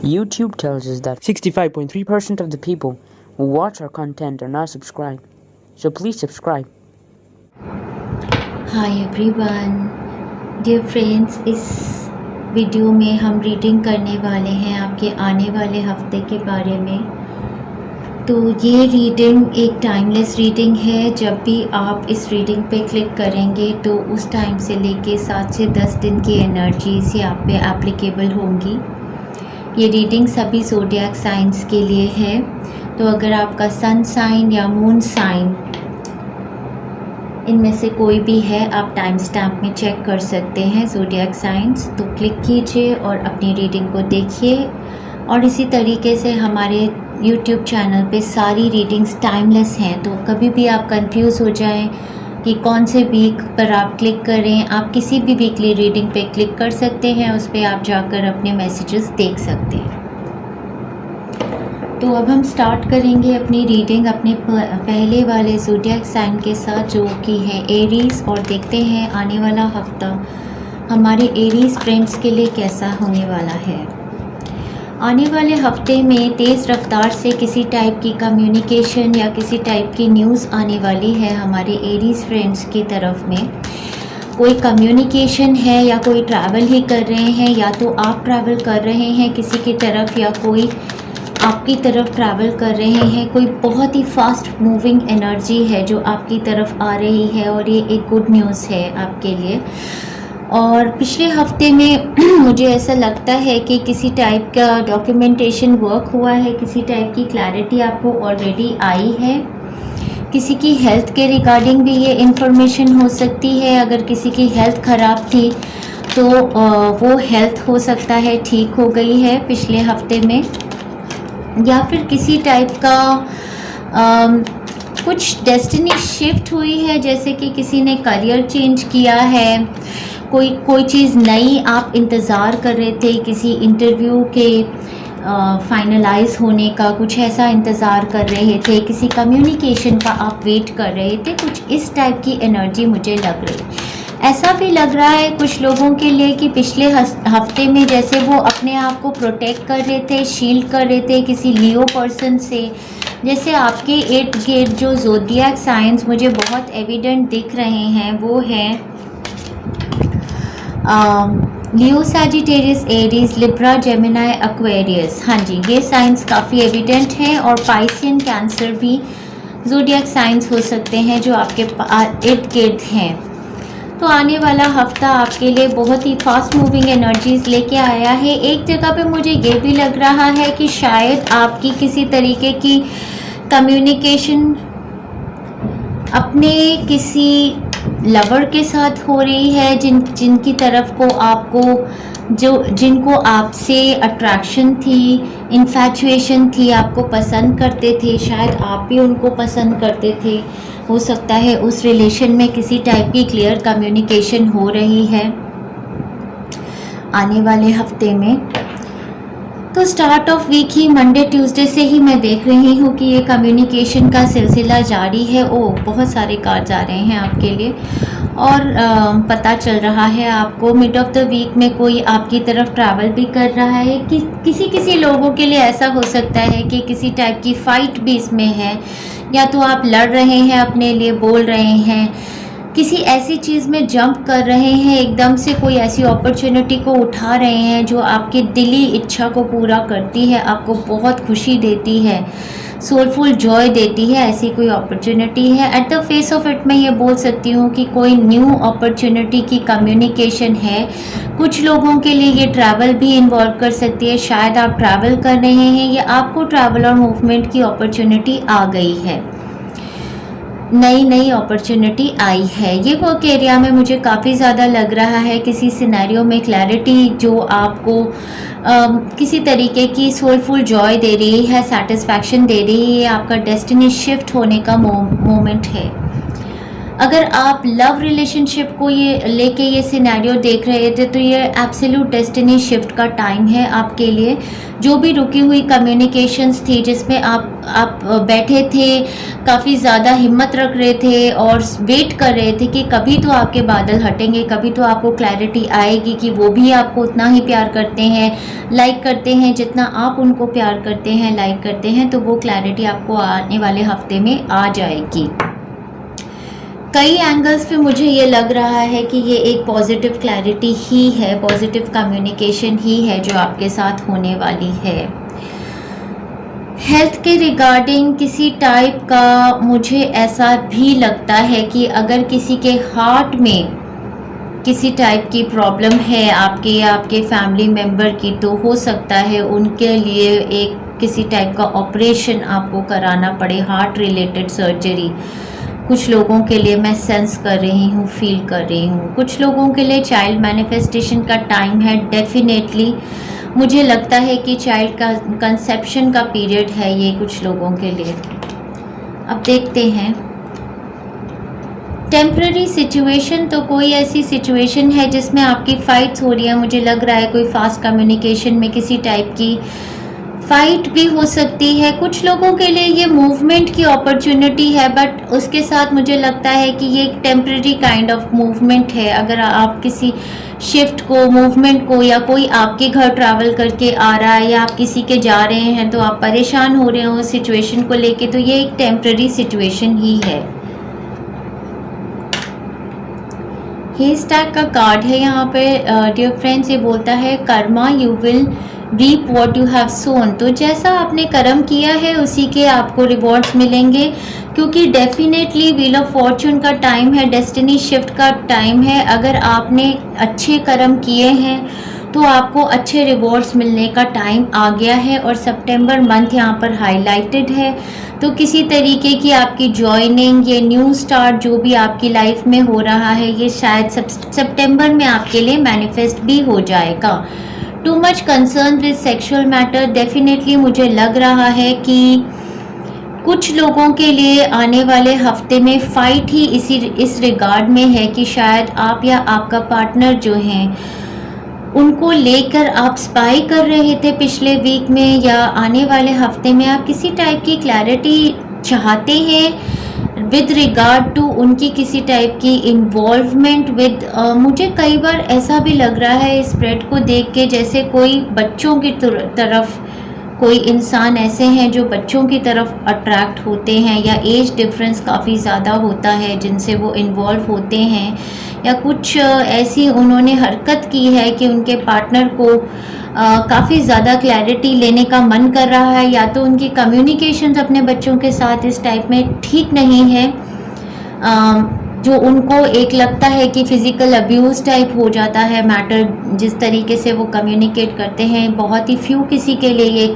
YouTube tells us that 65.3% of the people who watch our content are not subscribed. So please subscribe. Hi everyone, dear friends, इस video में हम reading करने वाले हैं आपके आने वाले हफ्ते के बारे में। तो ये रीडिंग एक टाइमलेस रीडिंग है। जब भी आप इस रीडिंग पे क्लिक करेंगे तो उस टाइम से लेके 7 से 10 दिन की एनर्जीज ये आप पे एप्लीकेबल होंगी। ये रीडिंग सभी ज़ोडिएक साइंस के लिए है। तो अगर आपका सन साइन या मून साइन इनमें से कोई भी है, आप टाइम स्टैम्प में चेक कर सकते हैं ज़ोडिएक साइंस। तो क्लिक कीजिए और अपनी रीडिंग को देखिए। और इसी तरीके से हमारे YouTube चैनल पे सारी रीडिंग्स टाइमलेस हैं। तो कभी भी आप कंफ्यूज हो जाएं कि कौन से वीक पर आप क्लिक करें, आप किसी भी वीकली रीडिंग पे क्लिक कर सकते हैं। उस पर आप जाकर अपने मैसेजेस देख सकते हैं। तो अब हम स्टार्ट करेंगे अपनी रीडिंग अपने पहले वाले ज़ोडिएक साइन के साथ, जो कि है एरीज़। और देखते हैं आने वाला हफ्ता हमारे एरीज़ फ्रेंड्स के लिए कैसा होने वाला है। आने वाले हफ्ते में तेज़ रफ्तार से किसी टाइप की कम्युनिकेशन या किसी टाइप की न्यूज़ आने वाली है हमारे एरीज़ फ्रेंड्स की तरफ में। कोई कम्युनिकेशन है या कोई ट्रैवल ही कर रहे हैं, या तो आप ट्रैवल कर रहे हैं किसी की तरफ या कोई आपकी तरफ ट्रैवल कर रहे हैं। कोई बहुत ही फास्ट मूविंग एनर्जी है जो आपकी तरफ आ रही है, और ये एक गुड न्यूज़ है आपके लिए। और पिछले हफ्ते में मुझे ऐसा लगता है कि किसी टाइप का डॉक्यूमेंटेशन वर्क हुआ है, किसी टाइप की क्लैरिटी आपको ऑलरेडी आई है। किसी की हेल्थ के रिगार्डिंग भी ये इन्फॉर्मेशन हो सकती है। अगर किसी की हेल्थ ख़राब थी तो वो हेल्थ हो सकता है ठीक हो गई है पिछले हफ्ते में। या फिर किसी टाइप का कुछ डेस्टिनी शिफ्ट हुई है, जैसे कि किसी ने करियर चेंज किया है। कोई चीज़ नई आप इंतज़ार कर रहे थे, किसी इंटरव्यू के फाइनलाइज होने का कुछ ऐसा इंतज़ार कर रहे थे, किसी कम्युनिकेशन का आप वेट कर रहे थे। कुछ इस टाइप की एनर्जी मुझे लग रही। ऐसा भी लग रहा है कुछ लोगों के लिए कि पिछले हफ्ते में जैसे वो अपने आप को प्रोटेक्ट कर रहे थे, शील्ड कर रहे थे किसी लियो पर्सन से। जैसे आपके 8 गेट जो ज़ोडिएक साइंस मुझे बहुत एविडेंट दिख रहे हैं वो हैं Leo, Sagittarius, Aries, Libra, Gemini, Aquarius. हाँ जी, ये साइंस काफ़ी एविडेंट हैं। और पाइसियन, कैंसर भी ज़ोडिएक साइंस हो सकते हैं जो आपके इर्द गिर्द हैं। तो आने वाला हफ्ता आपके लिए बहुत ही फास्ट मूविंग एनर्जीज लेके आया है। एक जगह पे मुझे ये भी लग रहा है कि शायद आपकी किसी तरीके की कम्युनिकेशन अपने किसी लवर के साथ हो रही है, जिनकी तरफ को आपको जिनको आपसे अट्रैक्शन थी, इन्फैचुएशन थी, आपको पसंद करते थे, शायद आप भी उनको पसंद करते थे। हो सकता है उस रिलेशन में किसी टाइप की क्लियर कम्युनिकेशन हो रही है आने वाले हफ्ते में। तो स्टार्ट ऑफ वीक ही मंडे ट्यूसडे से ही मैं देख रही हूँ कि ये कम्युनिकेशन का सिलसिला जारी है। बहुत सारे कार्ड्स आ रहे हैं आपके लिए। और पता चल रहा है आपको मिड ऑफ द वीक में कोई आपकी तरफ ट्रैवल भी कर रहा है। कि किसी लोगों के लिए ऐसा हो सकता है कि किसी टाइप की फ़ाइट भी इसमें है, या तो आप लड़ रहे हैं, अपने लिए बोल रहे हैं, किसी ऐसी चीज़ में जंप कर रहे हैं, एकदम से कोई ऐसी अपॉर्चुनिटी को उठा रहे हैं जो आपकी दिली इच्छा को पूरा करती है, आपको बहुत खुशी देती है, सोलफुल जॉय देती है। ऐसी कोई अपॉर्चुनिटी है। At the face of it मैं ये बोल सकती हूँ कि कोई न्यू अपॉर्चुनिटी की कम्युनिकेशन है। कुछ लोगों के लिए ये ट्रैवल भी इन्वॉल्व कर सकती है। शायद आप ट्रैवल कर रहे हैं या आपको ट्रैवल और मूवमेंट की अपॉर्चुनिटी आ गई है, नई अपॉर्चुनिटी आई है। ये वर्क एरिया में मुझे काफ़ी ज़्यादा लग रहा है किसी सिनेरियो में क्लैरिटी जो आपको किसी तरीके की सोलफुल जॉय दे रही है, सेटिस्फैक्शन दे रही है। आपका डेस्टिनी शिफ्ट होने का मोमेंट है। अगर आप लव रिलेशनशिप को ये लेके ये सिनेरियो देख रहे थे तो ये एब्सोल्यूट डेस्टिनी शिफ्ट का टाइम है आपके लिए। जो भी रुकी हुई कम्युनिकेशंस थी जिसमें आप बैठे थे, काफ़ी ज़्यादा हिम्मत रख रहे थे और वेट कर रहे थे कि कभी तो आपके बादल हटेंगे, कभी तो आपको क्लैरिटी आएगी कि वो भी आपको उतना ही प्यार करते हैं, लाइक करते हैं जितना आप उनको प्यार करते हैं, लाइक करते हैं, तो वो क्लैरिटी आपको आने वाले हफ्ते में आ जाएगी। कई एंगल्स पे मुझे ये लग रहा है कि ये एक पॉजिटिव क्लैरिटी ही है, पॉजिटिव कम्युनिकेशन ही है जो आपके साथ होने वाली है। हेल्थ के रिगार्डिंग किसी टाइप का मुझे ऐसा भी लगता है कि अगर किसी के हार्ट में किसी टाइप की प्रॉब्लम है आपके या आपके फैमिली मेम्बर की, तो हो सकता है उनके लिए एक किसी टाइप का ऑपरेशन आपको कराना पड़े, हार्ट रिलेटेड सर्जरी। कुछ लोगों के लिए मैं सेंस कर रही हूँ, फील कर रही हूँ। कुछ लोगों के लिए चाइल्ड मैनिफेस्टेशन का टाइम है। डेफिनेटली मुझे लगता है कि चाइल्ड का कंसेप्शन का पीरियड है ये कुछ लोगों के लिए। अब देखते हैं टेम्पररी सिचुएशन, तो कोई ऐसी सिचुएशन है जिसमें आपकी फ़ाइट्स हो रही है। मुझे लग रहा है कोई फास्ट कम्युनिकेशन में किसी टाइप की फ़ाइट भी हो सकती है। कुछ लोगों के लिए ये मूवमेंट की अपॉर्चुनिटी है, बट उसके साथ मुझे लगता है कि ये एक टेम्पररी काइंड ऑफ मूवमेंट है। अगर आप किसी शिफ्ट को, मूवमेंट को, या कोई आपके घर ट्रैवल करके आ रहा है या आप किसी के जा रहे हैं तो आप परेशान हो रहे हो उस सिचुएशन को लेके, तो ये एक टेम्पररी सिचुएशन ही है। ही स्टैक का कार्ड है यहाँ पे। डियर फ्रेंड्स, ये बोलता है karma you will reap what you have sown. तो जैसा आपने कर्म किया है उसी के आपको रिवॉर्ड्स मिलेंगे, क्योंकि डेफिनेटली व्हील ऑफ फॉर्चून का टाइम है, डेस्टिनी शिफ्ट का टाइम है। अगर आपने अच्छे कर्म किए हैं तो आपको अच्छे रिवॉर्ड्स मिलने का टाइम आ गया है। और सितंबर मंथ यहाँ पर हाईलाइटेड है, तो किसी तरीके की आपकी जॉइनिंग, ये न्यू स्टार्ट जो भी आपकी लाइफ में हो रहा है, ये शायद सितंबर में आपके लिए मैनिफेस्ट भी हो जाएगा। To much concern with sexual matter, definitely मुझे लग रहा है कि कुछ लोगों के लिए आने वाले हफ्ते में फ़ाइट ही इस रिगार्ड में है कि शायद आप या आपका पार्टनर जो हैं उनको लेकर आप स्पाई कर रहे थे पिछले वीक में, या आने वाले हफ्ते में आप किसी टाइप की क्लैरिटी चाहते हैं विद रिगार्ड टू उनकी किसी टाइप की इन्वॉल्वमेंट विद। मुझे कई बार ऐसा भी लग रहा है इस स्प्रेड को देख के जैसे कोई बच्चों की तरफ, कोई इंसान ऐसे हैं जो बच्चों की तरफ अट्रैक्ट होते हैं, या एज डिफरेंस काफ़ी ज़्यादा होता है जिनसे वो इन्वॉल्व होते हैं, या कुछ ऐसी उन्होंने हरकत की है कि उनके पार्टनर को काफ़ी ज़्यादा क्लैरिटी लेने का मन कर रहा है, या तो उनकी कम्युनिकेशंस अपने बच्चों के साथ इस टाइप में ठीक नहीं है, जो उनको एक लगता है कि फ़िज़िकल अब्यूज़ टाइप हो जाता है मैटर, जिस तरीके से वो कम्युनिकेट करते हैं। बहुत ही फ्यू किसी के लिए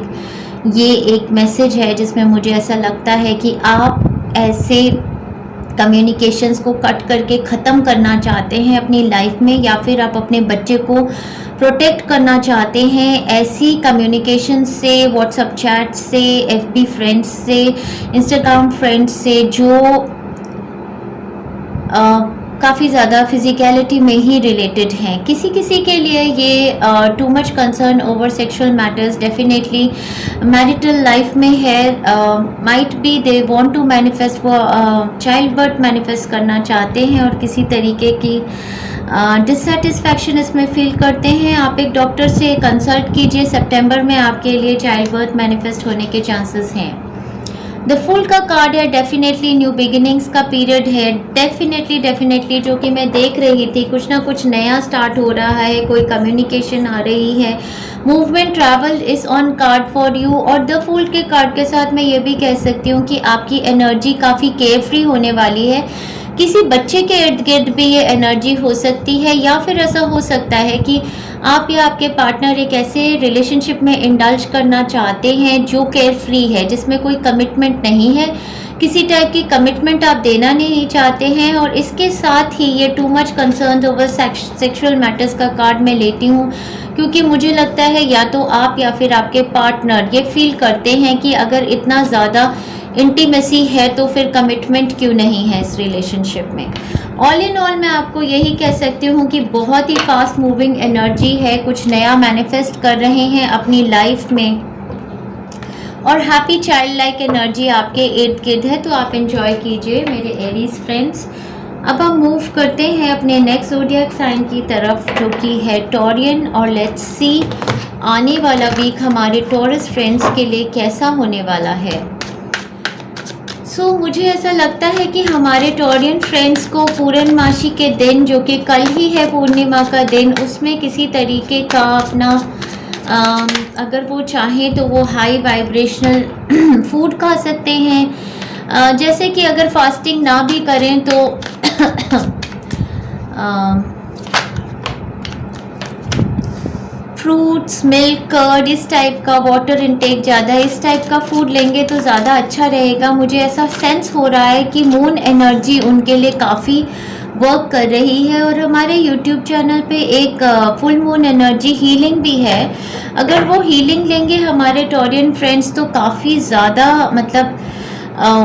ये एक मैसेज है जिसमें मुझे ऐसा लगता है कि आप ऐसे कम्युनिकेशंस को कट करके ख़त्म करना चाहते हैं अपनी लाइफ में, या फिर आप अपने बच्चे को प्रोटेक्ट करना चाहते हैं ऐसी कम्युनिकेशन से, व्हाट्सएप चैट से, एफबी फ्रेंड्स से, इंस्टाग्राम फ्रेंड्स से, जो काफ़ी ज़्यादा फिज़िकलिटी में ही रिलेटेड हैं। किसी किसी के लिए ये too much concern over sexual matters definitely marital life में है। Might be they want to manifest for child birth, manifest करना चाहते हैं और किसी तरीके की डिससेटिस्फैक्शन इसमें फील करते हैं। आप एक डॉक्टर से कंसल्ट कीजिए, सितंबर में आपके लिए चाइल्ड बर्थ मैनिफेस्ट होने के चांसेस हैं। द फुल का कार्ड है, डेफिनेटली न्यू बिगिनिंग्स का पीरियड है। डेफिनेटली जो कि मैं देख रही थी, कुछ ना कुछ नया स्टार्ट हो रहा है, कोई कम्युनिकेशन आ रही है, movement, travel is on card for you. और द फुल के कार्ड के साथ मैं ये भी कह सकती हूँ कि आपकी एनर्जी काफ़ी केयर फ्री होने वाली है। किसी बच्चे के इर्द गिर्द भी ये एनर्जी हो सकती है, या फिर ऐसा हो सकता है कि आप या आपके पार्टनर एक ऐसे रिलेशनशिप में इंडल्ज करना चाहते हैं जो केयर फ्री है, जिसमें कोई कमिटमेंट नहीं है, किसी टाइप की कमिटमेंट आप देना नहीं चाहते हैं। और इसके साथ ही ये too much concern over sexual matters का कार्ड मैं लेती हूँ, क्योंकि मुझे लगता है या तो आप या फिर आपके पार्टनर ये फील करते हैं कि अगर इतना ज़्यादा इंटीमेसी है तो फिर कमिटमेंट क्यों नहीं है इस रिलेशनशिप में। ऑल इन ऑल मैं आपको यही कह सकती हूँ कि बहुत ही फास्ट मूविंग एनर्जी है, कुछ नया मैनिफेस्ट कर रहे हैं अपनी लाइफ में, और हैप्पी चाइल्ड लाइक एनर्जी आपके इर्द गिर्द है, तो आप एंजॉय कीजिए मेरे एरीज फ्रेंड्स। अब हम मूव करते हैं अपने नेक्स्ट ज़ोडिएक साइन की तरफ जो कि है टॉरियन, और लेट्स सी आने वाला वीक हमारे टॉरस फ्रेंड्स के लिए कैसा होने वाला है। मुझे ऐसा लगता है कि हमारे टॉरियन फ्रेंड्स को पूर्णमासी के दिन जो कि कल ही है पूर्णिमा का दिन, उसमें किसी तरीके का अपना अगर वो चाहें तो वो हाई वाइब्रेशनल फूड खा सकते हैं, जैसे कि अगर फास्टिंग ना भी करें तो फ्रूट्स, मिल्क, कर्ड, इस टाइप का वाटर इनटेक ज़्यादा इस टाइप का फूड लेंगे तो ज़्यादा अच्छा रहेगा। मुझे ऐसा सेंस हो रहा है कि मून एनर्जी उनके लिए काफ़ी वर्क कर रही है, और हमारे यूट्यूब चैनल पे एक फुल मून एनर्जी हीलिंग भी है। अगर वो हीलिंग लेंगे हमारे टॉरियन फ्रेंड्स तो काफ़ी ज़्यादा मतलब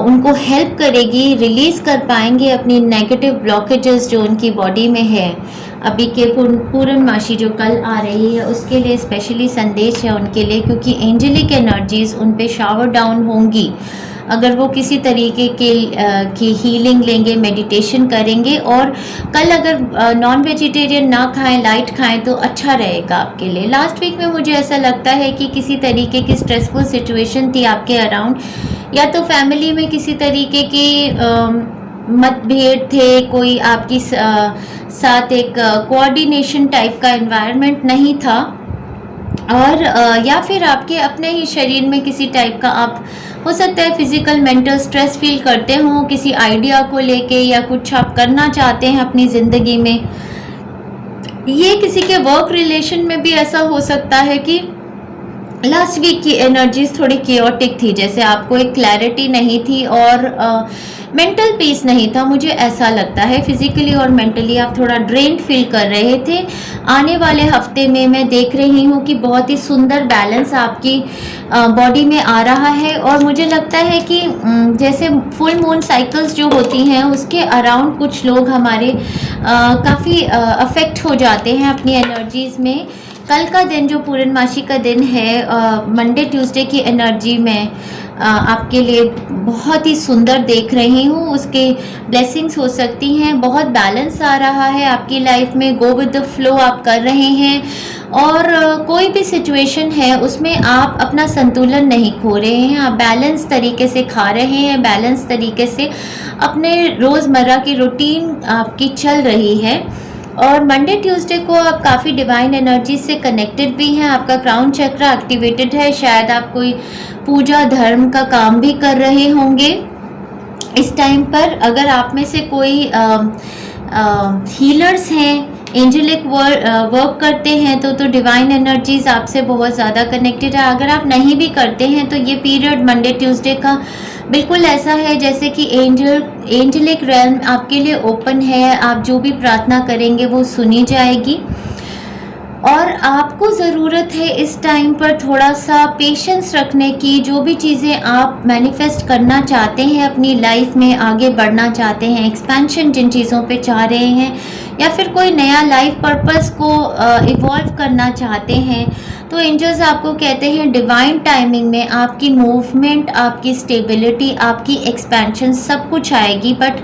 उनको हेल्प करेगी, रिलीज़ कर पाएंगे अपनी नेगेटिव ब्लॉकेजेस जो उनकी बॉडी में है। अभी के पूर्णमासी जो कल आ रही है उसके लिए स्पेशली संदेश है उनके लिए, क्योंकि एंजेलिक एनर्जीज उन पे शावर डाउन होंगी अगर वो किसी तरीके की हीलिंग लेंगे, मेडिटेशन करेंगे। और कल अगर नॉन वेजिटेरियन ना खाएं, लाइट खाएं तो अच्छा रहेगा आपके लिए। लास्ट वीक में मुझे ऐसा लगता है कि किसी तरीके की स्ट्रेसफुल सिचुएशन थी आपके अराउंड, या तो फैमिली में किसी तरीके की मतभेद थे, कोई आपकी साथ एक कोऑर्डिनेशन टाइप का एनवायरनमेंट नहीं था, और या फिर आपके अपने ही शरीर में किसी टाइप का आप हो सकता है फिजिकल मेंटल स्ट्रेस फील करते हो किसी आइडिया को लेके, या कुछ आप करना चाहते हैं अपनी ज़िंदगी में। ये किसी के वर्क रिलेशन में भी ऐसा हो सकता है कि लास्ट वीक की एनर्जीज थोड़ी केओटिक थी, जैसे आपको एक क्लैरिटी नहीं थी और मेंटल पीस नहीं था। मुझे ऐसा लगता है फिजिकली और मेंटली आप थोड़ा ड्रेन्ड फील कर रहे थे। आने वाले हफ्ते में मैं देख रही हूँ कि बहुत ही सुंदर बैलेंस आपकी बॉडी में आ रहा है, और मुझे लगता है कि जैसे फुल मून साइकिल्स जो होती हैं उसके अराउंड कुछ लोग हमारे काफ़ी अफेक्ट हो जाते हैं अपनी एनर्जीज़ में। कल का दिन जो पूर्णमासी का दिन है, मंडे ट्यूसडे की एनर्जी में आपके लिए बहुत ही सुंदर देख रही हूँ। उसके ब्लेसिंग्स हो सकती हैं, बहुत बैलेंस आ रहा है आपकी लाइफ में, गो विद द फ्लो आप कर रहे हैं, और कोई भी सिचुएशन है उसमें आप अपना संतुलन नहीं खो रहे हैं, आप बैलेंस तरीके से खा रहे हैं, बैलेंस तरीके से अपने रोज़मर्रा की रूटीन आपकी चल रही है। और मंडे ट्यूसडे को आप काफ़ी डिवाइन एनर्जी से कनेक्टेड भी हैं, आपका क्राउन चक्र एक्टिवेटेड है, शायद आप कोई पूजा धर्म का काम भी कर रहे होंगे इस टाइम पर। अगर आप में से कोई हीलर्स हैं, एंजेलिक वर्क करते हैं तो डिवाइन एनर्जीज आपसे बहुत ज़्यादा कनेक्टेड है। अगर आप नहीं भी करते हैं तो ये पीरियड मंडे ट्यूसडे का बिल्कुल ऐसा है जैसे कि एंजेलिक रेल्म आपके लिए ओपन है। आप जो भी प्रार्थना करेंगे वो सुनी जाएगी, और आपको ज़रूरत है इस टाइम पर थोड़ा सा पेशेंस रखने की। जो भी चीज़ें आप मैनिफेस्ट करना चाहते हैं अपनी लाइफ में, आगे बढ़ना चाहते हैं, एक्सपेंशन जिन चीज़ों पे चाह रहे हैं, या फिर कोई नया लाइफ पर्पस को इवॉल्व करना चाहते हैं, तो एंजल्स आपको कहते हैं डिवाइन टाइमिंग में आपकी मूवमेंट, आपकी स्टेबिलिटी, आपकी एक्सपेंशन सब कुछ आएगी। बट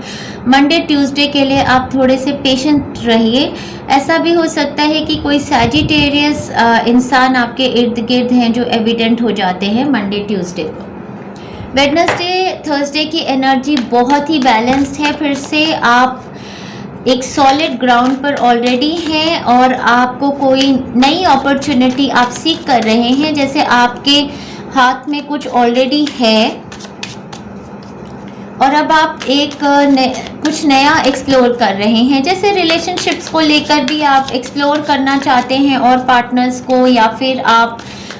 मंडे ट्यूसडे के लिए आप थोड़े से पेशेंट रहिए। ऐसा भी हो सकता है कि कोई सैजिटेरियस इंसान आपके इर्द गिर्द हैं जो एविडेंट हो जाते हैं मंडे ट्यूसडे को। वेडनेसडे थर्सडे की एनर्जी बहुत ही बैलेंस्ड है। फिर से आप एक सॉलिड ग्राउंड पर ऑलरेडी हैं, और आपको कोई नई अपॉर्चुनिटी आप सीख कर रहे हैं, जैसे आपके हाथ में कुछ ऑलरेडी है और अब आप एक कुछ नया एक्सप्लोर कर रहे हैं। जैसे रिलेशनशिप्स को लेकर भी आप एक्सप्लोर करना चाहते हैं और पार्टनर्स को, या फिर आप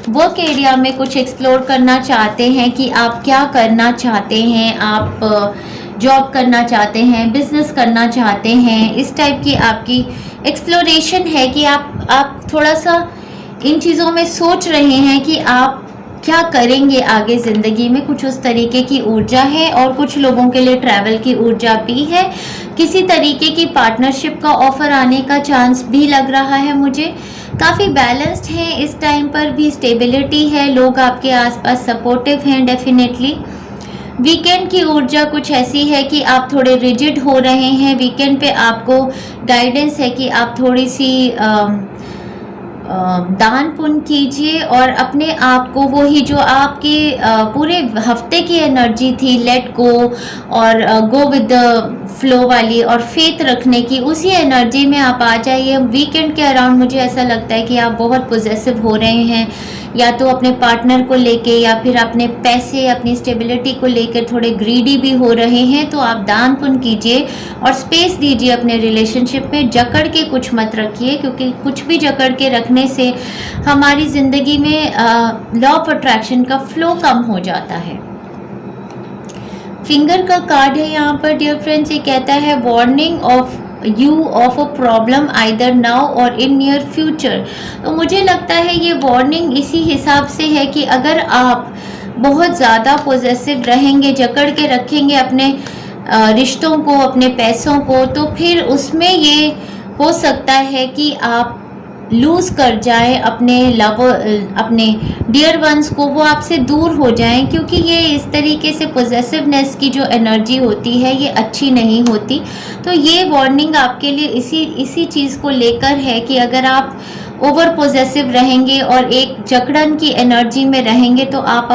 वर्क एरिया में कुछ एक्सप्लोर करना चाहते हैं कि आप क्या करना चाहते हैं, आप जॉब करना चाहते हैं, बिजनेस करना चाहते हैं, इस टाइप की आपकी एक्सप्लोरेशन है कि आप थोड़ा सा इन चीज़ों में सोच रहे हैं कि आप क्या करेंगे आगे ज़िंदगी में, कुछ उस तरीके की ऊर्जा है। और कुछ लोगों के लिए ट्रैवल की ऊर्जा भी है, किसी तरीके की पार्टनरशिप का ऑफ़र आने का चांस भी लग रहा है मुझे। काफ़ी बैलेंस्ड है इस टाइम पर भी, स्टेबिलिटी है, लोग आपके आसपास सपोर्टिव हैं डेफिनेटली। वीकेंड की ऊर्जा कुछ ऐसी है कि आप थोड़े रिजिड हो रहे हैं। वीकेंड पे आपको गाइडेंस है कि आप थोड़ी सी दान पुण्य कीजिए और अपने आप को, वही जो आपके पूरे हफ्ते की एनर्जी थी, लेट गो और गो विद द फ्लो वाली और फेथ रखने की, उसी एनर्जी में आप आ जाइए। वीकेंड के अराउंड मुझे ऐसा लगता है कि आप बहुत पॉजिटिव हो रहे हैं, या तो अपने पार्टनर को लेके या फिर अपने पैसे, अपनी स्टेबिलिटी को लेकर थोड़े ग्रीडी भी हो रहे हैं। तो आप दान पुण्य कीजिए और स्पेस दीजिए अपने रिलेशनशिप में। जकड़ के कुछ मत रखिए, क्योंकि कुछ भी जकड़ के रखने से हमारी ज़िंदगी में लॉ ऑफ अट्रैक्शन का फ्लो कम हो जाता है। फिंगर का कार्ड है यहाँ पर डियर फ्रेंड्स। ये कहता है warning of you of a problem either now और इन नियर फ्यूचर। तो मुझे लगता है ये वार्निंग इसी हिसाब से है कि अगर आप बहुत ज़्यादा पॉजेसिव रहेंगे, जकड़ के रखेंगे अपने रिश्तों को, अपने पैसों को, तो फिर उसमें ये हो सकता है कि आप लूज़ कर जाएं अपने अपने डियर वंस को, वो आपसे दूर हो जाएं, क्योंकि ये इस तरीके से पॉजेसिवनेस की जो एनर्जी होती है ये अच्छी नहीं होती। तो ये वार्निंग आपके लिए इसी चीज़ को लेकर है कि अगर आप ओवर पॉजेसिव रहेंगे और एक जकड़न की एनर्जी में रहेंगे तो आप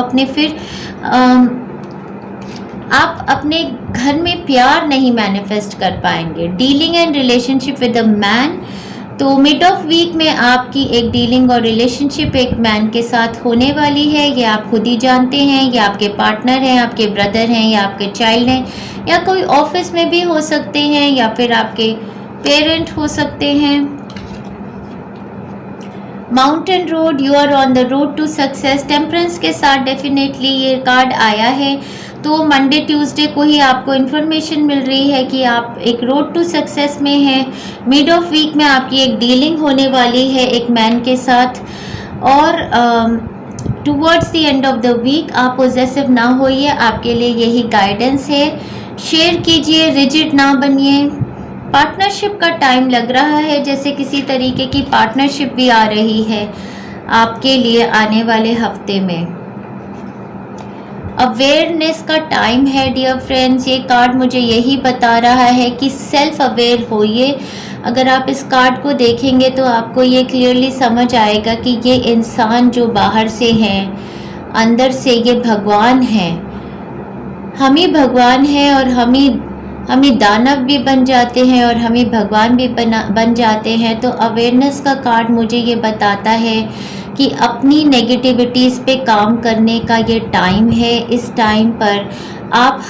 अपने घर में प्यार नहीं मैनिफेस्ट कर पाएंगे। Dealing and relationship with a man, तो मिड ऑफ वीक में आपकी एक डीलिंग और रिलेशनशिप एक मैन के साथ होने वाली है। ये आप खुद ही जानते हैं, ये आपके पार्टनर हैं, आपके ब्रदर हैं, या आपके चाइल्ड हैं, या कोई ऑफिस में भी हो सकते हैं, या फिर आपके पेरेंट हो सकते हैं। Mountain road, you are on the road to success. Temperance के साथ डेफिनेटली ये कार्ड आया है। तो मंडे ट्यूसडे को ही आपको इन्फॉर्मेशन मिल रही है कि आप एक रोड टू सक्सेस में हैं। मिड ऑफ वीक में आपकी एक डीलिंग होने वाली है एक मैन के साथ, और towards the end of the week आप पॉजेसिव ना होइए, आपके लिए यही गाइडेंस है। शेयर कीजिए, रिजिड ना बनिए। पार्टनरशिप का टाइम लग रहा है, जैसे किसी तरीके की पार्टनरशिप भी आ रही है आपके लिए आने वाले हफ्ते में। अवेयरनेस का टाइम है डियर फ्रेंड्स। ये कार्ड मुझे यही बता रहा है कि सेल्फ अवेयर होइए। अगर आप इस कार्ड को देखेंगे तो आपको ये क्लियरली समझ आएगा कि ये इंसान जो बाहर से हैं, अंदर से ये भगवान हैं। हम ही भगवान हैं और हम ही दानव भी बन जाते हैं और हम ही भगवान भी बन जाते हैं। तो अवेयरनेस का कार्ड मुझे ये बताता है कि अपनी नेगेटिविटीज़ पे काम करने का ये टाइम है। इस टाइम पर आप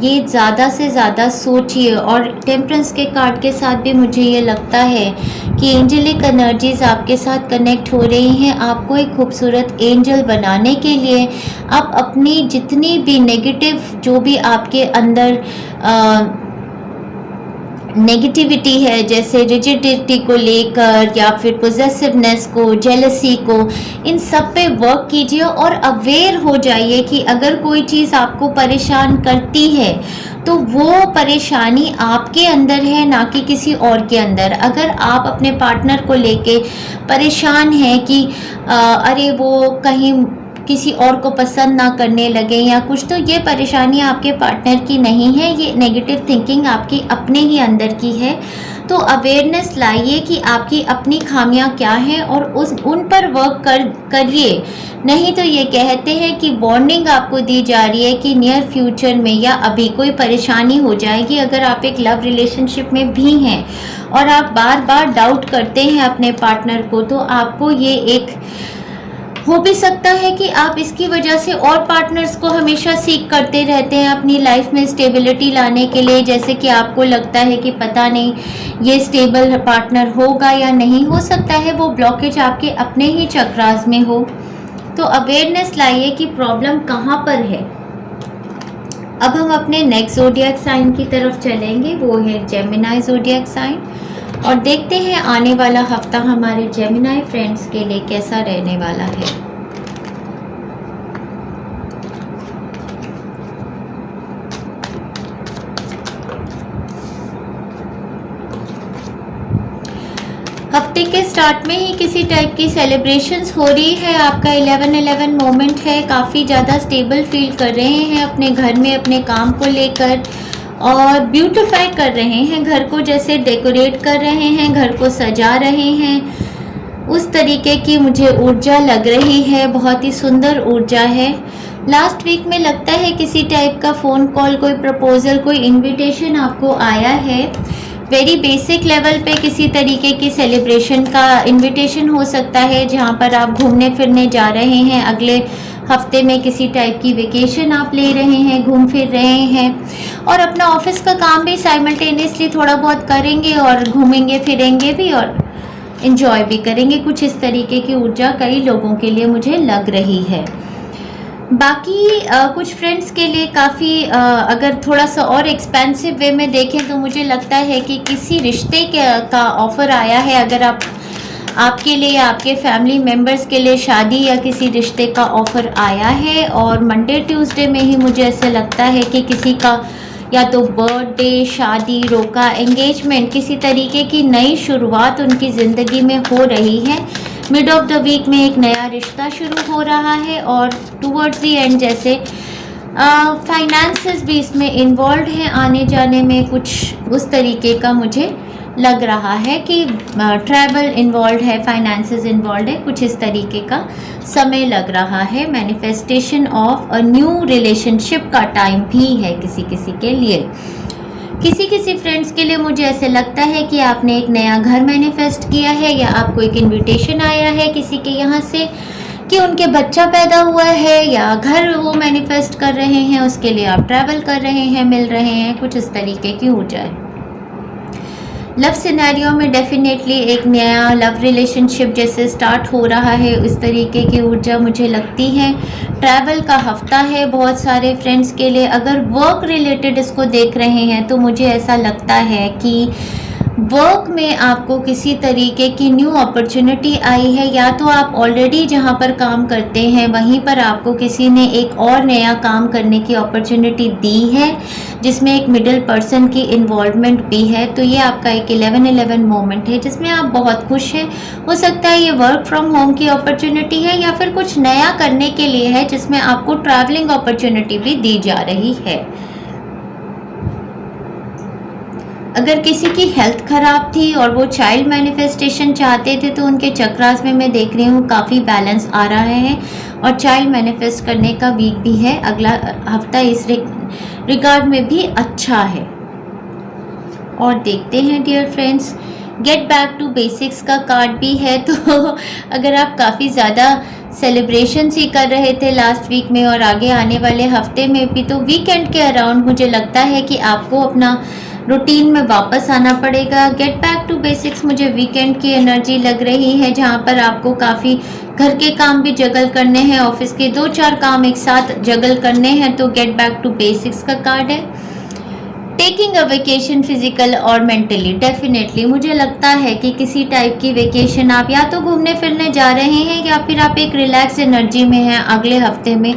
ये ज़्यादा से ज़्यादा सोचिए। और टेम्परेंस के कार्ड के साथ भी मुझे ये लगता है कि एंजलिक एनर्जीज आपके साथ कनेक्ट हो रही हैं। आपको एक खूबसूरत एंजल बनाने के लिए आप अपनी जितनी भी नेगेटिव, जो भी आपके अंदर नेगेटिविटी है, जैसे रिजिडिटी को लेकर या फिर पोजेसिवनेस को, जेलसी को, इन सब पे वर्क कीजिए और अवेयर हो जाइए कि अगर कोई चीज़ आपको परेशान करती है तो वो परेशानी आपके अंदर है, ना कि किसी और के अंदर। अगर आप अपने पार्टनर को लेके परेशान हैं कि अरे वो कहीं किसी और को पसंद ना करने लगे या कुछ, तो ये परेशानी आपके पार्टनर की नहीं है, ये नेगेटिव थिंकिंग आपकी अपने ही अंदर की है। तो अवेयरनेस लाइए कि आपकी अपनी खामियां क्या हैं और उन पर वर्क करिए। नहीं तो ये कहते हैं कि वार्निंग आपको दी जा रही है कि नियर फ्यूचर में या अभी कोई परेशानी हो जाएगी। अगर आप एक लव रिलेशनशिप में भी हैं और आप बार बार डाउट करते हैं अपने पार्टनर को, तो आपको ये एक हो भी सकता है कि आप इसकी वजह से और पार्टनर्स को हमेशा सीख करते रहते हैं अपनी लाइफ में स्टेबिलिटी लाने के लिए। जैसे कि आपको लगता है कि पता नहीं ये स्टेबल पार्टनर होगा या नहीं, हो सकता है वो ब्लॉकेज आपके अपने ही चक्रास में हो। तो अवेयरनेस लाइए कि प्रॉब्लम कहाँ पर है। अब हम अपने नेक्स्ट ज़ोडिएक साइन की तरफ चलेंगे, वो है जेमिनी ज़ोडिएक साइन, और देखते हैं आने वाला हफ्ता हमारे जेमिनी फ्रेंड्स के लिए कैसा रहने वाला है। हफ्ते के स्टार्ट में ही किसी टाइप की सेलिब्रेशंस हो रही है, आपका 11-11 मोमेंट है, काफ़ी ज़्यादा स्टेबल फील कर रहे हैं अपने घर में अपने काम को लेकर और ब्यूटिफाई कर रहे हैं घर को, जैसे डेकोरेट कर रहे हैं, घर को सजा रहे हैं, उस तरीके की मुझे ऊर्जा लग रही है। बहुत ही सुंदर ऊर्जा है। लास्ट वीक में लगता है किसी टाइप का फ़ोन कॉल, कोई प्रपोज़ल, कोई इनविटेशन आपको आया है। वेरी बेसिक लेवल पे किसी तरीके की सेलिब्रेशन का इनविटेशन हो सकता है, जहाँ पर आप घूमने फिरने जा रहे हैं। अगले हफ्ते में किसी टाइप की वेकेशन आप ले रहे हैं, घूम फिर रहे हैं और अपना ऑफिस का काम भी साइमल्टेनियसली थोड़ा बहुत करेंगे और घूमेंगे फिरेंगे भी और एंजॉय भी करेंगे। कुछ इस तरीके की ऊर्जा कई लोगों के लिए मुझे लग रही है। बाकी कुछ फ्रेंड्स के लिए काफ़ी अगर थोड़ा सा और एक्सपेंसिव वे में देखें तो मुझे लगता है कि किसी रिश्ते का ऑफ़र आया है। अगर आपके लिए या आपके फैमिली मेम्बर्स के लिए शादी या किसी रिश्ते का ऑफ़र आया है और मंडे ट्यूसडे में ही मुझे ऐसे लगता है कि किसी का या तो बर्थडे, शादी, रोका, एंगेजमेंट, किसी तरीके की नई शुरुआत उनकी ज़िंदगी में हो रही है। मिड ऑफ द वीक में एक नया रिश्ता शुरू हो रहा है और टूवर्ड्स द एंड जैसे फाइनेंसेस भी इसमें इन्वॉल्व हैं, आने जाने में कुछ उस तरीके का मुझे लग रहा है कि ट्रैवल इन्वॉल्व है, फाइनेंसेस इन्वॉल्व है, कुछ इस तरीके का समय लग रहा है। Manifestation of a new relationship का टाइम भी है किसी किसी के लिए। किसी फ्रेंड्स के लिए मुझे ऐसे लगता है कि आपने एक नया घर मैनिफेस्ट किया है या आपको एक इनविटेशन आया है किसी के यहाँ से कि उनके बच्चा पैदा हुआ है या घर वो मैनिफेस्ट कर रहे हैं, उसके लिए आप ट्रैवल कर रहे हैं, मिल रहे हैं, कुछ इस तरीके की ऊर्जा है। लव सिनेरियो में डेफिनेटली एक नया लव रिलेशनशिप जैसे स्टार्ट हो रहा है, इस तरीके की ऊर्जा मुझे लगती है। ट्रैवल का हफ्ता है बहुत सारे फ्रेंड्स के लिए। अगर वर्क रिलेटेड इसको देख रहे हैं तो मुझे ऐसा लगता है कि वर्क में आपको किसी तरीके की न्यू अपॉर्चुनिटी आई है, या तो आप ऑलरेडी जहां पर काम करते हैं वहीं पर आपको किसी ने एक और नया काम करने की अपॉर्चुनिटी दी है जिसमें एक मिडिल पर्सन की इन्वॉल्वमेंट भी है। तो ये आपका एक 11-11 मोमेंट है जिसमें आप बहुत खुश हैं। हो सकता है ये वर्क फ्रॉम होम की अपॉर्चुनिटी है या फिर कुछ नया करने के लिए है जिसमें आपको ट्रैवलिंग अपॉर्चुनिटी भी दी जा रही है। अगर किसी की हेल्थ ख़राब थी और वो चाइल्ड मैनिफेस्टेशन चाहते थे तो उनके चक्रास में मैं देख रही हूँ काफ़ी बैलेंस आ रहा है और चाइल्ड मैनिफेस्ट करने का वीक भी है। अगला हफ्ता इस रिगार्ड में भी अच्छा है। और देखते हैं dear friends, get back to basics का कार्ड भी है। तो अगर आप काफ़ी ज़्यादा सेलिब्रेशंस ही कर रहे थे लास्ट वीक में और आगे आने वाले हफ्ते में भी, तो वीकेंड के अराउंड मुझे लगता है कि आपको अपना रूटीन में वापस आना पड़ेगा। गेट बैक टू बेसिक्स मुझे वीकेंड की एनर्जी लग रही है, जहाँ पर आपको काफ़ी घर के काम भी जगल करने हैं, ऑफिस के 2-4 काम एक साथ जगल करने हैं। तो गेट बैक टू बेसिक्स का कार्ड है। टेकिंग अ वेकेशन फिजिकल और मेंटली, डेफिनेटली मुझे लगता है कि किसी टाइप की वेकेशन आप या तो घूमने फिरने जा रहे हैं या फिर आप एक रिलैक्स एनर्जी में हैं अगले हफ्ते में,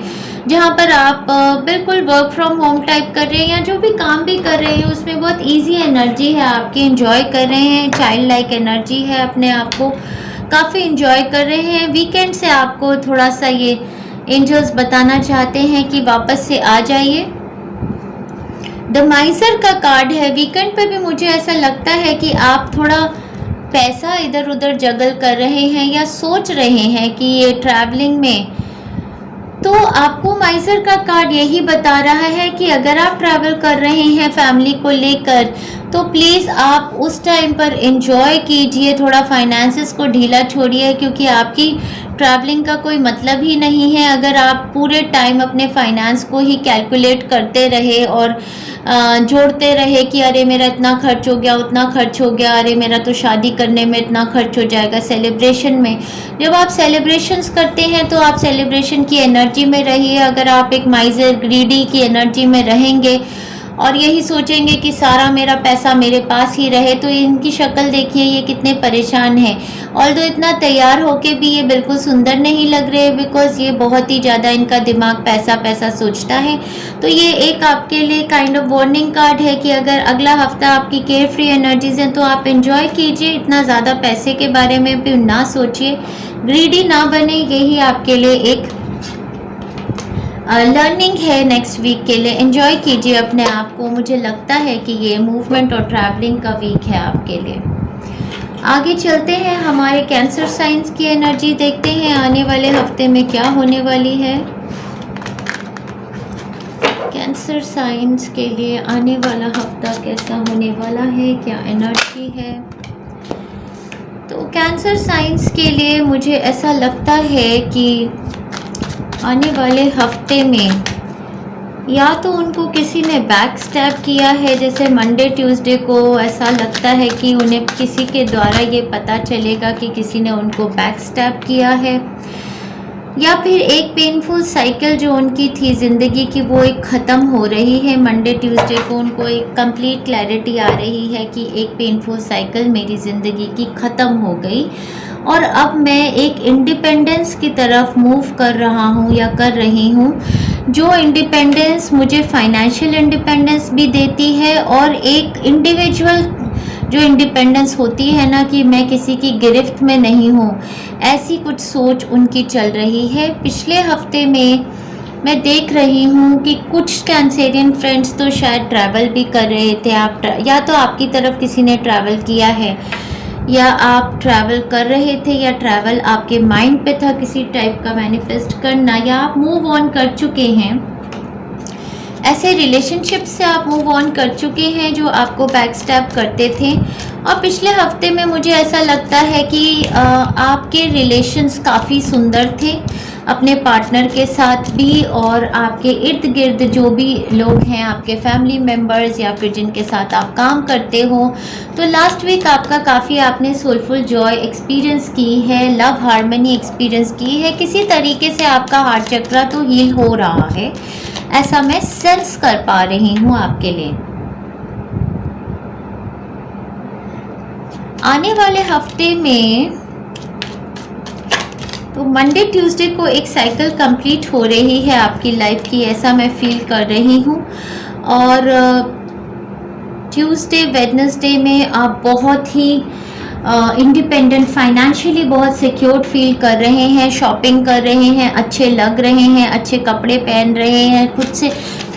जहाँ पर आप बिल्कुल वर्क फ्रॉम होम टाइप कर रहे हैं या जो भी काम भी कर रहे हैं उसमें बहुत इजी एनर्जी है आपकी, एंजॉय कर रहे हैं, चाइल्ड लाइक एनर्जी है, अपने आप को काफ़ी एंजॉय कर रहे हैं। वीकेंड से आपको थोड़ा सा ये एंजल्स बताना चाहते हैं कि वापस से आ जाइए। द माइजर का कार्ड है। वीकेंड पे भी मुझे ऐसा लगता है कि आप थोड़ा पैसा इधर उधर जगल कर रहे हैं या सोच रहे हैं कि ये ट्रैवलिंग में, तो आपको माइजर का कार्ड यही बता रहा है कि अगर आप ट्रैवल कर रहे हैं फैमिली को लेकर तो प्लीज़ आप उस टाइम पर एंजॉय कीजिए, थोड़ा फाइनेंसेस को ढीला छोड़िए, क्योंकि आपकी ट्रैवलिंग का कोई मतलब ही नहीं है अगर आप पूरे टाइम अपने फाइनेंस को ही कैलकुलेट करते रहे और जोड़ते रहे कि अरे मेरा इतना खर्च हो गया, उतना खर्च हो गया, अरे मेरा तो शादी करने में इतना खर्च हो जाएगा, सेलिब्रेशन में। जब आप सेलिब्रेशंस करते हैं तो आप सेलिब्रेशन की एनर्जी में रहिए। अगर आप एक माइजर ग्रीडी की एनर्जी में रहेंगे और यही सोचेंगे कि सारा मेरा पैसा मेरे पास ही रहे। तो इनकी शक्ल देखिए, ये कितने परेशान हैं। ऑल्दो इतना तैयार होके भी ये बिल्कुल सुंदर नहीं लग रहे, बिकॉज ये बहुत ही ज़्यादा इनका दिमाग पैसा पैसा सोचता है। तो ये एक आपके लिए काइंड ऑफ वार्निंग कार्ड है कि अगर अगला हफ्ता आपकी केयर फ्री एनर्जीज हैं तो आप एंजॉय कीजिए, इतना ज़्यादा पैसे के बारे में भी ना सोचिए, ग्रीडी ना बने। यही आपके लिए एक लर्निंग है नेक्स्ट वीक के लिए। एंजॉय कीजिए अपने आप को। मुझे लगता है कि ये मूवमेंट और ट्रैवलिंग का वीक है आपके लिए। आगे चलते हैं, हमारे कैंसर साइंस की एनर्जी देखते हैं आने वाले हफ्ते में क्या होने वाली है। कैंसर साइंस के लिए आने वाला हफ्ता कैसा होने वाला है, क्या एनर्जी है। तो कैंसर साइंस के लिए मुझे ऐसा लगता है कि आने वाले हफ्ते में या तो उनको किसी ने बैक स्टैब किया है, जैसे मंडे ट्यूसडे को ऐसा लगता है कि उन्हें किसी के द्वारा ये पता चलेगा कि किसी ने उनको बैक स्टैब किया है, या फिर एक पेनफुल साइकिल जो उनकी थी ज़िंदगी की वो एक ख़त्म हो रही है। मंडे ट्यूसडे को उनको एक कंप्लीट क्लैरिटी आ रही है कि एक पेनफुल साइकिल मेरी ज़िंदगी की ख़त्म हो गई और अब मैं एक इंडिपेंडेंस की तरफ मूव कर रहा हूँ या कर रही हूँ, जो इंडिपेंडेंस मुझे फाइनेंशियल इंडिपेंडेंस भी देती है और एक इंडिविजुअल जो इंडिपेंडेंस होती है ना, कि मैं किसी की गिरफ्त में नहीं हूँ, ऐसी कुछ सोच उनकी चल रही है। पिछले हफ्ते में मैं देख रही हूँ कि कुछ कैंसेरियन फ्रेंड्स तो शायद ट्रैवल भी कर रहे थे। आप या तो आपकी तरफ किसी ने ट्रैवल किया है या आप ट्रैवल कर रहे थे या ट्रैवल आपके माइंड पे था किसी टाइप का मैनिफेस्ट करना, या आप मूव ऑन कर चुके हैं। ऐसे रिलेशनशिप से आप मूव ऑन कर चुके हैं जो आपको बैक स्टैब करते थे। और पिछले हफ्ते में मुझे ऐसा लगता है कि आपके रिलेशंस काफ़ी सुंदर थे अपने पार्टनर के साथ भी, और आपके इर्द गिर्द जो भी लोग हैं, आपके फैमिली मेम्बर्स या फिर जिनके साथ आप काम करते हो। तो लास्ट वीक आपका काफ़ी आपने सोलफुल जॉय एक्सपीरियंस की है, लव हार्मनी एक्सपीरियंस की है। किसी तरीके से आपका हार्ट चक्रा तो हील हो रहा है, ऐसा मैं सेंस कर पा रही हूँ आपके लिए। आने वाले हफ्ते में तो मंडे ट्यूसडे को एक साइकिल कंप्लीट हो रही है आपकी लाइफ की, ऐसा मैं फील कर रही हूँ। और ट्यूसडे वेडनेसडे में आप बहुत ही इंडिपेंडेंट, फाइनेंशियली बहुत सिक्योर्ड फील कर रहे हैं, शॉपिंग कर रहे हैं, अच्छे लग रहे हैं, अच्छे कपड़े पहन रहे हैं, खुद से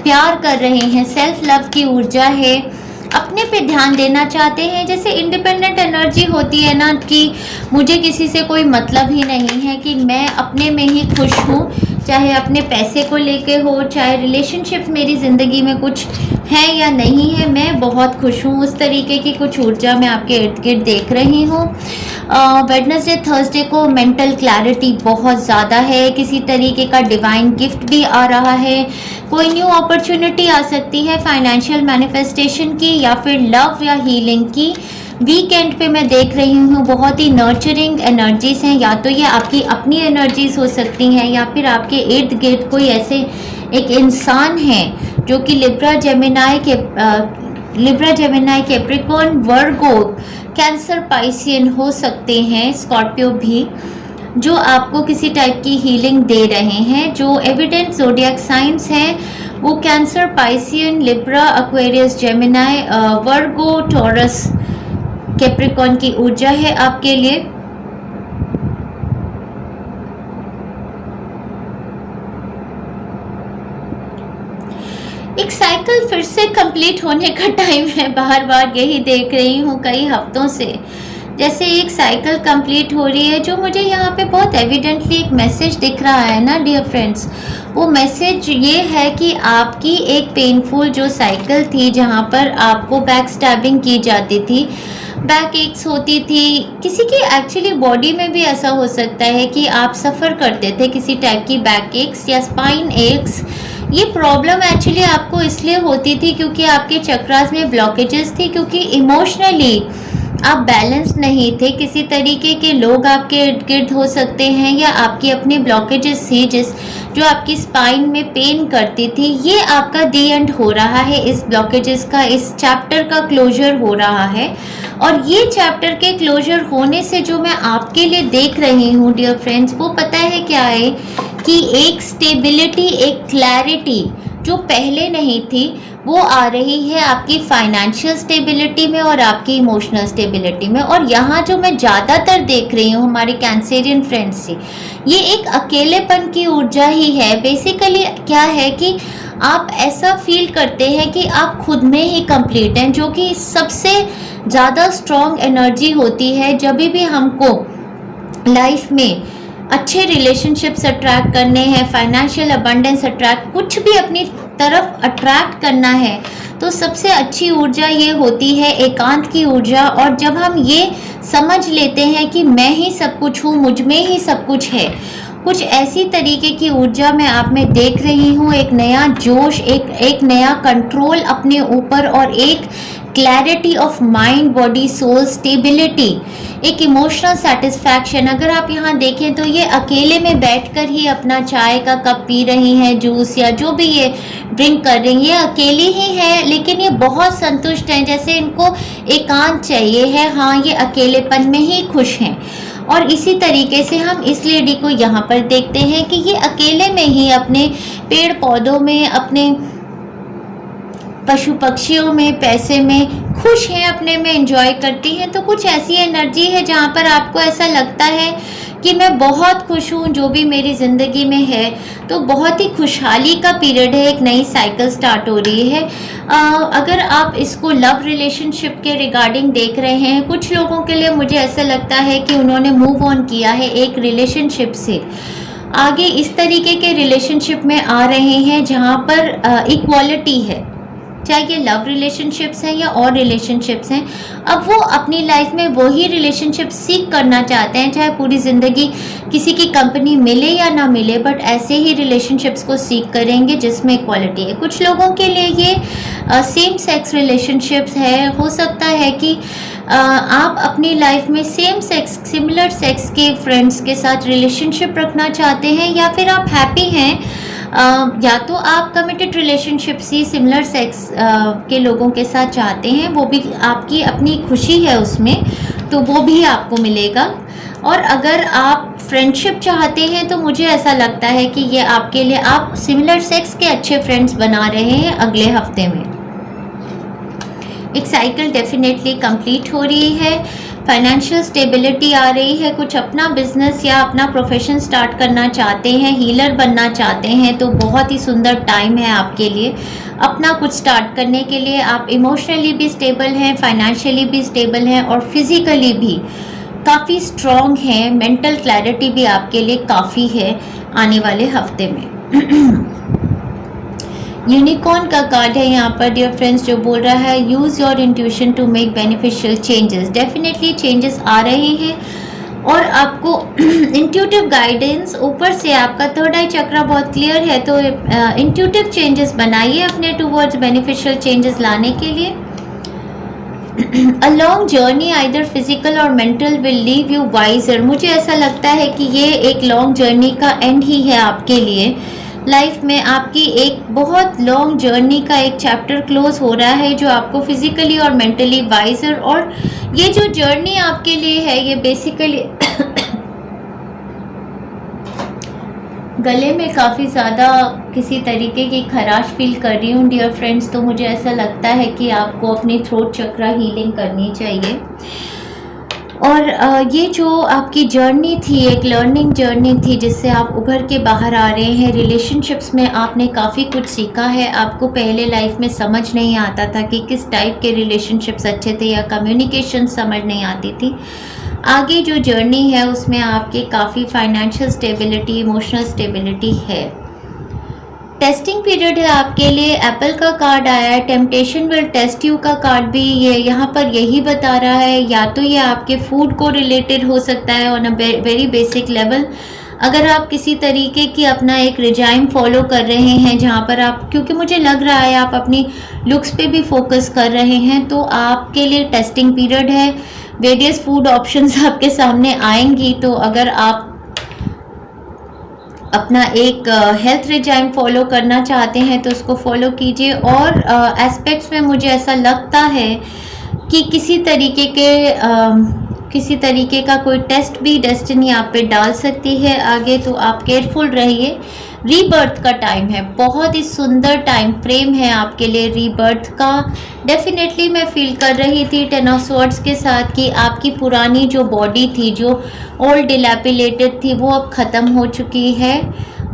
प्यार कर रहे हैं, सेल्फ लव की ऊर्जा है, अपने पे ध्यान देना चाहते हैं। जैसे इंडिपेंडेंट एनर्जी होती है ना, कि मुझे किसी से कोई मतलब ही नहीं है, कि मैं अपने में ही खुश हूँ, चाहे अपने पैसे को लेके हो, चाहे रिलेशनशिप मेरी ज़िंदगी में कुछ है या नहीं है, मैं बहुत खुश हूँ। उस तरीके की कुछ ऊर्जा मैं आपके इर्द गिर्द देख रही हूँ। वेडनेसडे थर्सडे को मेंटल क्लैरिटी बहुत ज़्यादा है, किसी तरीके का डिवाइन गिफ्ट भी आ रहा है, कोई न्यू अपॉर्चुनिटी आ सकती है फाइनेंशियल मैनिफेस्टेशन की या फिर लव या हीलिंग की। वीकेंड पे मैं देख रही हूँ बहुत ही नर्चरिंग एनर्जीज हैं, या तो ये आपकी अपनी एनर्जीज हो सकती हैं या फिर आपके इर्द गिर्द कोई ऐसे एक इंसान है जो कि लिब्रा जेमिनाई कैप्रिकॉर्न, वर्गो, कैंसर, पाइसियन हो सकते हैं, स्कॉर्पियो भी, जो आपको किसी टाइप की हीलिंग दे रहे हैं। जो एविडेंट ज़ोडिएक साइंस हैं वो Cancer, Piscean, Libra, Aquarius, Gemini, Virgo, Taurus, Capricorn की ऊर्जा है आपके लिए। एक साइकिल फिर से कंप्लीट होने का टाइम है, बार बार यही देख रही हूँ कई हफ्तों से, जैसे एक साइकिल कंप्लीट हो रही है। जो मुझे यहाँ पे बहुत एविडेंटली एक मैसेज दिख रहा है ना डियर फ्रेंड्स, वो मैसेज ये है कि आपकी एक पेनफुल जो साइकिल थी, जहाँ पर आपको बैक स्टैबिंग की जाती थी, बैक एक्स होती थी, किसी की एक्चुअली बॉडी में भी ऐसा हो सकता है कि आप सफ़र करते थे किसी टाइप की बैक एक्स या स्पाइन एक्स। ये प्रॉब्लम एक्चुअली आपको इसलिए होती थी क्योंकि आपके चक्रास में ब्लॉकेजेस थी, क्योंकि इमोशनली आप बैलेंस नहीं थे, किसी तरीके के लोग आपके इर्द गिर्द हो सकते हैं या आपकी अपनी ब्लॉकेजेस थी जो आपकी स्पाइन में पेन करती थी। ये आपका दी एंड हो रहा है, इस ब्लॉकेजेस का, इस चैप्टर का क्लोजर हो रहा है। और ये चैप्टर के क्लोजर होने से जो मैं आपके लिए देख रही हूँ डियर फ्रेंड्स, वो पता है क्या है कि एक स्टेबिलिटी, एक क्लैरिटी जो पहले नहीं थी वो आ रही है आपकी फाइनेंशियल स्टेबिलिटी में और आपकी इमोशनल स्टेबिलिटी में। और यहाँ जो मैं ज़्यादातर देख रही हूँ हमारे कैंसेरियन फ्रेंड्स से, ये एक अकेलेपन की ऊर्जा ही है। बेसिकली क्या है कि आप ऐसा फील करते हैं कि आप खुद में ही कंप्लीट हैं, जो कि सबसे ज़्यादा स्ट्रॉन्ग एनर्जी होती है जब भी हमको लाइफ में अच्छे रिलेशनशिप्स अट्रैक्ट करने हैं, फाइनेंशियल अबंडेंस अट्रैक्ट, कुछ भी अपनी तरफ अट्रैक्ट करना है, तो सबसे अच्छी ऊर्जा ये होती है एकांत की ऊर्जा। और जब हम ये समझ लेते हैं कि मैं ही सब कुछ हूँ, मुझ में ही सब कुछ है, कुछ ऐसी तरीके की ऊर्जा मैं आप में देख रही हूँ। एक नया जोश, एक नया कंट्रोल अपने ऊपर और एक clarity of mind, body, soul, stability, एक इमोशनल सेटिस्फैक्शन। अगर आप यहाँ देखें तो ये अकेले में बैठकर ही अपना चाय का कप पी रही हैं, जूस या जो भी ये ड्रिंक कर रही हैं, ये अकेली ही है लेकिन ये बहुत संतुष्ट हैं, जैसे इनको एकांत चाहिए है। हाँ, ये अकेलेपन में ही खुश हैं। और इसी तरीके से हम इस लेडी को यहाँ पर देखते हैं कि ये अकेले में ही अपने पेड़ पौधों में, अपने पशु पक्षियों में, पैसे में खुश हैं, अपने में एंजॉय करती हैं। तो कुछ ऐसी एनर्जी है जहाँ पर आपको ऐसा लगता है कि मैं बहुत खुश हूँ जो भी मेरी ज़िंदगी में है। तो बहुत ही खुशहाली का पीरियड है, एक नई साइकिल स्टार्ट हो रही है। अगर आप इसको लव रिलेशनशिप के रिगार्डिंग देख रहे हैं, कुछ लोगों के लिए मुझे ऐसा लगता है कि उन्होंने मूव ऑन किया है एक रिलेशनशिप से, आगे इस तरीके के रिलेशनशिप में आ रहे हैं जहाँ पर इक्वालिटी है, चाहे ये लव रिलेशनशिप्स हैं या और रिलेशनशिप्स हैं। अब वो अपनी लाइफ में वही रिलेशनशिप सीख करना चाहते हैं, चाहे पूरी ज़िंदगी किसी की कंपनी मिले या ना मिले, बट ऐसे ही रिलेशनशिप्स को सीख करेंगे जिसमें इक्वालिटी है। कुछ लोगों के लिए ये सेम सेक्स रिलेशनशिप्स है। हो सकता है कि आप अपनी लाइफ में सेम सेक्स, सिमिलर सेक्स के फ्रेंड्स के साथ रिलेशनशिप रखना चाहते हैं, या फिर आप हैप्पी हैं, या तो आप कमिटेड रिलेशनशिप्स ही सिमिलर सेक्स के लोगों के साथ चाहते हैं, वो भी आपकी अपनी खुशी है उसमें, तो वो भी आपको मिलेगा। और अगर आप फ्रेंडशिप चाहते हैं तो मुझे ऐसा लगता है कि ये आपके लिए, आप सिमिलर सेक्स के अच्छे फ्रेंड्स बना रहे हैं अगले हफ्ते में। एक साइकिल डेफिनेटली कंप्लीट हो रही है, फाइनेंशियल स्टेबिलिटी आ रही है। कुछ अपना बिजनेस या अपना प्रोफेशन स्टार्ट करना चाहते हैं, हीलर बनना चाहते हैं, तो बहुत ही सुंदर टाइम है आपके लिए अपना कुछ स्टार्ट करने के लिए। आप इमोशनली भी स्टेबल हैं, फाइनेंशियली भी स्टेबल हैं और फिजिकली भी काफ़ी स्ट्रॉन्ग हैं। मेंटल क्लैरिटी भी आपके लिए काफ़ी है आने वाले हफ्ते में। यूनिकॉर्न का कार्ड है यहाँ पर डियर फ्रेंड्स, जो बोल रहा है use your intuition to make beneficial changes. Definitely changes आ रहे हैं और आपको इंट्यूटिव गाइडेंस ऊपर से, आपका थर्ड आई चक्रा बहुत क्लियर है, तो इंट्यूटिव चेंजेस बनाइए अपने टूवर्ड्स बेनिफिशियल चेंजेस लाने के लिए। A long journey either physical और mental will leave you wiser. मुझे ऐसा लगता है कि ये एक लॉन्ग जर्नी का एंड ही है आपके लिए। लाइफ में आपकी एक बहुत लॉन्ग जर्नी का एक चैप्टर क्लोज हो रहा है, जो आपको फिजिकली और मेंटली वाइजर, और ये जो जर्नी आपके लिए है ये बेसिकली गले में काफ़ी ज़्यादा किसी तरीके की खराश फील कर रही हूँ डियर फ्रेंड्स, तो मुझे ऐसा लगता है कि आपको अपनी थ्रोट चक्रा हीलिंग करनी चाहिए। और ये जो आपकी जर्नी थी, एक लर्निंग जर्नी थी जिससे आप उभर के बाहर आ रहे हैं। रिलेशनशिप्स में आपने काफ़ी कुछ सीखा है। आपको पहले लाइफ में समझ नहीं आता था कि किस टाइप के रिलेशनशिप्स अच्छे थे, या कम्युनिकेशन समझ नहीं आती थी। आगे जो जर्नी है उसमें आपकी काफ़ी फाइनेंशियल स्टेबिलिटी, इमोशनल स्टेबिलिटी है। टेस्टिंग पीरियड है आपके लिए। एप्पल का कार्ड आया है, टेम्पटेशन विल टेस्ट यू का कार्ड भी ये यहाँ पर यही बता रहा है। या तो ये आपके फूड को रिलेटेड हो सकता है on a very basic level. अगर आप किसी तरीके की अपना एक रिजाइम फॉलो कर रहे हैं जहाँ पर आप, क्योंकि मुझे लग रहा है आप अपनी लुक्स पे भी फोकस कर रहे हैं, तो आपके लिए टेस्टिंग पीरियड है। वेरियस फूड ऑप्शंस आपके सामने आएंगी, तो अगर आप अपना एक हेल्थ रिजाइम फॉलो करना चाहते हैं तो उसको फॉलो कीजिए। और एस्पेक्ट्स में मुझे ऐसा लगता है कि किसी तरीके का कोई टेस्ट भी डेस्टिनी आप पे डाल सकती है आगे, तो आप केयरफुल रहिए। रीबर्थ का टाइम है, बहुत ही सुंदर टाइम फ्रेम है आपके लिए रीबर्थ का। डेफिनेटली मैं फील कर रही थी 10 ऑफ स्वॉर्ड्स के साथ कि आपकी पुरानी जो बॉडी थी, जो ओल्ड डिलैपिलेटेड थी, वो अब ख़त्म हो चुकी है,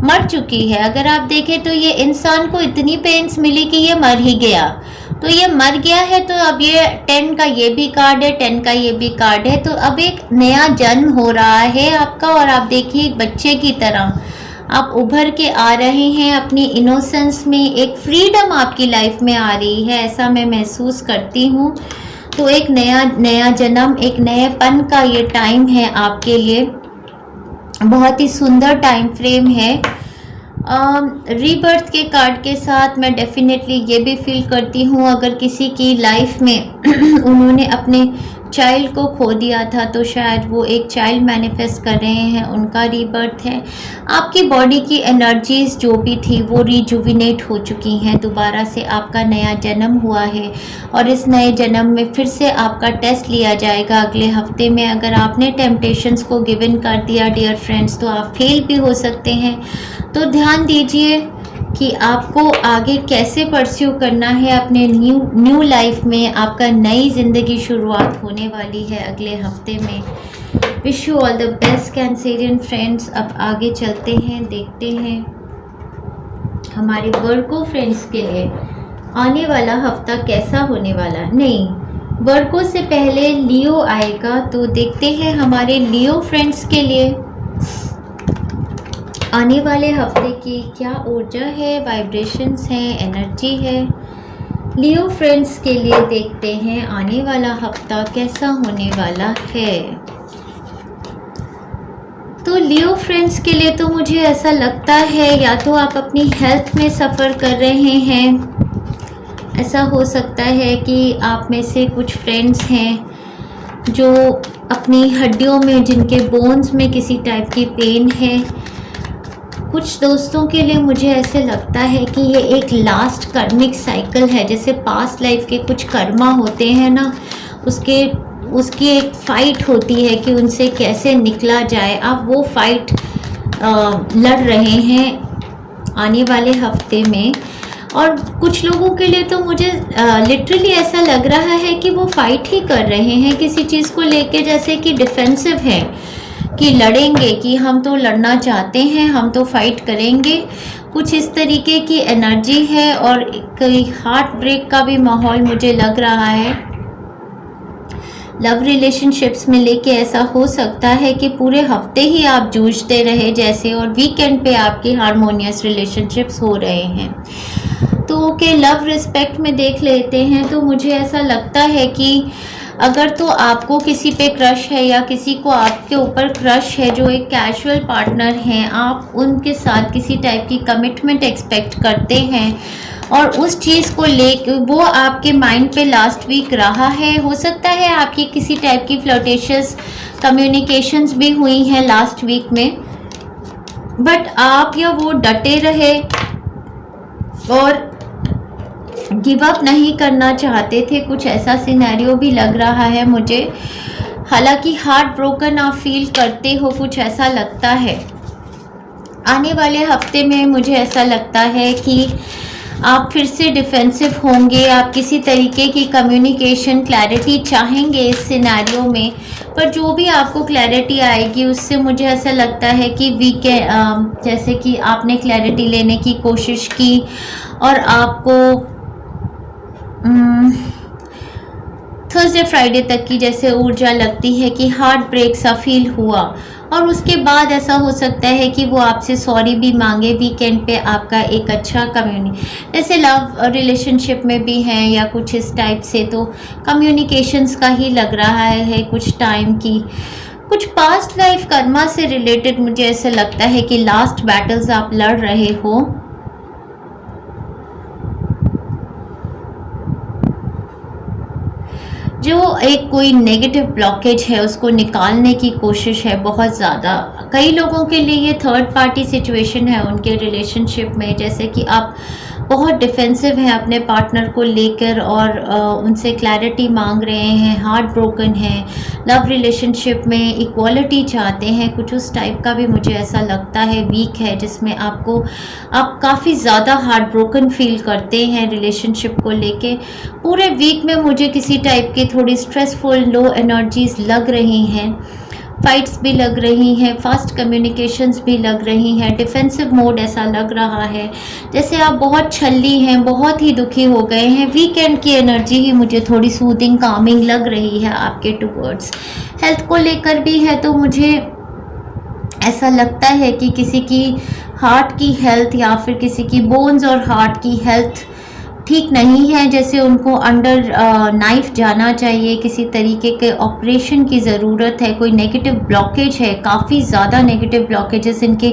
मर चुकी है। अगर आप देखें तो ये इंसान को इतनी पेन्स मिली कि ये मर ही गया, तो ये मर गया है। तो अब ये 10 का ये भी कार्ड है, 10 का ये भी कार्ड है, तो अब एक नया जन्म हो रहा है आपका। और आप देखिए एक बच्चे की तरह आप उभर के आ रहे हैं अपनी इनोसेंस में, एक फ्रीडम आपकी लाइफ में आ रही है, ऐसा मैं महसूस करती हूँ। तो एक नया जन्म, एक नएपन का ये टाइम है आपके लिए, बहुत ही सुंदर टाइम फ्रेम है। रीबर्थ के कार्ड के साथ मैं डेफिनेटली ये भी फील करती हूँ, अगर किसी की लाइफ में उन्होंने अपने चाइल्ड को खो दिया था तो शायद वो एक चाइल्ड मैनिफेस्ट कर रहे हैं, उनका रीबर्थ है। आपकी बॉडी की एनर्जीज जो भी थी वो रिजुविनेट हो चुकी हैं, दोबारा से आपका नया जन्म हुआ है। और इस नए जन्म में फिर से आपका टेस्ट लिया जाएगा अगले हफ्ते में। अगर आपने टेम्पटेशंस को गिव इन कर दिया डियर फ्रेंड्स, तो आप फेल भी हो सकते हैं। तो ध्यान दीजिए कि आपको आगे कैसे परस्यू करना है अपने न्यू लाइफ में। आपका नई ज़िंदगी शुरुआत होने वाली है अगले हफ्ते में। Wish you all the best Cancerian friends. अब आगे चलते हैं, देखते हैं हमारे वर्गो फ्रेंड्स के लिए आने वाला हफ्ता कैसा होने वाला। नहीं, वर्गो से पहले लियो आएगा, तो देखते हैं हमारे लियो फ्रेंड्स के लिए आने वाले हफ्ते की क्या ऊर्जा है, वाइब्रेशंस हैं, एनर्जी है। लियो फ्रेंड्स के लिए देखते हैं आने वाला हफ्ता कैसा होने वाला है। तो लियो फ्रेंड्स के लिए तो मुझे ऐसा लगता है या तो आप अपनी हेल्थ में सफ़र कर रहे हैं, ऐसा हो सकता है कि आप में से कुछ फ्रेंड्स हैं जो अपनी हड्डियों में, जिनके बोन्स में किसी टाइप की पेन है। कुछ दोस्तों के लिए मुझे ऐसे लगता है कि ये एक लास्ट कर्मिक साइकिल है, जैसे पास्ट लाइफ के कुछ कर्मा होते हैं ना, उसकी एक फ़ाइट होती है कि उनसे कैसे निकला जाए। आप वो फाइट लड़ रहे हैं आने वाले हफ्ते में। और कुछ लोगों के लिए तो मुझे लिटरली ऐसा लग रहा है कि वो फाइट ही कर रहे हैं किसी चीज़ को लेके, जैसे कि डिफेंसिव है कि लड़ेंगे, कि हम तो लड़ना चाहते हैं, हम तो फाइट करेंगे। कुछ इस तरीके की एनर्जी है और कई हार्ट ब्रेक का भी माहौल मुझे लग रहा है। लव रिलेशनशिप्स में लेके ऐसा हो सकता है कि पूरे हफ्ते ही आप जूझते रहे जैसे, और वीकेंड पे आपकी हारमोनियस रिलेशनशिप्स हो रहे हैं। तो ओके, लव रिस्पेक्ट में देख लेते हैं। तो मुझे ऐसा लगता है कि अगर तो आपको किसी पे क्रश है या किसी को आपके ऊपर क्रश है जो एक कैजुअल पार्टनर हैं, आप उनके साथ किसी टाइप की कमिटमेंट एक्सपेक्ट करते हैं और उस चीज़ को लेकर वो आपके माइंड पे लास्ट वीक रहा है। हो सकता है आपकी किसी टाइप की फ्लर्टेशियस कम्युनिकेशंस भी हुई हैं लास्ट वीक में, बट आप या वो डटे रहे और गिव अप नहीं करना चाहते थे। कुछ ऐसा सिनेरियो भी लग रहा है मुझे। हालांकि हार्ट ब्रोकन आप फील करते हो, कुछ ऐसा लगता है। आने वाले हफ्ते में मुझे ऐसा लगता है कि आप फिर से डिफेंसिव होंगे, आप किसी तरीके की कम्युनिकेशन क्लैरिटी चाहेंगे इस सिनेरियो में, पर जो भी आपको क्लैरिटी आएगी उससे मुझे ऐसा लगता है कि जैसे कि आपने क्लैरिटी लेने की कोशिश की और आपको थर्सडे फ्राइडे तक की जैसे ऊर्जा लगती है कि हार्ट ब्रेक सा फील हुआ, और उसके बाद ऐसा हो सकता है कि वो आपसे सॉरी भी मांगे। वीकेंड पे आपका एक अच्छा जैसे लव रिलेशनशिप में भी हैं या कुछ इस टाइप से, तो कम्युनिकेशंस का ही लग रहा है कुछ टाइम की। कुछ पास्ट लाइफ कर्मा से रिलेटेड मुझे ऐसा लगता है कि लास्ट बैटल्स आप लड़ रहे हो। जो एक कोई नेगेटिव ब्लॉकेज है उसको निकालने की कोशिश है बहुत ज़्यादा। कई लोगों के लिए ये थर्ड पार्टी सिचुएशन है उनके रिलेशनशिप में, जैसे कि आप बहुत डिफेंसिव हैं अपने पार्टनर को लेकर और उनसे क्लैरिटी मांग रहे हैं, हार्ट ब्रोकन है, लव रिलेशनशिप में इक्वालिटी चाहते हैं, कुछ उस टाइप का भी मुझे ऐसा लगता है वीक है, जिसमें आप काफ़ी ज़्यादा हार्ट ब्रोकन फील करते हैं रिलेशनशिप को लेके। पूरे वीक में मुझे किसी टाइप की थोड़ी स्ट्रेसफुल लो एनर्जीज लग रही हैं, फाइट्स भी लग रही हैं, फास्ट कम्युनिकेशंस भी लग रही हैं, डिफेंसिव मोड ऐसा लग रहा है जैसे आप बहुत छल्ली हैं, बहुत ही दुखी हो गए हैं। वीकेंड की एनर्जी ही मुझे थोड़ी सूदिंग कामिंग लग रही है आपके टूवर्ड्स। हेल्थ को लेकर भी है तो मुझे ऐसा लगता है कि किसी की हार्ट की हेल्थ या फिर किसी की बोन्स और हार्ट की हेल्थ ठीक नहीं है, जैसे उनको अंडर नाइफ जाना चाहिए, किसी तरीके के ऑपरेशन की ज़रूरत है, कोई नेगेटिव ब्लॉकेज है, काफ़ी ज़्यादा नेगेटिव ब्लॉकेजेस इनके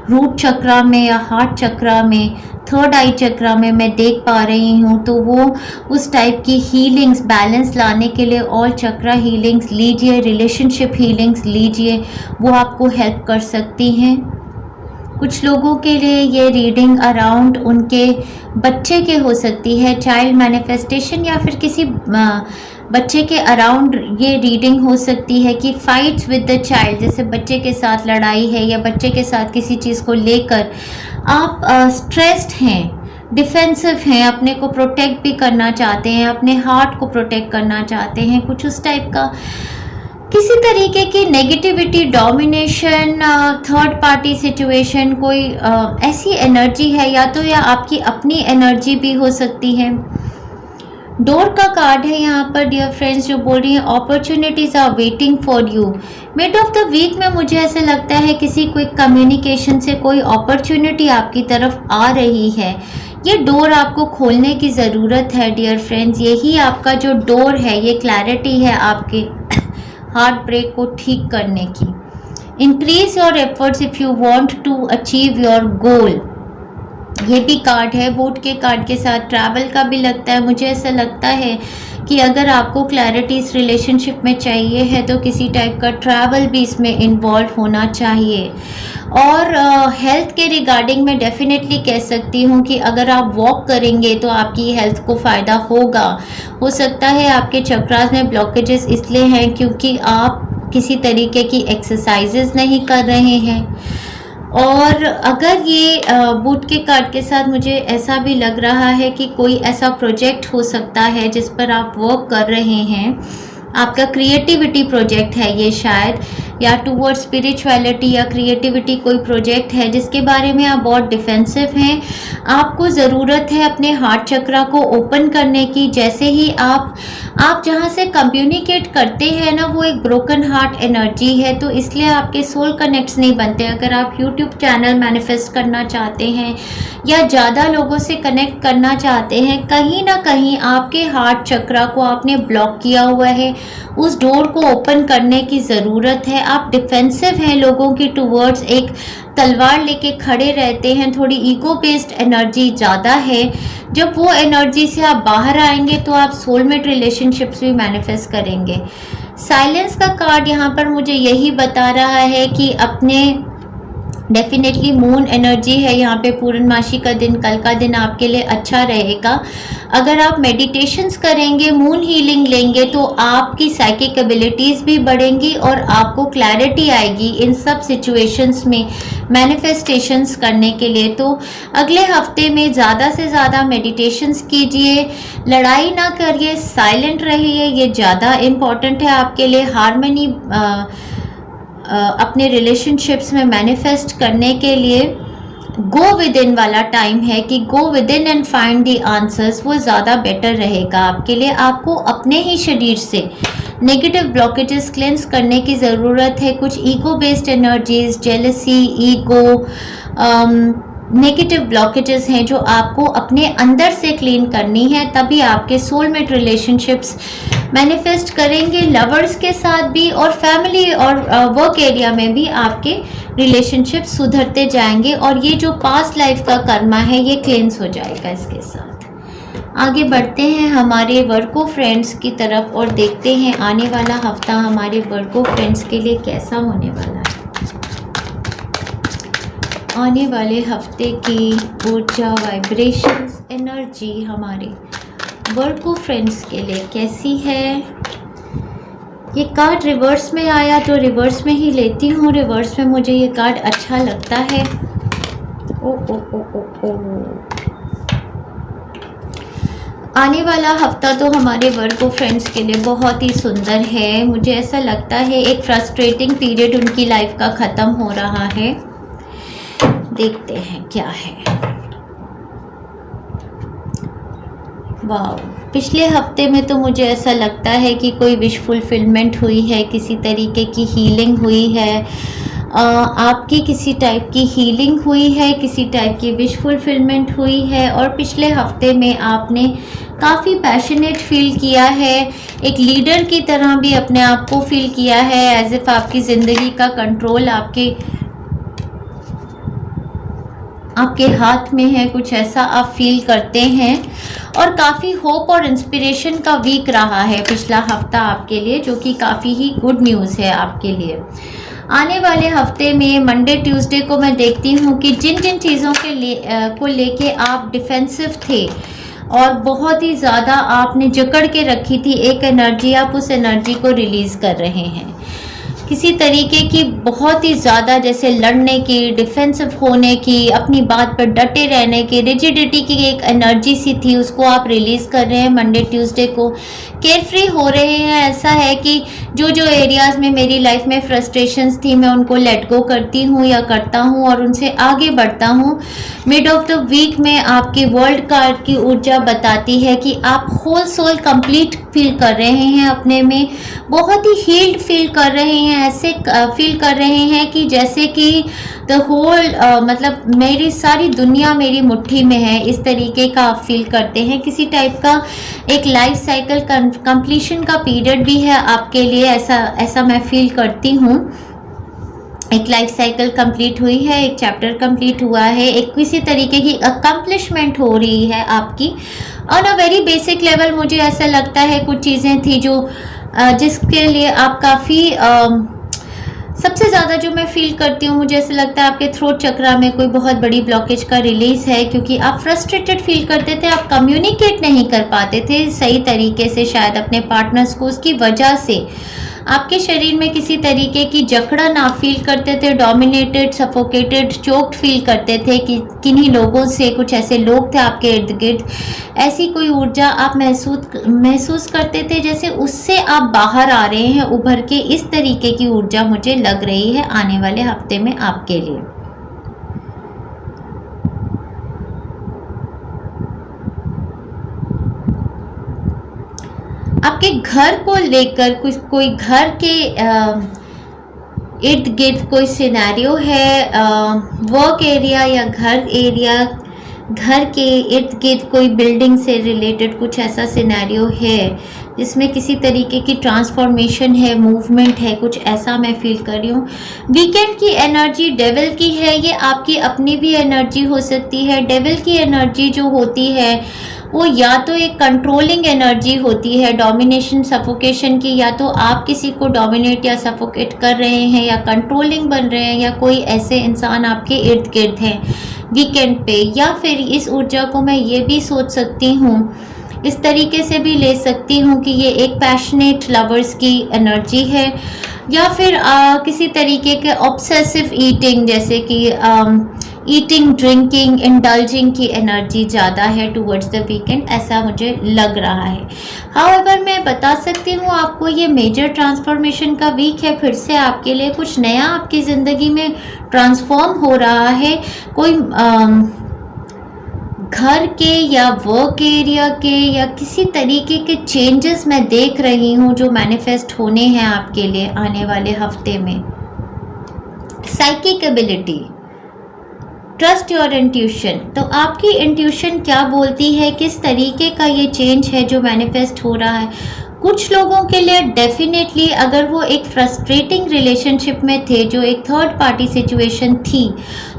रूट चक्रा में या हार्ट चक्रा में, थर्ड आई चक्रा में मैं देख पा रही हूँ। तो वो उस टाइप की हीलिंग्स बैलेंस लाने के लिए ऑल चक्रा हीलिंग्स लीजिए, रिलेशनशिप हीलिंग्स लीजिए, वो आपको हेल्प कर सकती हैं। कुछ लोगों के लिए ये रीडिंग अराउंड उनके बच्चे के हो सकती है, चाइल्ड मैनिफेस्टेशन, या फिर किसी बच्चे के अराउंड ये रीडिंग हो सकती है कि फाइट्स विद द चाइल्ड, जैसे बच्चे के साथ लड़ाई है या बच्चे के साथ किसी चीज़ को लेकर आप स्ट्रेस्ड हैं, डिफेंसिव हैं, अपने को प्रोटेक्ट भी करना चाहते हैं, अपने हार्ट को प्रोटेक्ट करना चाहते हैं, कुछ उस टाइप का किसी तरीके की negativity, domination, third party situation, कोई ऐसी एनर्जी है, या तो या आपकी अपनी एनर्जी भी हो सकती है। डोर का कार्ड है यहाँ पर डियर फ्रेंड्स, जो बोल रही है opportunities are waiting for you. Mid of the week में मुझे ऐसे लगता है किसी क्विक कम्युनिकेशन से कोई अपॉर्चुनिटी आपकी तरफ आ रही है। ये डोर आपको खोलने की ज़रूरत है डियर फ्रेंड्स, यही आपका जो डोर है, ये क्लैरिटी है आपके हार्ट ब्रेक को ठीक करने की। Increase your efforts if you want to achieve your goal, ये भी कार्ड है। बोट के कार्ड के साथ ट्रैवल का भी लगता है। मुझे ऐसा लगता है कि अगर आपको क्लैरिटी इस रिलेशनशिप में चाहिए है तो किसी टाइप का ट्रैवल भी इसमें इन्वॉल्व होना चाहिए। और हेल्थ के रिगार्डिंग मैं डेफिनेटली कह सकती हूँ कि अगर आप वॉक करेंगे तो आपकी हेल्थ को फ़ायदा होगा। हो सकता है आपके चक्रास में ब्लॉकेजेस इसलिए हैं क्योंकि आप किसी तरीके की एक्सरसाइजेज नहीं कर रहे हैं। और अगर ये बूट के कार्ड के साथ मुझे ऐसा भी लग रहा है कि कोई ऐसा प्रोजेक्ट हो सकता है जिस पर आप वर्क कर रहे हैं, आपका क्रिएटिविटी प्रोजेक्ट है ये शायद, या टूवर्ड स्पिरिचुअलिटी या क्रिएटिविटी कोई प्रोजेक्ट है जिसके बारे में आप बहुत डिफेंसिव हैं। आपको ज़रूरत है अपने हार्ट चक्रा को ओपन करने की। जैसे ही आप जहाँ से कम्युनिकेट करते हैं ना, वो एक ब्रोकन हार्ट एनर्जी है, तो इसलिए आपके सोल कनेक्ट्स नहीं बनते। अगर आप यूट्यूब चैनल मैनिफेस्ट करना चाहते हैं या ज़्यादा लोगों से कनेक्ट करना चाहते हैं, कहीं ना कहीं आपके हार्ट चक्रा को आपने ब्लॉक किया हुआ है। उस डोर को ओपन करने की ज़रूरत है। आप डिफेंसिव हैं लोगों की टूवर्ड्स, एक तलवार लेके खड़े रहते हैं, थोड़ी ईगो बेस्ड एनर्जी ज़्यादा है। जब वो एनर्जी से आप बाहर आएंगे तो आप सोलमेट रिलेशनशिप्स भी मैनिफेस्ट करेंगे। साइलेंस का कार्ड यहाँ पर मुझे यही बता रहा है कि अपने डेफिनेटली मून एनर्जी है यहाँ पे। पूर्णमासी का दिन, कल का दिन आपके लिए अच्छा रहेगा। अगर आप मेडिटेशंस करेंगे, मून हीलिंग लेंगे तो आपकी साइकिक एबिलिटीज़ भी बढ़ेंगी और आपको क्लैरिटी आएगी इन सब सिचुएशंस में मैनिफेस्टेशंस करने के लिए। तो अगले हफ्ते में ज़्यादा से ज़्यादा मेडिटेशंस कीजिए, लड़ाई ना करिए, साइलेंट रहिए, ये ज़्यादा इम्पॉर्टेंट है आपके लिए। हार्मनी अपने रिलेशनशिप्स में मैनिफेस्ट करने के लिए गो विद इन वाला टाइम है कि go with in and find the answers, वो ज़्यादा बेटर रहेगा आपके लिए। आपको अपने ही शरीर से नेगेटिव ब्लॉकेजेस क्लेंस करने की ज़रूरत है। कुछ ego based energies, jealousy, ego, negative blockages हैं जो आपको अपने अंदर से क्लीन करनी है, तभी आपके सोलमेट रिलेशनशिप्स मैनिफेस्ट करेंगे। लवर्स के साथ भी और फैमिली और वर्क एरिया में भी आपके रिलेशनशिप्स सुधरते जाएंगे और ये जो पास्ट लाइफ का कर्मा है ये क्लेंस हो जाएगा इसके साथ। आगे बढ़ते हैं हमारे वर्को फ्रेंड्स की तरफ और देखते हैं आने वाला हफ्ता हमारे वर्को फ्रेंड्स के लिए कैसा होने वाला है। आने वाले हफ्ते की ऊर्जा, वाइब्रेशंस, एनर्जी हमारे वर्को फ्रेंड्स के लिए कैसी है। ये कार्ड रिवर्स में आया तो रिवर्स में ही लेती हूँ। रिवर्स में मुझे ये कार्ड अच्छा लगता है। ओ ओ ओ ओ ओ आने वाला हफ्ता तो हमारे वर्को फ्रेंड्स के लिए बहुत ही सुंदर है। मुझे ऐसा लगता है एक फ्रस्ट्रेटिंग पीरियड उनकी लाइफ का ख़त्म हो रहा है। देखते हैं क्या है। वाह, पिछले हफ्ते में तो मुझे ऐसा लगता है कि कोई विश फुलफिलमेंट हुई है, किसी तरीके की हीलिंग हुई है। आपकी किसी टाइप की हीलिंग हुई है, किसी टाइप की विश फुलफिलमेंट हुई है। और पिछले हफ्ते में आपने काफ़ी पैशनेट फील किया है, एक लीडर की तरह भी अपने आप को फील किया है। एज इफ आपकी ज़िंदगी का कंट्रोल आपके हाथ में है, कुछ ऐसा आप फील करते हैं। और काफ़ी होप और इंस्पिरेशन का वीक रहा है पिछला हफ्ता आपके लिए, जो कि काफ़ी ही गुड न्यूज़ है आपके लिए। आने वाले हफ्ते में मंडे ट्यूसडे को मैं देखती हूँ कि जिन जिन चीज़ों को लेके आप डिफेंसिव थे और बहुत ही ज़्यादा आपने जकड़ के रखी थी एक एनर्जी, आप उस एनर्जी को रिलीज़ कर रहे हैं। किसी तरीके की बहुत ही ज़्यादा जैसे लड़ने की, डिफेंसिव होने की, अपनी बात पर डटे रहने की, रिजिडिटी की एक एनर्जी सी थी, उसको आप रिलीज़ कर रहे हैं मंडे ट्यूसडे को। केयरफ्री हो रहे हैं। ऐसा है कि जो जो एरियाज़ में मेरी लाइफ में फ्रस्ट्रेशंस थी मैं उनको लेट गो करती हूँ या करता हूँ और उनसे आगे बढ़ता हूँ। मिड ऑफ द वीक में आपकी वर्ल्ड कार्ड की ऊर्जा बताती है कि आप होल सोल कंप्लीट फील कर रहे हैं, अपने में बहुत ही हील्ड फील कर रहे हैं। ऐसे फील कर रहे हैं कि जैसे कि द होल मतलब मेरी सारी दुनिया मेरी मुट्ठी में है, इस तरीके का आप फील करते हैं। किसी टाइप का एक लाइफ साइकिल कंप्लीशन का पीरियड भी है आपके लिए, ऐसा मैं फील करती हूँ। एक लाइफ साइकिल कंप्लीट हुई है, एक चैप्टर कंप्लीट हुआ है, एक किसी तरीके की अकम्पलिशमेंट हो रही है आपकी on a very basic level. मुझे ऐसा लगता है कुछ चीज़ें थी जो जिसके लिए आप काफ़ी सबसे ज़्यादा जो मैं फील करती हूँ, मुझे ऐसा लगता है आपके थ्रोट चक्रा में कोई बहुत बड़ी ब्लॉकेज का रिलीज़ है, क्योंकि आप फ्रस्ट्रेटेड फील करते थे, आप कम्युनिकेट नहीं कर पाते थे सही तरीके से शायद अपने पार्टनर्स को। उसकी वजह से आपके शरीर में किसी तरीके की जकड़न आप फील करते थे, डोमिनेटेड, सफोकेटेड, चोक्ड फील करते थे कि किन्हीं लोगों से, कुछ ऐसे लोग थे आपके इर्द गिर्द, ऐसी कोई ऊर्जा आप महसूस करते थे जैसे उससे आप बाहर आ रहे हैं उभर के। इस तरीके की ऊर्जा मुझे लग रही है आने वाले हफ्ते में आपके लिए। आपके घर को लेकर कोई घर के इर्द गिर्द कोई सिनेरियो है, वर्क एरिया या घर के इर्द गिर्द कोई बिल्डिंग से रिलेटेड कुछ ऐसा सिनेरियो है जिसमें किसी तरीके की ट्रांसफॉर्मेशन है, मूवमेंट है, कुछ ऐसा मैं फील कर रही हूँ। वीकेंड की एनर्जी डेविल की है, ये आपकी अपनी भी एनर्जी हो सकती है। डेविल की एनर्जी जो होती है वो या तो एक कंट्रोलिंग एनर्जी होती है, डोमिनेशन, सफोकेशन की, या तो आप किसी को डोमिनेट या सफोकेट कर रहे हैं या कंट्रोलिंग बन रहे हैं, या कोई ऐसे इंसान आपके इर्द गिर्द हैं वीकेंड पे। या फिर इस ऊर्जा को मैं ये भी सोच सकती हूँ, इस तरीके से भी ले सकती हूँ कि ये एक पैशनेट लवर्स की एनर्जी है, या फिर किसी तरीके के ऑब्सेसिव ईटिंग, जैसे कि ईटिंग, ड्रिंकिंग, इंडल्जिंग की एनर्जी ज़्यादा है टूवर्ड्स द वीकेंड, ऐसा मुझे लग रहा है। हाउएवर मैं बता सकती हूँ आपको ये मेजर ट्रांसफॉर्मेशन का वीक है। फिर से आपके लिए कुछ नया आपकी ज़िंदगी में ट्रांसफॉर्म हो रहा है। कोई घर के या वर्क एरिया के या किसी तरीके के चेंजेस मैं देख रही हूँ जो मैनिफेस्ट होने हैं आपके लिए आने वाले हफ्ते में। Psychic ability, trust your intuition, तो आपकी इंट्यूशन क्या बोलती है, किस तरीके का ये चेंज है जो मैनिफेस्ट हो रहा है। कुछ लोगों के लिए डेफिनेटली अगर वो एक फ्रस्ट्रेटिंग रिलेशनशिप में थे, जो एक थर्ड पार्टी सिचुएशन थी,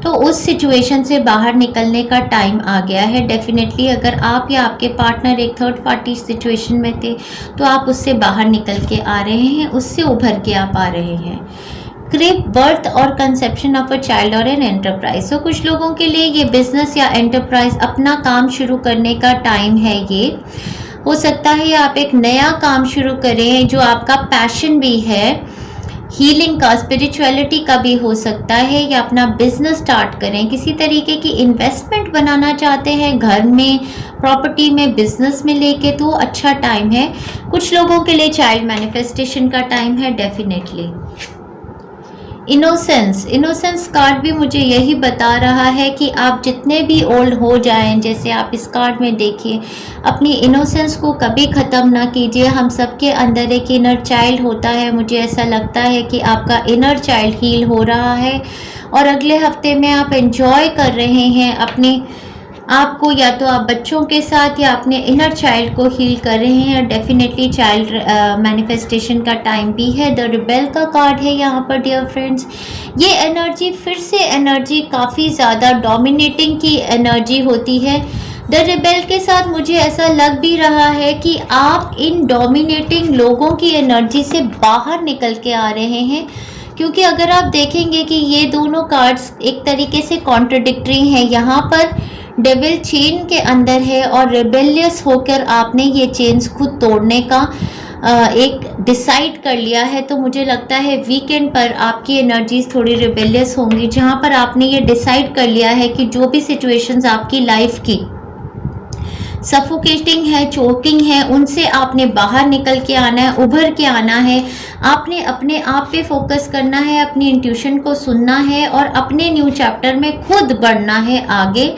तो उस सिचुएशन से बाहर निकलने का टाइम आ गया है। डेफिनेटली अगर आप या आपके पार्टनर एक थर्ड पार्टी सिचुएशन में थे तो आप उससे बाहर निकल के आ रहे हैं, उससे उभर के आप आ रहे हैं। क्रिप, बर्थ और कंसेप्शन ऑफ अ चाइल्ड और एन एंटरप्राइज। तो कुछ लोगों के लिए ये बिजनेस या एंटरप्राइज, अपना काम शुरू करने का टाइम है। ये हो सकता है आप एक नया काम शुरू करें जो आपका पैशन भी है, हीलिंग का, स्पिरिचुअलिटी का भी हो सकता है, या अपना बिजनेस स्टार्ट करें, किसी तरीके की इन्वेस्टमेंट बनाना चाहते हैं घर में, प्रॉपर्टी में, बिजनेस में लेके, तो अच्छा टाइम है। कुछ लोगों के लिए चाइल्ड मैनिफेस्टेशन का टाइम है डेफिनेटली। इनोसेंस कार्ड भी मुझे यही बता रहा है कि आप जितने भी ओल्ड हो जाएं, जैसे आप इस कार्ड में देखिए, अपनी इनोसेंस को कभी ख़त्म ना कीजिए। हम सबके अंदर एक इनर चाइल्ड होता है। मुझे ऐसा लगता है कि आपका इनर चाइल्ड हील हो रहा है और अगले हफ्ते में आप एंजॉय कर रहे हैं अपने आपको, या तो आप बच्चों के साथ या अपने इनर चाइल्ड को हील कर रहे हैं। डेफिनेटली चाइल्ड मैनिफेस्टेशन का टाइम भी है। द रिबेल का कार्ड है यहाँ पर डियर फ्रेंड्स। ये एनर्जी फिर से एनर्जी काफ़ी ज़्यादा डोमिनेटिंग की एनर्जी होती है। द रिबेल के साथ मुझे ऐसा लग भी रहा है कि आप इन डोमिनेटिंग लोगों की एनर्जी से बाहर निकल के आ रहे हैं, क्योंकि अगर आप देखेंगे कि ये दोनों कार्ड्स एक तरीके से कॉन्ट्रडिक्टरी हैं। यहाँ पर डेविल चेन के अंदर है और रिबेलियस होकर आपने ये चेन्स खुद तोड़ने का एक डिसाइड कर लिया है। तो मुझे लगता है वीकेंड पर आपकी एनर्जीज थोड़ी रिबेलियस होंगी, जहाँ पर आपने ये डिसाइड कर लिया है कि जो भी सिचुएशंस आपकी लाइफ की सफोकेटिंग है, चोकिंग है, उनसे आपने बाहर निकल के आना है, उभर के आना है। आपने अपने आप पे फोकस करना है, अपनी इंट्यूशन को सुनना है और अपने न्यू चैप्टर में खुद बढ़ना है आगे।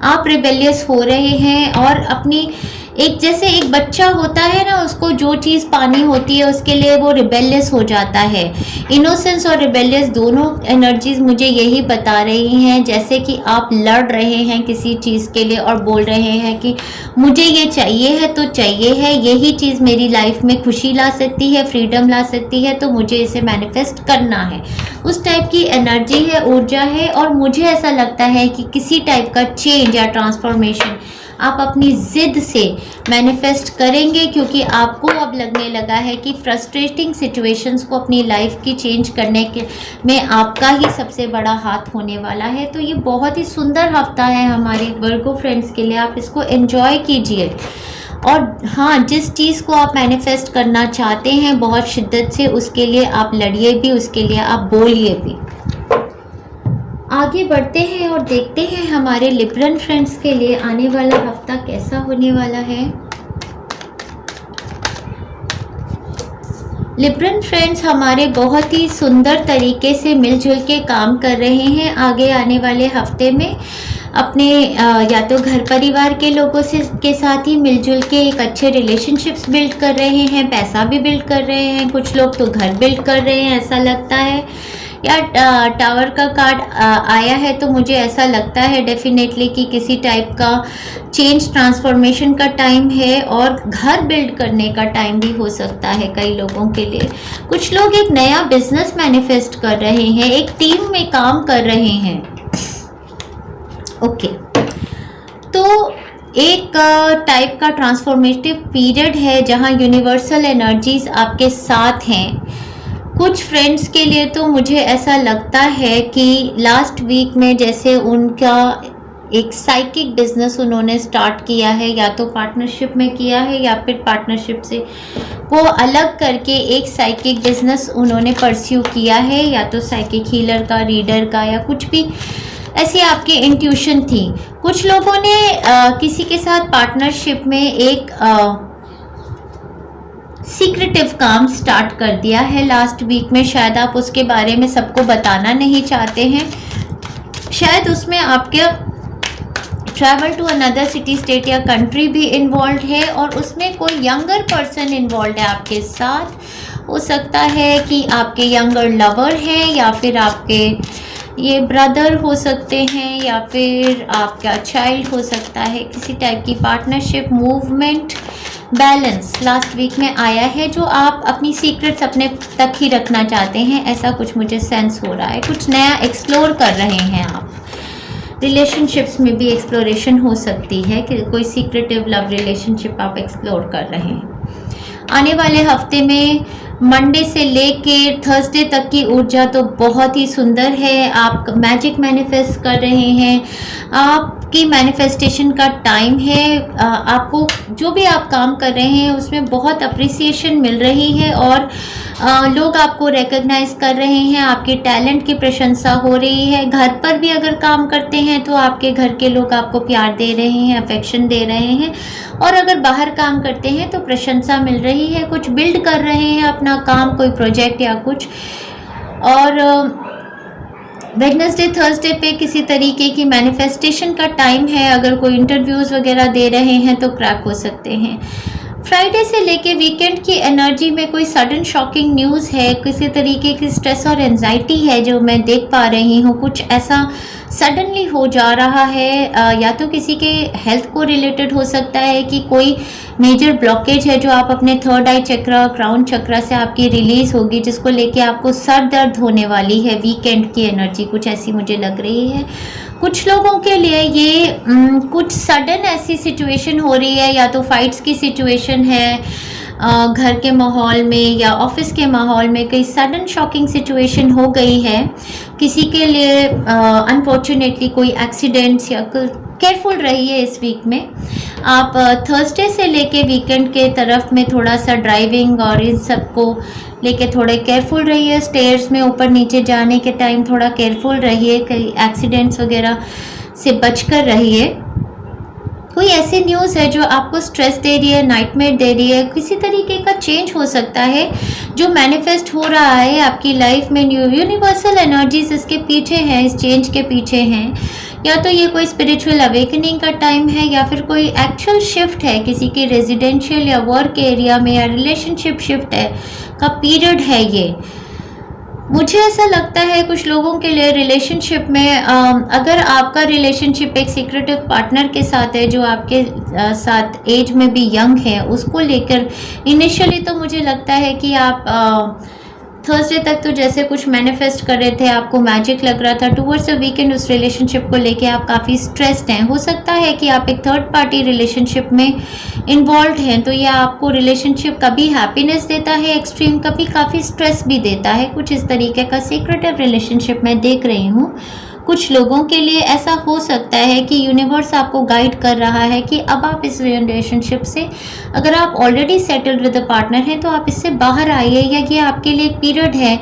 आप रिबेलियस हो रहे हैं और अपनी एक, जैसे एक बच्चा होता है ना, उसको जो चीज़ पानी होती है उसके लिए वो रिबेलियस हो जाता है। इनोसेंस और रिबेलियस दोनों एनर्जीज मुझे यही बता रही हैं, जैसे कि आप लड़ रहे हैं किसी चीज़ के लिए और बोल रहे हैं कि मुझे ये चाहिए है तो चाहिए है, यही चीज़ मेरी लाइफ में खुशी ला सकती है, फ्रीडम ला सकती है, तो मुझे इसे मैनिफेस्ट करना है। उस टाइप की एनर्जी है, ऊर्जा है। और मुझे ऐसा लगता है कि किसी टाइप का चेंज या ट्रांसफॉर्मेशन आप अपनी ज़िद से मैनिफेस्ट करेंगे, क्योंकि आपको अब लगने लगा है कि फ्रस्ट्रेटिंग सिचुएशंस को अपनी लाइफ की चेंज करने के में आपका ही सबसे बड़ा हाथ होने वाला है। तो ये बहुत ही सुंदर हफ्ता है हमारे वर्गो फ्रेंड्स के लिए, आप इसको एंजॉय कीजिए। और हाँ, जिस चीज़ को आप मैनिफेस्ट करना चाहते हैं बहुत शिद्दत से, उसके लिए आप लड़िए भी, उसके लिए आप बोलिए भी। आगे बढ़ते हैं और देखते हैं हमारे लिब्रन फ्रेंड्स के लिए आने वाला हफ्ता कैसा होने वाला है। लिब्रन फ्रेंड्स हमारे बहुत ही सुंदर तरीके से मिलजुल के काम कर रहे हैं आगे आने वाले हफ्ते में। अपने या तो घर परिवार के लोगों से के साथ ही मिलजुल के एक अच्छे रिलेशनशिप्स बिल्ड कर रहे हैं, पैसा भी बिल्ड कर रहे हैं। कुछ लोग तो घर बिल्ड कर रहे हैं ऐसा लगता है। या टावर का कार्ड आया है, तो मुझे ऐसा लगता है डेफिनेटली कि किसी टाइप का चेंज, ट्रांसफॉर्मेशन का टाइम है और घर बिल्ड करने का टाइम भी हो सकता है कई लोगों के लिए। कुछ लोग एक नया बिजनेस मैनिफेस्ट कर रहे हैं, एक टीम में काम कर रहे हैं। ओके, तो एक टाइप का ट्रांसफॉर्मेटिव पीरियड है जहां यूनिवर्सल एनर्जीज आपके साथ हैं। कुछ फ्रेंड्स के लिए तो मुझे ऐसा लगता है कि लास्ट वीक में जैसे उनका एक साइकिक बिजनेस उन्होंने स्टार्ट किया है, या तो पार्टनरशिप में किया है या फिर पार्टनरशिप से वो अलग करके एक साइकिक बिजनेस उन्होंने परस्यू किया है, या तो साइकिक हीलर का, रीडर का, या कुछ भी ऐसी आपकी इंट्यूशन थी। कुछ लोगों ने किसी के साथ पार्टनरशिप में एक सीक्रेटिव काम स्टार्ट कर दिया है लास्ट वीक में। शायद आप उसके बारे में सबको बताना नहीं चाहते हैं, शायद उसमें आपके travel to another city, state या कंट्री भी इन्वॉल्व है और उसमें कोई यंगर पर्सन इन्वॉल्व है आपके साथ। हो सकता है कि आपके यंगर लवर हैं, या फिर आपके ये ब्रदर हो सकते हैं, या फिर आपका चाइल्ड हो सकता है। किसी टाइप की partnership, movement balance last week में आया है, जो आप अपनी सीक्रेट्स अपने तक ही रखना चाहते हैं, ऐसा कुछ मुझे सेंस हो रहा है। कुछ नया एक्सप्लोर कर रहे हैं आप। रिलेशनशिप्स में भी एक्सप्लोरेशन हो सकती है कि कोई सीक्रेटिव लव रिलेशनशिप आप एक्सप्लोर कर रहे हैं। आने वाले हफ्ते में मंडे से लेके थर्सडे तक की ऊर्जा तो बहुत ही सुंदर है। आप मैजिक मैनिफेस्ट कर रहे हैं, आपकी मैनिफेस्टेशन का टाइम है। आपको जो भी आप काम कर रहे हैं उसमें बहुत अप्रिसिएशन मिल रही है और लोग आपको रिकग्नाइज कर रहे हैं, आपके टैलेंट की प्रशंसा हो रही है। घर पर भी अगर काम करते हैं तो आपके घर के लोग आपको प्यार दे रहे हैं, अफेक्शन दे रहे हैं, और अगर बाहर काम करते हैं तो प्रशंसा मिल रही है। कुछ बिल्ड कर रहे हैं अपना काम, कोई प्रोजेक्ट या कुछ। और वेडनेसडे थर्सडे पे किसी तरीके की मैनिफेस्टेशन का टाइम है। अगर कोई इंटरव्यूज़ वगैरह दे रहे हैं तो क्रैक हो सकते हैं। फ्राइडे से लेके वीकेंड की एनर्जी में कोई सडन शॉकिंग न्यूज़ है, किसी तरीके की स्ट्रेस और एंजाइटी है जो मैं देख पा रही हूँ। कुछ ऐसा सडनली हो जा रहा है, या तो किसी के हेल्थ को रिलेटेड हो सकता है कि कोई मेजर ब्लॉकेज है जो आप अपने थर्ड आई चक्रा, क्राउन चक्रा से आपकी रिलीज होगी, जिसको लेके आपको सर दर्द होने वाली है। वीकेंड की एनर्जी कुछ ऐसी मुझे लग रही है। कुछ लोगों के लिए ये कुछ सडन ऐसी सिचुएशन हो रही है, या तो फाइट्स की सिचुएशन है घर के माहौल में या ऑफिस के माहौल में, कई सडन शॉकिंग सिचुएशन हो गई है किसी के लिए। अनफॉर्चुनेटली कोई एक्सीडेंट्स या केयरफुल रहिए इस वीक में। आप थर्सडे से लेके वीकेंड के तरफ में थोड़ा सा ड्राइविंग और इन सब को लेके थोड़े केयरफुल रहिए। स्टेयर्स में ऊपर नीचे जाने के टाइम थोड़ा केयरफुल रहिए, कई एक्सीडेंट्स वगैरह से बचकर रहिए। कोई ऐसी न्यूज़ है जो आपको स्ट्रेस दे रही है, नाइटमेयर दे रही है, किसी तरीके का चेंज हो सकता है जो मैनिफेस्ट हो रहा है आपकी लाइफ में। यूनिवर्सल एनर्जीज इसके पीछे हैं, इस चेंज के पीछे हैं। या तो ये कोई स्पिरिचुअल अवेकनिंग का टाइम है, या फिर कोई एक्चुअल शिफ्ट है किसी के रेजिडेंशियल या वर्क एरिया में, या रिलेशनशिप शिफ्ट है का पीरियड है ये। मुझे ऐसा लगता है कुछ लोगों के लिए रिलेशनशिप में, अगर आपका रिलेशनशिप एक सीक्रेटिव पार्टनर के साथ है जो आपके साथ एज में भी यंग है, उसको लेकर इनिशियली तो मुझे लगता है कि आप थर्सडे तक तो जैसे कुछ मैनिफेस्ट कर रहे थे, आपको मैजिक लग रहा था। टूवर्ड्स द वीकेंड उस रिलेशनशिप को लेके आप काफ़ी स्ट्रेस्ड हैं। हो सकता है कि आप एक थर्ड पार्टी रिलेशनशिप में इन्वॉल्व हैं, तो यह आपको रिलेशनशिप कभी हैप्पीनेस देता है एक्सट्रीम, कभी काफ़ी स्ट्रेस भी देता है। कुछ इस तरीके का सीक्रेटिव रिलेशनशिप मैं देख रही हूँ। कुछ लोगों के लिए ऐसा हो सकता है कि यूनिवर्स आपको गाइड कर रहा है कि अब आप इस रिलेशनशिप से, अगर आप already settled with a partner हैं तो आप इससे बाहर आइए, या ये आपके लिए एक पीरियड है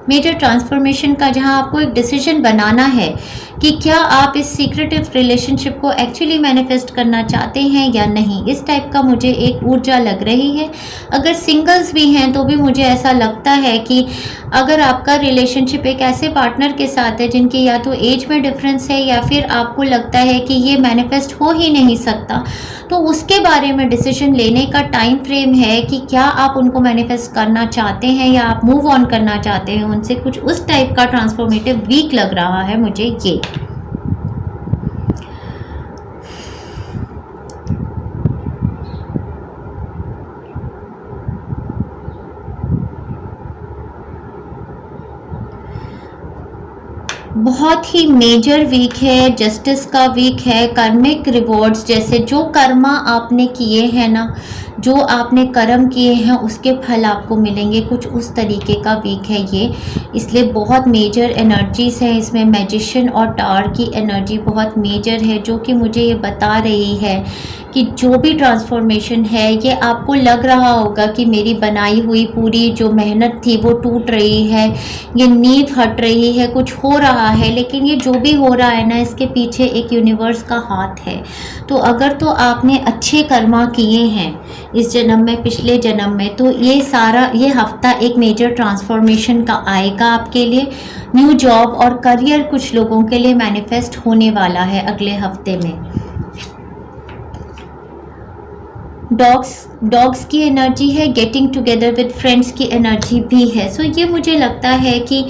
मेजर ट्रांसफॉर्मेशन का, जहां आपको एक डिसीजन बनाना है कि क्या आप इस सीक्रेटिव रिलेशनशिप को एक्चुअली मैनिफेस्ट करना चाहते हैं या नहीं। इस टाइप का मुझे एक ऊर्जा लग रही है। अगर सिंगल्स भी हैं तो भी मुझे ऐसा लगता है कि अगर आपका रिलेशनशिप एक ऐसे पार्टनर के साथ है जिनकी या तो एज में डिफरेंस है, या फिर आपको लगता है कि ये मैनिफेस्ट हो ही नहीं सकता, तो उसके बारे में डिसीजन लेने का टाइम फ्रेम है कि क्या आप उनको मैनिफेस्ट करना चाहते हैं या आप मूव ऑन करना चाहते हैं उनसे। कुछ उस टाइप का ट्रांसफॉर्मेटिव वीक लग रहा है मुझे ये। बहुत ही मेजर वीक है, जस्टिस का वीक है। कर्मिक रिवॉर्ड्स, जैसे जो कर्मा आपने किए हैं ना, जो आपने कर्म किए हैं उसके फल आपको मिलेंगे, कुछ उस तरीके का वीक है ये। इसलिए बहुत मेजर एनर्जीज हैं इसमें। मैजिशियन और टावर की एनर्जी बहुत मेजर है, जो कि मुझे ये बता रही है कि जो भी ट्रांसफॉर्मेशन है, ये आपको लग रहा होगा कि मेरी बनाई हुई पूरी जो मेहनत थी वो टूट रही है, ये नींव हट रही है, कुछ हो रहा है। लेकिन ये जो भी हो रहा है ना, इसके पीछे एक यूनिवर्स का हाथ है। तो अगर तो आपने अच्छे कर्मा किए हैं इस जन्म में, पिछले जन्म में, तो ये हफ्ता एक मेजर ट्रांसफॉर्मेशन का आएगा आपके लिए। न्यू जॉब और करियर कुछ लोगों के लिए मैनिफेस्ट होने वाला है अगले हफ्ते में। डॉग्स की एनर्जी है, गेटिंग टुगेदर विद फ्रेंड्स की एनर्जी भी है। सो ये मुझे लगता है कि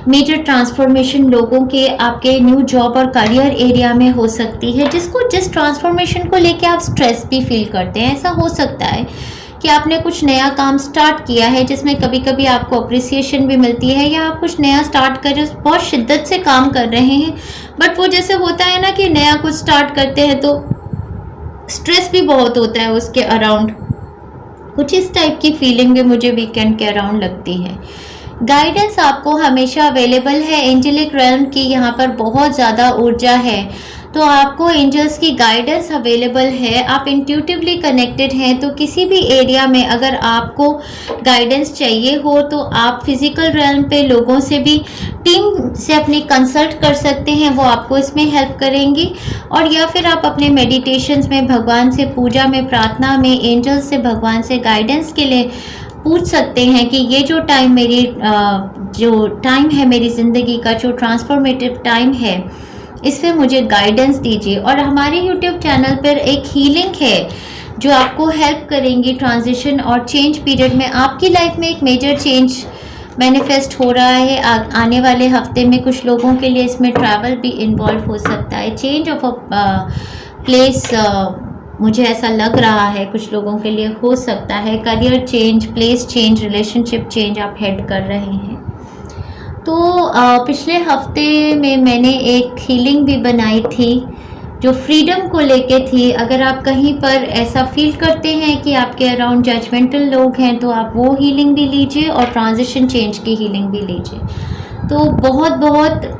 मेजर ट्रांसफॉर्मेशन लोगों के आपके न्यू जॉब और करियर एरिया में हो सकती है, जिस ट्रांसफॉर्मेशन को लेके आप स्ट्रेस भी फील करते हैं। ऐसा हो सकता है कि आपने कुछ नया काम स्टार्ट किया है जिसमें कभी कभी आपको अप्रिसिएशन भी मिलती है, या आप कुछ नया स्टार्ट कर रहे हो, बहुत शिद्दत से काम कर रहे हैं, बट वो जैसे होता है ना कि नया कुछ स्टार्ट करते हैं तो स्ट्रेस भी बहुत होता है उसके अराउंड। कुछ इस टाइप की फीलिंग भी मुझे वीकेंड के अराउंड लगती है। गाइडेंस आपको हमेशा अवेलेबल है, एंजेलिक रेल्म की यहाँ पर बहुत ज़्यादा ऊर्जा है, तो आपको एंजल्स की गाइडेंस अवेलेबल है। आप इंट्यूटिवली कनेक्टेड हैं, तो किसी भी एरिया में अगर आपको गाइडेंस चाहिए हो तो आप फिजिकल रेल्म पे लोगों से भी, टीम से अपनी कंसल्ट कर सकते हैं, वो आपको इसमें हेल्प करेंगी। और या फिर आप अपने मेडिटेशंस में, भगवान से पूजा में, प्रार्थना में, एंजल्स से भगवान से गाइडेंस के लिए पूछ सकते हैं कि ये जो टाइम है मेरी ज़िंदगी का, जो ट्रांसफॉर्मेटिव टाइम है, इसमें मुझे गाइडेंस दीजिए। और हमारे यूट्यूब चैनल पर एक हीलिंग है जो आपको हेल्प करेंगी ट्रांजिशन और चेंज पीरियड में। आपकी लाइफ में एक मेजर चेंज मैनिफेस्ट हो रहा है आने वाले हफ्ते में। कुछ लोगों के लिए इसमें ट्रैवल भी इन्वॉल्व हो सकता है, चेंज ऑफ अ प्लेस, मुझे ऐसा लग रहा है कुछ लोगों के लिए हो सकता है। Career change, place change, relationship change आप हेड कर रहे हैं। तो पिछले हफ्ते में मैंने एक हीलिंग भी बनाई थी जो फ्रीडम को लेके थी। अगर आप कहीं पर ऐसा फील करते हैं कि आपके अराउंड जजमेंटल लोग हैं तो आप वो हीलिंग भी लीजिए और ट्रांजिशन चेंज की हीलिंग भी लीजिए। तो बहुत बहुत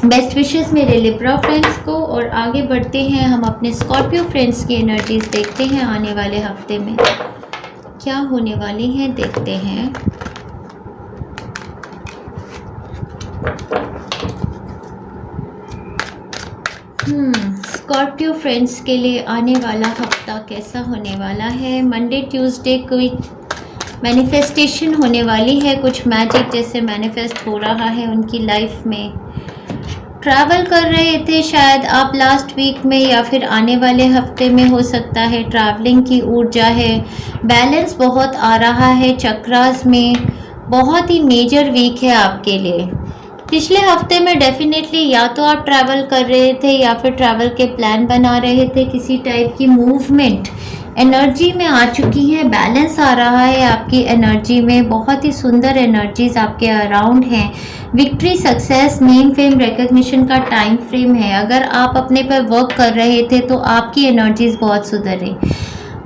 बेस्ट विशेस मेरे लिब्रा फ्रेंड्स को। और आगे बढ़ते हैं, हम अपने स्कॉर्पियो फ्रेंड्स की एनर्जीज देखते हैं आने वाले हफ्ते में क्या होने वाली हैं, देखते हैं। स्कॉर्पियो फ्रेंड्स के लिए आने वाला हफ्ता कैसा होने वाला है। मंडे ट्यूसडे कोई मैनिफेस्टेशन होने वाली है, कुछ मैजिक जैसे मैनिफेस्ट हो रहा है उनकी लाइफ में। ट्रैवल कर रहे थे शायद आप लास्ट वीक में, या फिर आने वाले हफ्ते में हो सकता है। ट्रैवलिंग की ऊर्जा है, बैलेंस बहुत आ रहा है चक्रास में। बहुत ही मेजर वीक है आपके लिए। पिछले हफ्ते में डेफिनेटली या तो आप ट्रैवल कर रहे थे या फिर ट्रैवल के प्लान बना रहे थे। किसी टाइप की मूवमेंट एनर्जी में आ चुकी है, बैलेंस आ रहा है आपकी एनर्जी में। बहुत ही सुंदर एनर्जीज आपके अराउंड हैं। Victory, success, name, fame, recognition का टाइम फ्रेम है। अगर आप अपने पर वर्क कर रहे थे तो आपकी एनर्जीज बहुत सुधरी।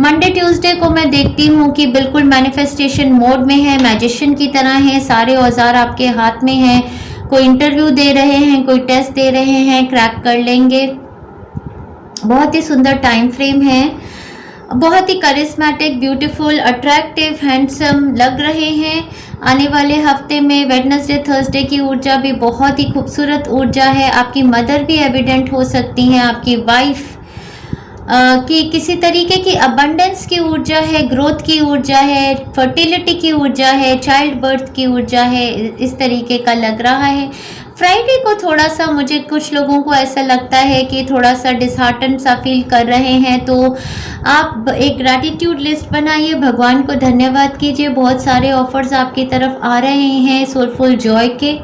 मंडे ट्यूसडे को मैं देखती हूँ कि बिल्कुल मैनिफेस्टेशन मोड में है, मैजिशियन की तरह है। सारे औजार आपके हाथ में हैं। कोई इंटरव्यू दे रहे हैं, कोई टेस्ट दे रहे हैं, क्रैक कर लेंगे। बहुत ही सुंदर टाइम फ्रेम है। बहुत ही करिश्मेटिक, ब्यूटीफुल, अट्रैक्टिव, हैंडसम लग रहे हैं आने वाले हफ्ते में। वेडनेसडे, थर्सडे की ऊर्जा भी बहुत ही खूबसूरत ऊर्जा है। आपकी मदर भी एविडेंट हो सकती हैं, आपकी वाइफ की किसी तरीके की अबंडेंस की ऊर्जा है, ग्रोथ की ऊर्जा है, फर्टिलिटी की ऊर्जा है, चाइल्ड बर्थ की ऊर्जा है, इस तरीके का लग रहा है। फ्राइडे को थोड़ा सा मुझे कुछ लोगों को ऐसा लगता है कि थोड़ा सा डिसहार्टन सा फील कर रहे हैं, तो आप एक ग्रैटिट्यूड लिस्ट बनाइए, भगवान को धन्यवाद कीजिए। बहुत सारे ऑफर्स आपकी तरफ आ रहे हैं सोलफुल जॉय के।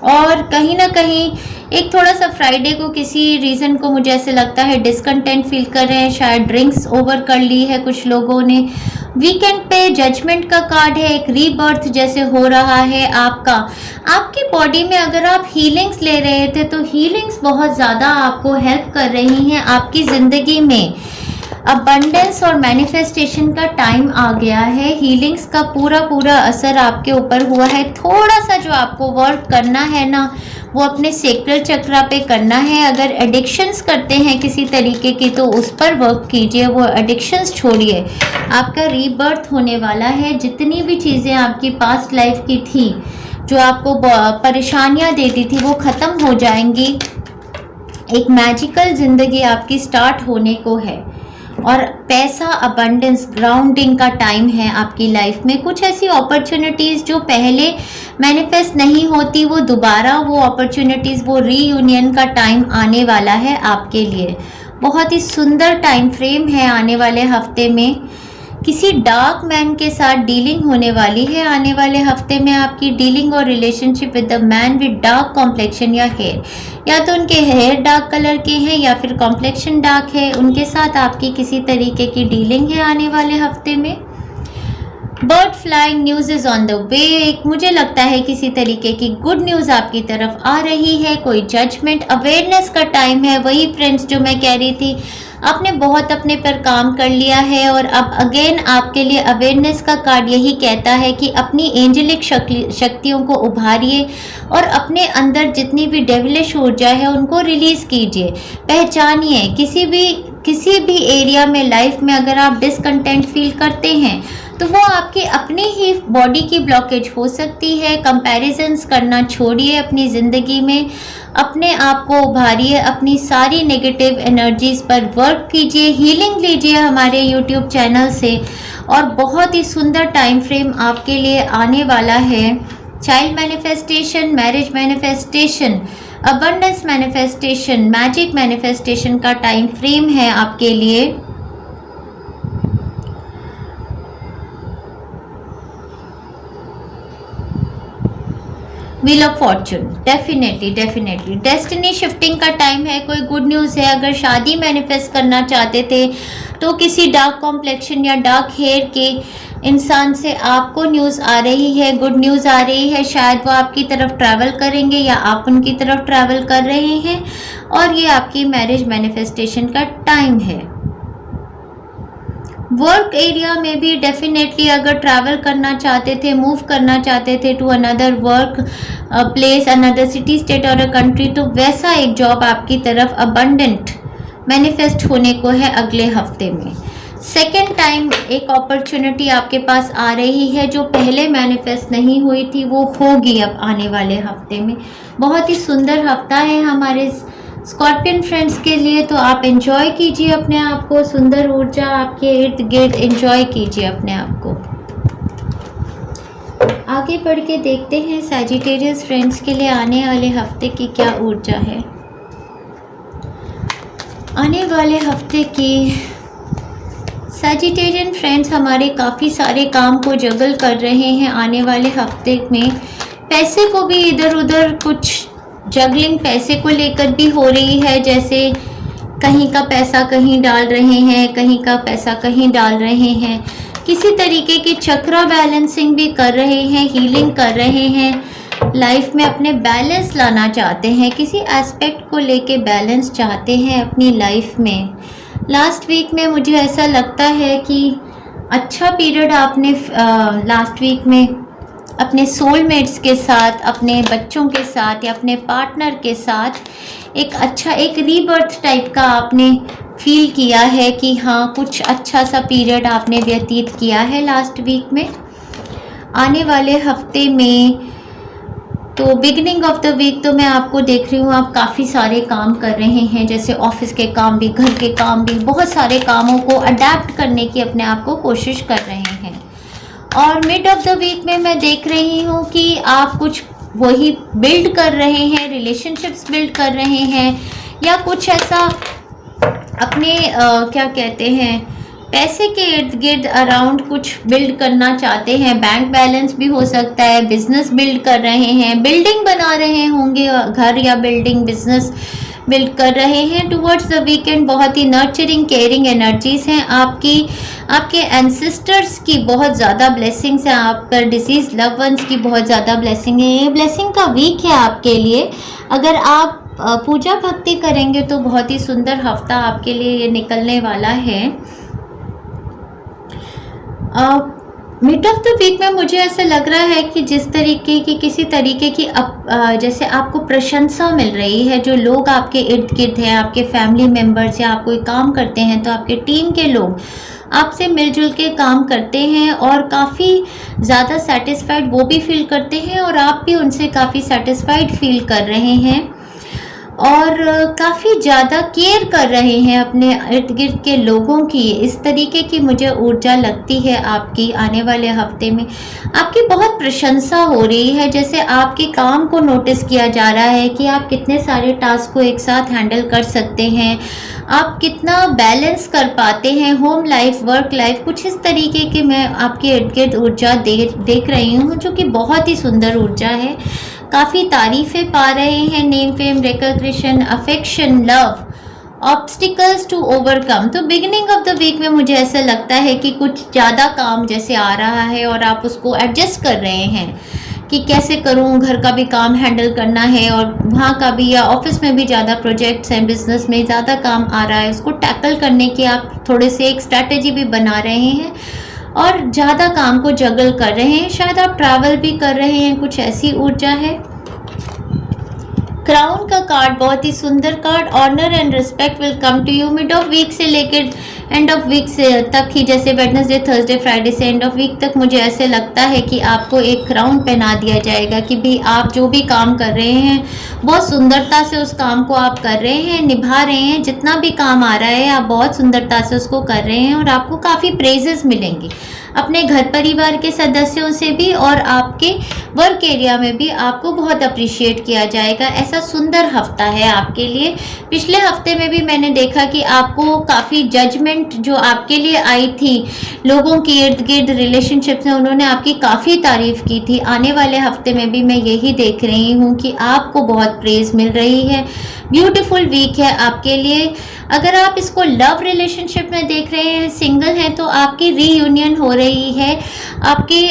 और कहीं ना कहीं एक थोड़ा सा फ्राइडे को किसी रीज़न को मुझे ऐसे लगता है डिसकंटेंट फील कर रहे हैं, शायद ड्रिंक्स ओवर कर ली है कुछ लोगों ने। वीकेंड पे जजमेंट का कार्ड है, एक रीबर्थ जैसे हो रहा है आपका। आपकी बॉडी में अगर आप हीलिंग्स ले रहे थे तो हीलिंग्स बहुत ज़्यादा आपको हेल्प कर रही हैं आपकी ज़िंदगी में। अबंडेंस और मैनिफेस्टेशन का टाइम आ गया है। हीलिंग्स का पूरा असर आपके ऊपर हुआ है। थोड़ा सा जो आपको वर्क करना है ना, वो अपने सेक्रल चक्रा पे करना है। अगर एडिक्शंस करते हैं किसी तरीके की तो उस पर वर्क कीजिए, वो एडिक्शंस छोड़िए। आपका रीबर्थ होने वाला है। जितनी भी चीज़ें आपकी पास्ट लाइफ की थी जो आपको परेशानियां देती थी वो ख़त्म हो जाएंगी। एक मैजिकल ज़िंदगी आपकी स्टार्ट होने को है। और पैसा, अबंडेंस, ग्राउंडिंग का टाइम है आपकी लाइफ में। कुछ ऐसी अपॉर्चुनिटीज़ जो पहले मैनिफेस्ट नहीं होती, वो दोबारा वो अपॉर्चुनिटीज़, वो रीयूनियन का टाइम आने वाला है आपके लिए। बहुत ही सुंदर टाइम फ्रेम है आने वाले हफ्ते में। किसी डार्क मैन के साथ डीलिंग होने वाली है आने वाले हफ्ते में। आपकी डीलिंग और relationship with the man with dark complexion या हेयर, या तो उनके हेयर डार्क कलर के हैं या फिर कॉम्प्लेक्शन डार्क है, उनके साथ आपकी किसी तरीके की डीलिंग है आने वाले हफ्ते में। Bird flying news is on the way. मुझे लगता है किसी तरीके की गुड न्यूज़ आपकी तरफ आ रही है। कोई जजमेंट अवेयरनेस का टाइम है। वही फ्रेंड्स जो मैं कह रही थी, आपने बहुत अपने पर काम कर लिया है और अब अगेन आपके लिए अवेयरनेस का कार्ड यही कहता है कि अपनी एंजेलिक शक्तियों को उभारिए और अपने अंदर जितनी भी डेविलिश ऊर्जा है उनको रिलीज़ कीजिए। पहचानिए किसी भी एरिया में लाइफ में अगर आप डिसकंटेंट फील करते हैं तो वो आपकी अपनी ही बॉडी की ब्लॉकेज हो सकती है। कंपैरिजन्स करना छोड़िए अपनी ज़िंदगी में, अपने आप को उभारिए, अपनी सारी नेगेटिव एनर्जीज़ पर वर्क कीजिए, हीलिंग लीजिए हमारे यूट्यूब चैनल से। और बहुत ही सुंदर टाइम फ्रेम आपके लिए आने वाला है। Child manifestation, marriage manifestation, abundance manifestation, magic manifestation का टाइम फ्रेम है आपके लिए। Wheel of Fortune, definitely destiny shifting का टाइम है। कोई गुड न्यूज़ है। अगर शादी मैनिफेस्ट करना चाहते थे तो किसी डार्क कॉम्प्लेक्शन या डार्क हेयर के इंसान से आपको न्यूज़ आ रही है, गुड न्यूज़ आ रही है। शायद वो आपकी तरफ ट्रैवल करेंगे या आप उनकी तरफ ट्रैवल कर रहे हैं और ये आपकी मैरिज मैनिफेस्टेशन का टाइम है। वर्क एरिया में भी डेफिनेटली अगर ट्रैवल करना चाहते थे, मूव करना चाहते थे to another work place, another city, state और अ कंट्री, तो वैसा एक जॉब आपकी तरफ अबंडेंट मैनिफेस्ट होने को है अगले हफ्ते में। सेकेंड टाइम एक अपॉर्चुनिटी आपके पास आ रही है जो पहले मैनिफेस्ट नहीं हुई थी, वो होगी अब आने वाले हफ्ते में। बहुत ही सुंदर हफ्ता है हमारे स्कॉर्पियन फ्रेंड्स के लिए, तो आप एंजॉय कीजिए अपने आप को। सुंदर ऊर्जा आपके इर्द गिर्द, एंजॉय कीजिए अपने आप को। आगे बढ़ के देखते हैं सैजिटेरियस फ्रेंड्स के लिए आने वाले हफ्ते की क्या ऊर्जा है। आने वाले हफ्ते की सैजिटेरियन फ्रेंड्स हमारे काफ़ी सारे काम को जगल कर रहे हैं आने वाले हफ्ते में। पैसे को भी इधर उधर कुछ जगलिंग पैसे को लेकर भी हो रही है, जैसे कहीं का पैसा कहीं डाल रहे हैं, कहीं का पैसा कहीं डाल रहे हैं। किसी तरीके की चक्रा बैलेंसिंग भी कर रहे हैं, हीलिंग कर रहे हैं। लाइफ में अपने बैलेंस लाना चाहते हैं, किसी एस्पेक्ट को लेके बैलेंस चाहते हैं अपनी लाइफ में। लास्ट वीक में मुझे ऐसा लगता है कि अच्छा पीरियड आपने लास्ट वीक में अपने सोलमेट्स के साथ, अपने बच्चों के साथ या अपने पार्टनर के साथ एक रीबर्थ टाइप का आपने फील किया है कि हाँ कुछ अच्छा सा पीरियड आपने व्यतीत किया है लास्ट वीक में। आने वाले हफ्ते में तो बिगिनिंग ऑफ द वीक तो मैं आपको देख रही हूँ आप काफ़ी सारे काम कर रहे हैं, जैसे ऑफिस के काम भी, घर के काम भी, बहुत सारे कामों को अडेप्ट करने की अपने आप को कोशिश कर रहे हैं। और मिड ऑफ द वीक में मैं देख रही हूँ कि आप कुछ वही बिल्ड कर रहे हैं, रिलेशनशिप्स बिल्ड कर रहे हैं, या कुछ ऐसा अपने क्या कहते हैं पैसे के इर्द गिर्द अराउंड कुछ बिल्ड करना चाहते हैं। बैंक बैलेंस भी हो सकता है, बिजनेस बिल्ड कर रहे हैं, बिल्डिंग बना रहे होंगे, घर या बिल्डिंग बिजनेस बिल्ड कर रहे हैं। टुवर्ड्स द वीकेंड बहुत ही नर्चरिंग केयरिंग एनर्जीज हैं आपके एंसेस्टर्स की बहुत ज़्यादा ब्लेसिंग्स हैं, आप पर डिसीज लव वंस की बहुत ज़्यादा ब्लेसिंग है। ये ब्लेसिंग का वीक है आपके लिए। अगर आप पूजा भक्ति करेंगे तो बहुत ही सुंदर हफ्ता आपके लिए ये निकलने वाला है। मिड ऑफ द वीक में मुझे ऐसा लग रहा है कि जिस तरीके की किसी तरीके की जैसे आपको प्रशंसा मिल रही है, जो लोग आपके इर्द गिर्द हैं, आपके फैमिली मेम्बर्स या आप कोई काम करते हैं तो आपके टीम के लोग आपसे मिलजुल के काम करते हैं और काफ़ी ज़्यादा सेटिस्फाइड वो भी फील करते हैं और आप भी उनसे काफ़ी सेटिस्फाइड फील कर रहे हैं। और काफ़ी ज़्यादा केयर कर रहे हैं अपने इर्द गिर्द के लोगों की। इस तरीके की मुझे ऊर्जा लगती है आपकी आने वाले हफ्ते में। आपकी बहुत प्रशंसा हो रही है, जैसे आपके काम को नोटिस किया जा रहा है कि आप कितने सारे टास्क को एक साथ हैंडल कर सकते हैं, आप कितना बैलेंस कर पाते हैं होम लाइफ वर्क लाइफ। कुछ इस तरीके की मैं आपके इर्द गिर्द ऊर्जा देख रही हूँ, जो कि बहुत ही सुंदर ऊर्जा है। काफ़ी तारीफ़ें पा रहे हैं, name fame recognition affection love obstacles to overcome. तो बिगिनिंग ऑफ द वीक में मुझे ऐसा लगता है कि कुछ ज़्यादा काम जैसे आ रहा है और आप उसको एडजस्ट कर रहे हैं कि कैसे करूं, घर का भी काम हैंडल करना है और वहाँ का भी, या ऑफिस में भी ज़्यादा प्रोजेक्ट्स हैं, बिजनेस में ज़्यादा काम आ रहा है, उसको टैकल करने की आप थोड़े से एक स्ट्रैटेजी भी बना रहे हैं और ज़्यादा काम को जगल कर रहे हैं। शायद आप ट्रैवल भी कर रहे हैं, कुछ ऐसी ऊर्जा है। क्राउन का कार्ड बहुत ही सुंदर card. Honour and respect will come to you. Mid of week से लेकर एंड ऑफ वीक से तक ही, जैसे वेडनेसडे थर्सडे फ्राइडे से एंड ऑफ वीक तक, मुझे ऐसे लगता है कि आपको एक क्राउन पहना दिया जाएगा कि भी आप जो भी काम कर रहे हैं बहुत सुंदरता से उस काम को आप कर रहे हैं, निभा रहे हैं। जितना भी काम आ रहा है आप बहुत सुंदरता से उसको कर रहे हैं और आपको काफ़ी प्रेजेस मिलेंगी अपने घर परिवार के सदस्यों से भी, और आपके वर्क एरिया में भी आपको बहुत अप्रिशिएट किया जाएगा। ऐसा सुंदर हफ्ता है आपके लिए। पिछले हफ्ते में भी मैंने देखा कि आपको काफ़ी जजमेंट जो आपके लिए आई थी लोगों के इर्द गिर्द रिलेशनशिप्स में, उन्होंने आपकी काफ़ी तारीफ़ की थी। आने वाले हफ्ते में भी मैं यही देख रही हूँ कि आपको बहुत प्रेज़ मिल रही है। ब्यूटीफुल वीक है आपके लिए। अगर आप इसको लव रिलेशनशिप में देख रहे हैं, सिंगल हैं, तो आपकी रीयूनियन हो रही है। आपकी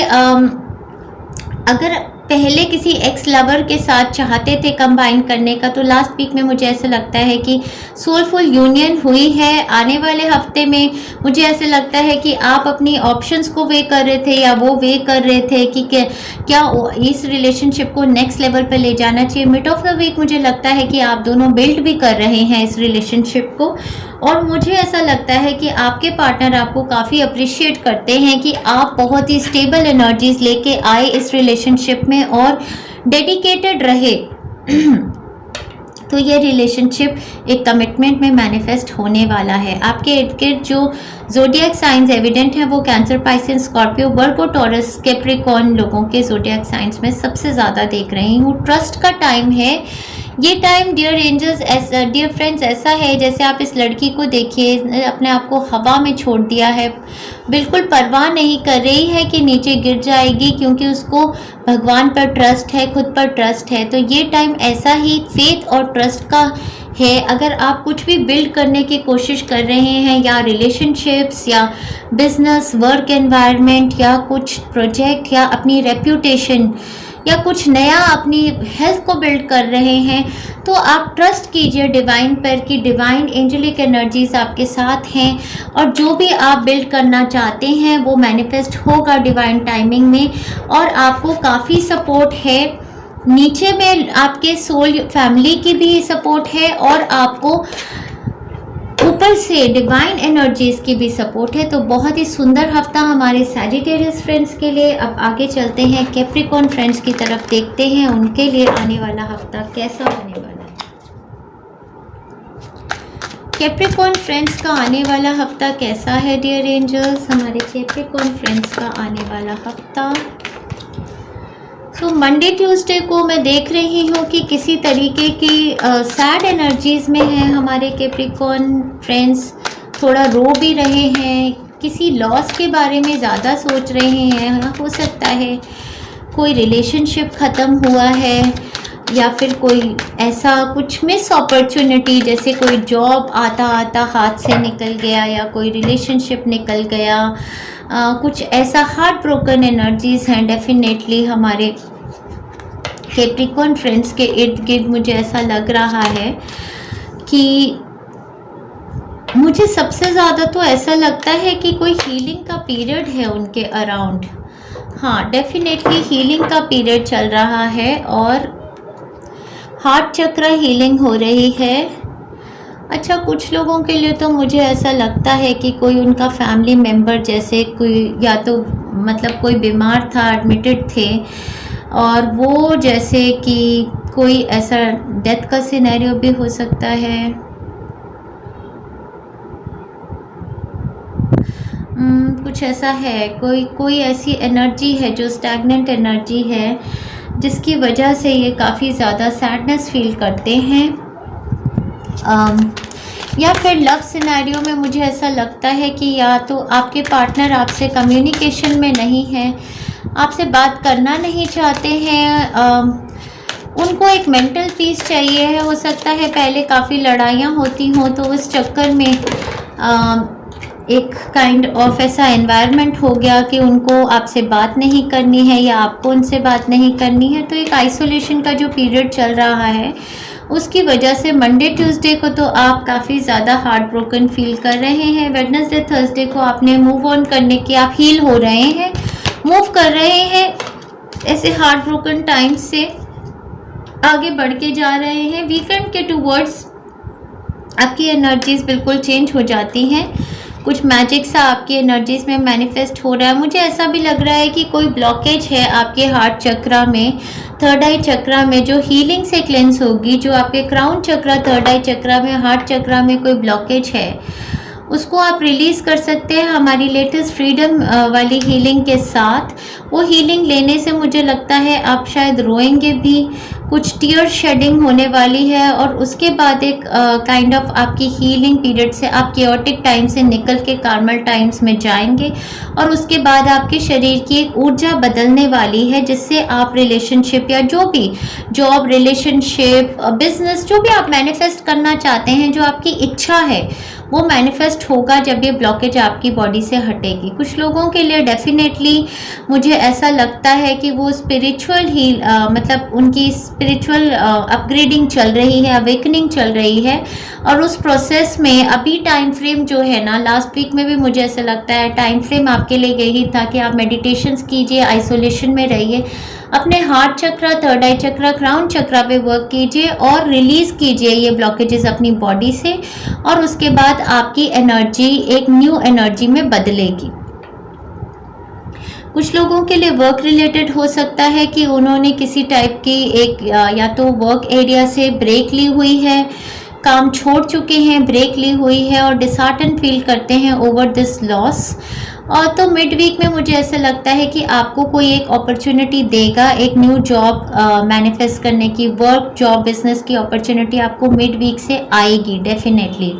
अगर पहले किसी एक्स लवर के साथ चाहते थे कंबाइन करने का, तो लास्ट वीक में मुझे ऐसा लगता है कि सोलफुल यूनियन हुई है। आने वाले हफ्ते में मुझे ऐसे लगता है कि आप अपनी ऑप्शंस को वे कर रहे थे या वो वे कर रहे थे कि क्या इस रिलेशनशिप को नेक्स्ट लेवल पर ले जाना चाहिए। मिड ऑफ द वीक मुझे लगता है कि आप दोनों बिल्ड भी कर रहे हैं इस रिलेशनशिप को, और मुझे ऐसा लगता है कि आपके पार्टनर आपको काफ़ी अप्रिशिएट करते हैं कि आप बहुत ही स्टेबल एनर्जीज लेके आए इस रिलेशनशिप में और डेडिकेटेड रहे। तो ये रिलेशनशिप एक कमिटमेंट में मैनिफेस्ट होने वाला है। आपके इर्द गिर्द जो ज़ोडिएक साइंस एविडेंट है वो कैंसर, पाइसेस, स्कॉर्पियो, वर्गो, टॉरस, कैप्रिकॉर्न लोगों के ज़ोडिएक साइंस में सबसे ज़्यादा देख रही हूँ। ट्रस्ट का टाइम है ये time. Dear angels, dear friends, ऐसा है जैसे आप इस लड़की को देखिए, अपने आप को हवा में छोड़ दिया है, बिल्कुल परवाह नहीं कर रही है कि नीचे गिर जाएगी, क्योंकि उसको भगवान पर ट्रस्ट है, खुद पर ट्रस्ट है। तो ये टाइम ऐसा ही फेथ और ट्रस्ट का है। अगर आप कुछ भी बिल्ड करने की कोशिश कर रहे हैं, या रिलेशनशिप्स या बिजनेस, वर्क एनवायरनमेंट, या कुछ प्रोजेक्ट, या अपनी रेप्यूटेशन, या कुछ नया अपनी हेल्थ को बिल्ड कर रहे हैं, तो आप ट्रस्ट कीजिए डिवाइन पर कि डिवाइन एंजेलिक एनर्जीज आपके साथ हैं, और जो भी आप बिल्ड करना चाहते हैं वो मैनिफेस्ट होगा डिवाइन टाइमिंग में। और आपको काफ़ी सपोर्ट है, नीचे में आपके सोल फैमिली की भी सपोर्ट है, और आपको ऊपर से डिवाइन एनर्जीज की भी सपोर्ट है। तो बहुत ही सुंदर हफ्ता हमारे सैजिटेरियस फ्रेंड्स के लिए। अब आगे चलते हैं कैप्रिकॉर्न फ्रेंड्स की तरफ, देखते हैं उनके लिए आने वाला हफ्ता कैसा होने वाला है। कैप्रिकॉर्न फ्रेंड्स का आने वाला हफ्ता कैसा है डियर एंजल्स? हमारे कैप्रिकॉर्न फ्रेंड्स का आने वाला हफ्ता, तो मंडे ट्यूसडे को मैं देख रही हूँ कि किसी तरीके की सैड एनर्जीज में है हमारे कैप्रिकॉर्न फ्रेंड्स। थोड़ा रो भी रहे हैं, किसी लॉस के बारे में ज़्यादा सोच रहे हैं। हो सकता है कोई रिलेशनशिप ख़त्म हुआ है, या फिर कोई ऐसा कुछ मिस अपॉर्चुनिटी, जैसे कोई जॉब आता आता हाथ से निकल गया, या कोई रिलेशनशिप निकल गया। कुछ ऐसा हार्ट ब्रोकन एनर्जीज हैं डेफिनेटली हमारे कैप्रिकॉर्न फ्रेंड्स के इर्द गिर्द। मुझे ऐसा लग रहा है कि मुझे सबसे ज़्यादा तो ऐसा लगता है कि कोई हीलिंग का पीरियड है उनके अराउंड। हाँ, डेफिनेटली हीलिंग का पीरियड चल रहा है, और हार्ट चक्र हीलिंग हो रही है। अच्छा, कुछ लोगों के लिए तो मुझे ऐसा लगता है कि कोई उनका फैमिली मेम्बर, जैसे कोई, या तो मतलब कोई बीमार था, एडमिटेड थे, और वो जैसे कि कोई ऐसा डेथ का सिनेरियो भी हो सकता है। कुछ ऐसा है, कोई ऐसी एनर्जी है जो स्टैग्नेंट एनर्जी है, जिसकी वजह से ये काफ़ी ज़्यादा सैडनेस फील करते हैं। या फिर लव सिनेरियो में मुझे ऐसा लगता है कि या तो आपके पार्टनर आपसे कम्युनिकेशन में नहीं है, आपसे बात करना नहीं चाहते हैं, उनको एक मेंटल पीस चाहिए है। हो सकता है पहले काफ़ी लड़ाइयाँ होती हों, तो उस चक्कर में एक काइंड ऑफ ऐसा एनवायरनमेंट हो गया कि उनको आपसे बात नहीं करनी है या आपको उनसे बात नहीं करनी है। तो एक आइसोलेशन का जो पीरियड चल रहा है, उसकी वजह से मंडे ट्यूसडे को तो आप काफ़ी ज़्यादा हार्ट ब्रोकन फील कर रहे हैं। वेडनेसडे थर्सडे को आपने मूव ऑन करने के, आप हील हो रहे हैं, मूव कर रहे हैं, ऐसे हार्ट ब्रोकन टाइम से आगे बढ़ के जा रहे हैं। वीकेंड के टूवर्ड्स आपकी एनर्जीज बिल्कुल चेंज हो जाती हैं, कुछ मैजिक सा आपकी एनर्जीज में मैनिफेस्ट हो रहा है। मुझे ऐसा भी लग रहा है कि कोई ब्लॉकेज है आपके हार्ट चक्रा में, थर्ड आई चक्रा में, जो हीलिंग से क्लेंस होगी। जो आपके क्राउन चक्रा, थर्ड आई चक्रा में, हार्ट चक्रा में कोई ब्लॉकेज है, उसको आप रिलीज़ कर सकते हैं हमारी लेटेस्ट फ्रीडम वाली हीलिंग के साथ। वो हीलिंग लेने से मुझे लगता है आप शायद रोएंगे भी, कुछ टीयर शेडिंग होने वाली है, और उसके बाद एक काइंड ऑफ आपकी हीलिंग पीरियड से आप केओटिक टाइम से निकल के कार्मल टाइम्स में जाएंगे, और उसके बाद आपके शरीर की एक ऊर्जा बदलने वाली है, जिससे आप रिलेशनशिप या जो भी जॉब, रिलेशनशिप, बिजनेस, जो भी आप मैनिफेस्ट करना चाहते हैं, जो आपकी इच्छा है, वो मैनिफेस्ट होगा जब ये ब्लॉकेज आपकी बॉडी से हटेगी। कुछ लोगों के लिए डेफिनेटली मुझे ऐसा लगता है कि वो स्पिरिचुअल हील मतलब उनकी स्पिरिचुअल अपग्रेडिंग चल रही है, अवेकनिंग चल रही है, और उस प्रोसेस में अभी टाइम फ्रेम जो है ना, लास्ट वीक में भी मुझे ऐसा लगता है टाइम फ्रेम आपके लिए यही था कि आप मेडिटेशंस कीजिए, आइसोलेशन में रहिए, अपने हार्ट चक्रा, थर्ड आई चक्रा, क्राउन चक्रा पे वर्क कीजिए और रिलीज़ कीजिए ये ब्लॉकेजेस अपनी बॉडी से, और उसके बाद आपकी एनर्जी एक न्यू एनर्जी में बदलेगी। कुछ लोगों के लिए वर्क रिलेटेड हो सकता है कि उन्होंने किसी टाइप की एक या तो वर्क एरिया से ब्रेक ली हुई है, काम छोड़ चुके हैं, ब्रेक ली हुई है, और डिसहार्टन फील करते हैं ओवर दिस लॉस। और तो मिड वीक में मुझे ऐसा लगता है कि आपको कोई एक अपॉर्चुनिटी देगा, एक न्यू जॉब मैनिफेस्ट करने की, वर्क, जॉब, बिजनेस की अपॉर्चुनिटी आपको मिड वीक से आएगी डेफिनेटली।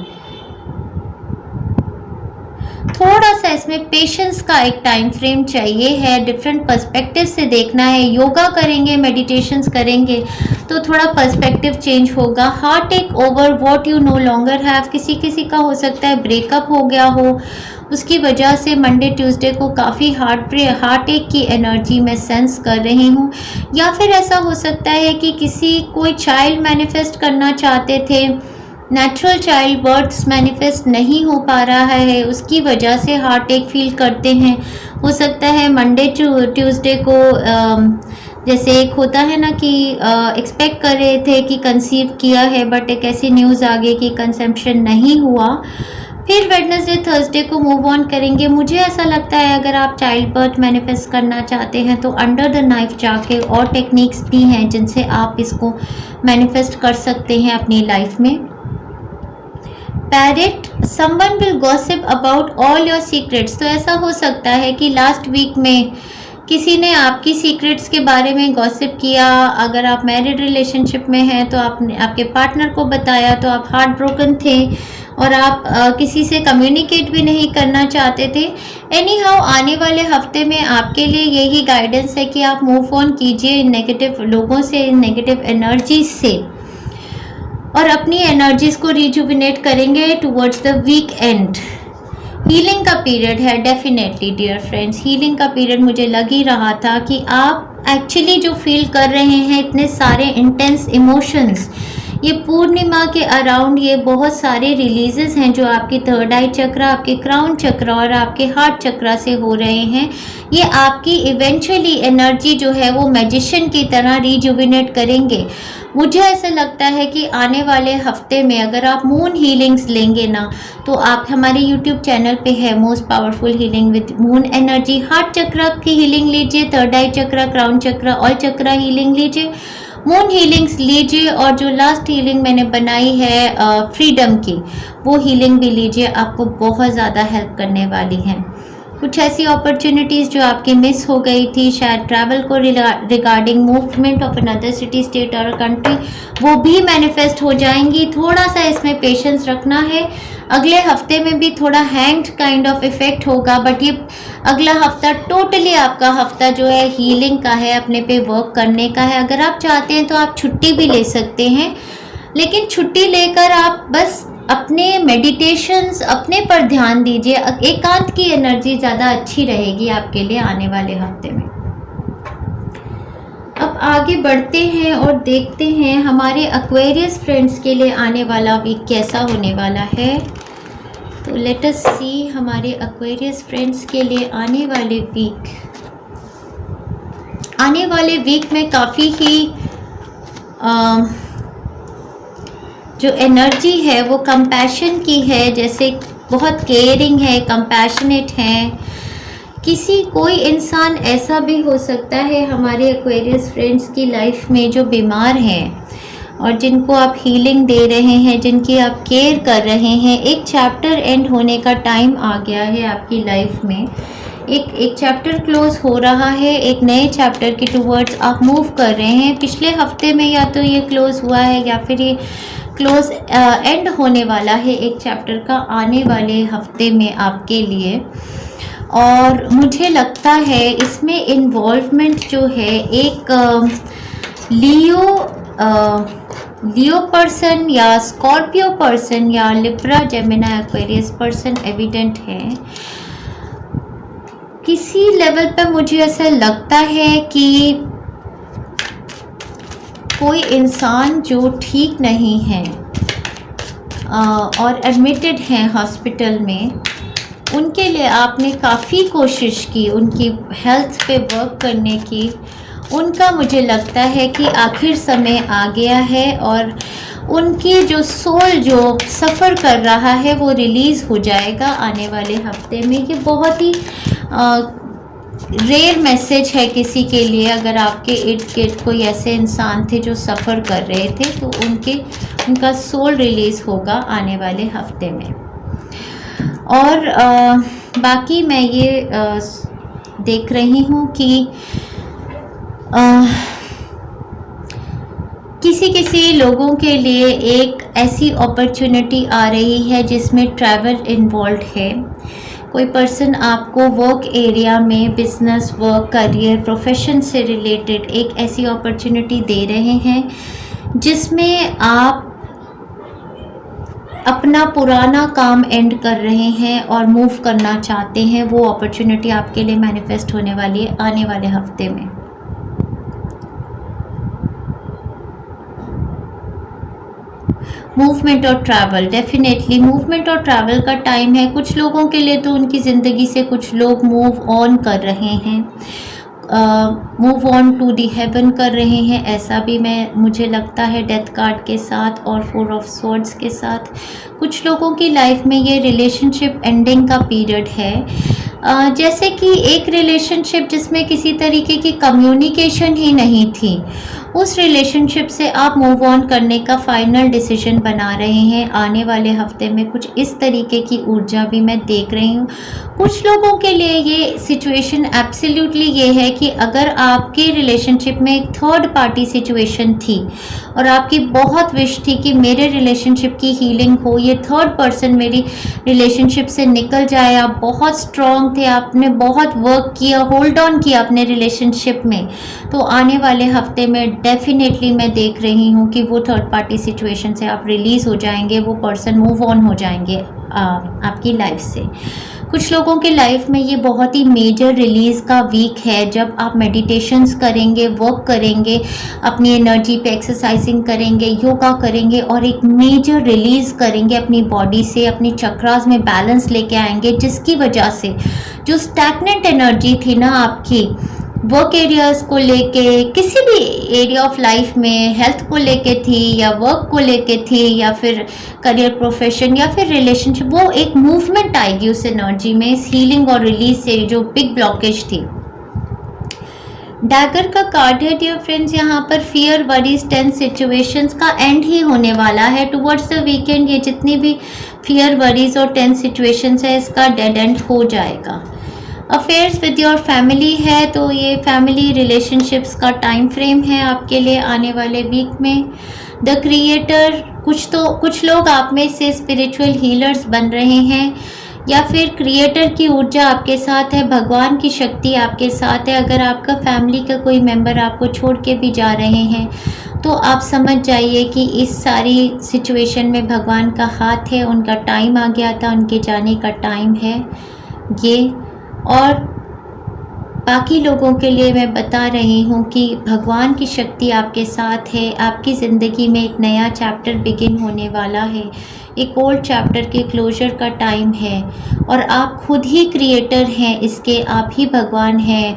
थोड़ा सा इसमें पेशेंस का एक टाइम फ्रेम चाहिए है, डिफरेंट पर्सपेक्टिव से देखना है। योगा करेंगे, मेडिटेशंस करेंगे तो थोड़ा पर्सपेक्टिव चेंज होगा। Heart take over what you no longer have, किसी किसी का हो सकता है ब्रेकअप हो गया हो, उसकी वजह से मंडे ट्यूसडे को काफ़ी हार्ट एक की एनर्जी मैं सेंस कर रही हूँ। या फिर ऐसा हो सकता है कि कोई चाइल्ड मैनिफेस्ट करना चाहते थे, नेचुरल चाइल्ड बर्थ्स मैनिफेस्ट नहीं हो पा रहा है, उसकी वजह से हार्ट एक फील करते हैं। हो सकता है मंडे ट्यूसडे को जैसे एक होता है ना कि एक्सपेक्ट कर रहे थे कि कंसीव किया है, बट एक ऐसी न्यूज़ आ गई कि कंसेप्शन नहीं हुआ। फिर वेडनेसडे थर्सडे को मूव ऑन करेंगे। मुझे ऐसा लगता है अगर आप चाइल्ड बर्थ मैनिफेस्ट करना चाहते हैं तो अंडर द नाइफ जाके और टेक्निक्स भी हैं जिनसे आप इसको मैनिफेस्ट कर सकते हैं अपनी लाइफ में। Parrot, someone will gossip about all your secrets. तो ऐसा हो सकता है कि लास्ट वीक में किसी ने आपकी सीक्रेट्स के बारे में गॉसिप किया। अगर आप मैरिड रिलेशनशिप में हैं तो आपने आपके पार्टनर को बताया, तो आप हार्ट ब्रोकन थे और आप किसी से कम्युनिकेट भी नहीं करना चाहते थे। एनी हाउ आने वाले हफ्ते में आपके लिए यही गाइडेंस है कि आप मूव ऑन कीजिए इन नेगेटिव लोगों से, इन नेगेटिव एनर्जीज से, और अपनी एनर्जीज को रिजुविनेट करेंगे towards the weekend. Healing का पीरियड है डेफिनेटली डियर फ्रेंड्स, हीलिंग का पीरियड मुझे लग ही रहा था कि आप एक्चुअली जो फील कर रहे हैं इतने सारे इंटेंस इमोशंस, ये पूर्णिमा के अराउंड ये बहुत सारे रिलीजेस हैं जो आपकी थर्ड आई चक्रा, आपके क्राउन चक्रा और आपके हार्ट चक्रा से हो रहे हैं। ये आपकी इवेंचुअली एनर्जी जो है वो मैजिशियन की तरह रिजुविनेट करेंगे। मुझे ऐसा लगता है कि आने वाले हफ्ते में अगर आप मून हीलिंग्स लेंगे ना, तो आप हमारे यूट्यूब चैनल पे है most powerful healing with moon energy. Heart chakra की हीलिंग लीजिए, third eye chakra, crown chakra, all chakra healing लीजिए। मून हीलिंग्स लीजिए, और जो लास्ट हीलिंग मैंने बनाई है फ्रीडम की, वो हीलिंग भी लीजिए, आपको बहुत ज़्यादा हेल्प करने वाली है। कुछ ऐसी अपॉर्चुनिटीज़ जो आपकी मिस हो गई थी, शायद ट्रैवल को regarding movement of another city, state और कंट्री, वो भी मैनिफेस्ट हो जाएंगी। थोड़ा सा इसमें पेशेंस रखना है। अगले हफ्ते में भी थोड़ा हैंग्ड काइंड ऑफ इफेक्ट होगा, बट ये अगला हफ्ता टोटली आपका हफ्ता जो है हीलिंग का है, अपने पे वर्क करने का है। अगर आप चाहते हैं तो आप छुट्टी भी ले सकते हैं, लेकिन छुट्टी लेकर आप बस अपने मेडिटेशंस अपने पर ध्यान दीजिए। एकांत की एनर्जी ज़्यादा अच्छी रहेगी आपके लिए आने वाले हफ्ते में। अब आगे बढ़ते हैं और देखते हैं हमारे एक्वेरियस फ्रेंड्स के लिए आने वाला वीक कैसा होने वाला है। तो लेट अस सी हमारे एक्वेरियस फ्रेंड्स के लिए आने वाले वीक में काफ़ी ही जो एनर्जी है वो कंपैशन की है, जैसे बहुत केयरिंग है, कंपैशनेट है। कोई इंसान ऐसा भी हो सकता है हमारे एक्वेरियस फ्रेंड्स की लाइफ में जो बीमार हैं और जिनको आप हीलिंग दे रहे हैं, जिनकी आप केयर कर रहे हैं। एक चैप्टर एंड होने का टाइम आ गया है आपकी लाइफ में। एक चैप्टर क्लोज हो रहा है, एक नए चैप्टर के टूवर्ड्स आप मूव कर रहे हैं। पिछले हफ्ते में या तो ये क्लोज हुआ है या फिर ये क्लोज एंड होने वाला है एक चैप्टर का आने वाले हफ्ते में आपके लिए। और मुझे लगता है इसमें इन्वॉल्वमेंट जो है एक लियो पर्सन या स्कॉर्पियो पर्सन या Libra Gemini Aquarius person evident है। किसी लेवल पर मुझे ऐसा लगता है कि कोई इंसान जो ठीक नहीं है और एडमिटेड हैं हॉस्पिटल में, उनके लिए आपने काफ़ी कोशिश की उनकी हेल्थ पे वर्क करने की। उनका मुझे लगता है कि आखिर समय आ गया है और उनकी जो सोल जो सफ़र कर रहा है वो रिलीज़ हो जाएगा आने वाले हफ्ते में। ये बहुत ही रेयर मैसेज है किसी के लिए। अगर आपके इर्द गिर्द कोई ऐसे इंसान थे जो सफ़र कर रहे थे तो उनका सोल रिलीज़ होगा आने वाले हफ्ते में। और बाकी मैं ये देख रही हूँ कि किसी लोगों के लिए एक ऐसी अपॉर्चुनिटी आ रही है जिसमें ट्रैवल इन्वॉल्व है। कोई पर्सन आपको वर्क एरिया में बिजनेस, वर्क, करियर, प्रोफेशन से रिलेटेड एक ऐसी अपॉर्चुनिटी दे रहे हैं जिसमें आप अपना पुराना काम एंड कर रहे हैं और मूव करना चाहते हैं। वो अपॉर्चुनिटी आपके लिए मैनिफेस्ट होने वाली है आने वाले हफ्ते में। मूवमेंट और ट्रैवल, डेफिनेटली मूवमेंट और ट्रैवल का टाइम है। कुछ लोगों के लिए तो उनकी ज़िंदगी से कुछ लोग मूव ऑन कर रहे हैं, move on to the heaven कर रहे हैं। ऐसा भी मुझे लगता है डेथ कार्ड के साथ और 4 ऑफ स्वॉर्ड्स के साथ। कुछ लोगों की लाइफ में ये रिलेशनशिप एंडिंग का पीरियड है। जैसे कि एक रिलेशनशिप जिसमें किसी तरीके की कम्युनिकेशन ही नहीं थी, उस रिलेशनशिप से आप मूव ऑन करने का फाइनल डिसीजन बना रहे हैं आने वाले हफ्ते में। कुछ इस तरीके की ऊर्जा भी मैं देख रही हूँ। कुछ लोगों के लिए ये सिचुएशन एब्सोल्युटली ये है कि अगर आपके रिलेशनशिप में एक थर्ड पार्टी सिचुएशन थी और आपकी बहुत विश थी कि मेरे रिलेशनशिप की हीलिंग हो, ये थर्ड पर्सन मेरी रिलेशनशिप से निकल जाए, आप बहुत स्ट्रॉन्ग थे, आपने बहुत वर्क किया, होल्ड ऑन किया अपने रिलेशनशिप में, तो आने वाले हफ्ते में डेफिनेटली मैं देख रही हूँ कि वो थर्ड पार्टी सिचुएशन से आप रिलीज़ हो जाएंगे, वो पर्सन मूव ऑन हो जाएंगे आपकी लाइफ से। कुछ लोगों के लाइफ में ये बहुत ही मेजर रिलीज़ का वीक है, जब आप मेडिटेशंस करेंगे, वर्क करेंगे, अपनी एनर्जी पे एक्सरसाइजिंग करेंगे, योगा करेंगे और एक मेजर रिलीज़ करेंगे अपनी बॉडी से, अपनी चक्रास में बैलेंस लेके आएंगे, जिसकी वजह से जो स्टैग्नेंट एनर्जी थी ना आपकी वर्क एरियाज़ को लेके, किसी भी एरिया ऑफ लाइफ में, हेल्थ को लेके थी या वर्क को लेके थी या फिर करियर, प्रोफेशन या फिर रिलेशनशिप, वो एक मूवमेंट आएगी उस एनर्जी में, इस हीलिंग और रिलीज से जो बिग ब्लॉकेज थी। डैगर का कार्ड है डियर फ्रेंड्स, यहाँ पर फियर, वरीज, टेंस सिचुएशंस का एंड ही होने वाला है टुवर्ड्स द वीकेंड। ये जितनी भी फियर, वरीज और टेंस सिचुएशंस है इसका डेड एंड हो जाएगा। अफेयर्स विद योर फैमिली है तो ये फैमिली रिलेशनशिप्स का टाइम फ्रेम है आपके लिए आने वाले वीक में। द क्रिएटर, कुछ लोग आप में से स्पिरिचुअल हीलर्स बन रहे हैं या फिर क्रिएटर की ऊर्जा आपके साथ है, भगवान की शक्ति आपके साथ है। अगर आपका फैमिली का कोई मेंबर आपको छोड़ के भी जा रहे हैं तो आप समझ जाइए कि इस सारी सिचुएशन में भगवान का हाथ है, उनका टाइम आ गया था, उनके जाने का टाइम है ये। और बाकी लोगों के लिए मैं बता रही हूँ कि भगवान की शक्ति आपके साथ है, आपकी ज़िंदगी में एक नया चैप्टर बिगिन होने वाला है, एक ओल्ड चैप्टर के क्लोजर का टाइम है और आप खुद ही क्रिएटर हैं इसके, आप ही भगवान हैं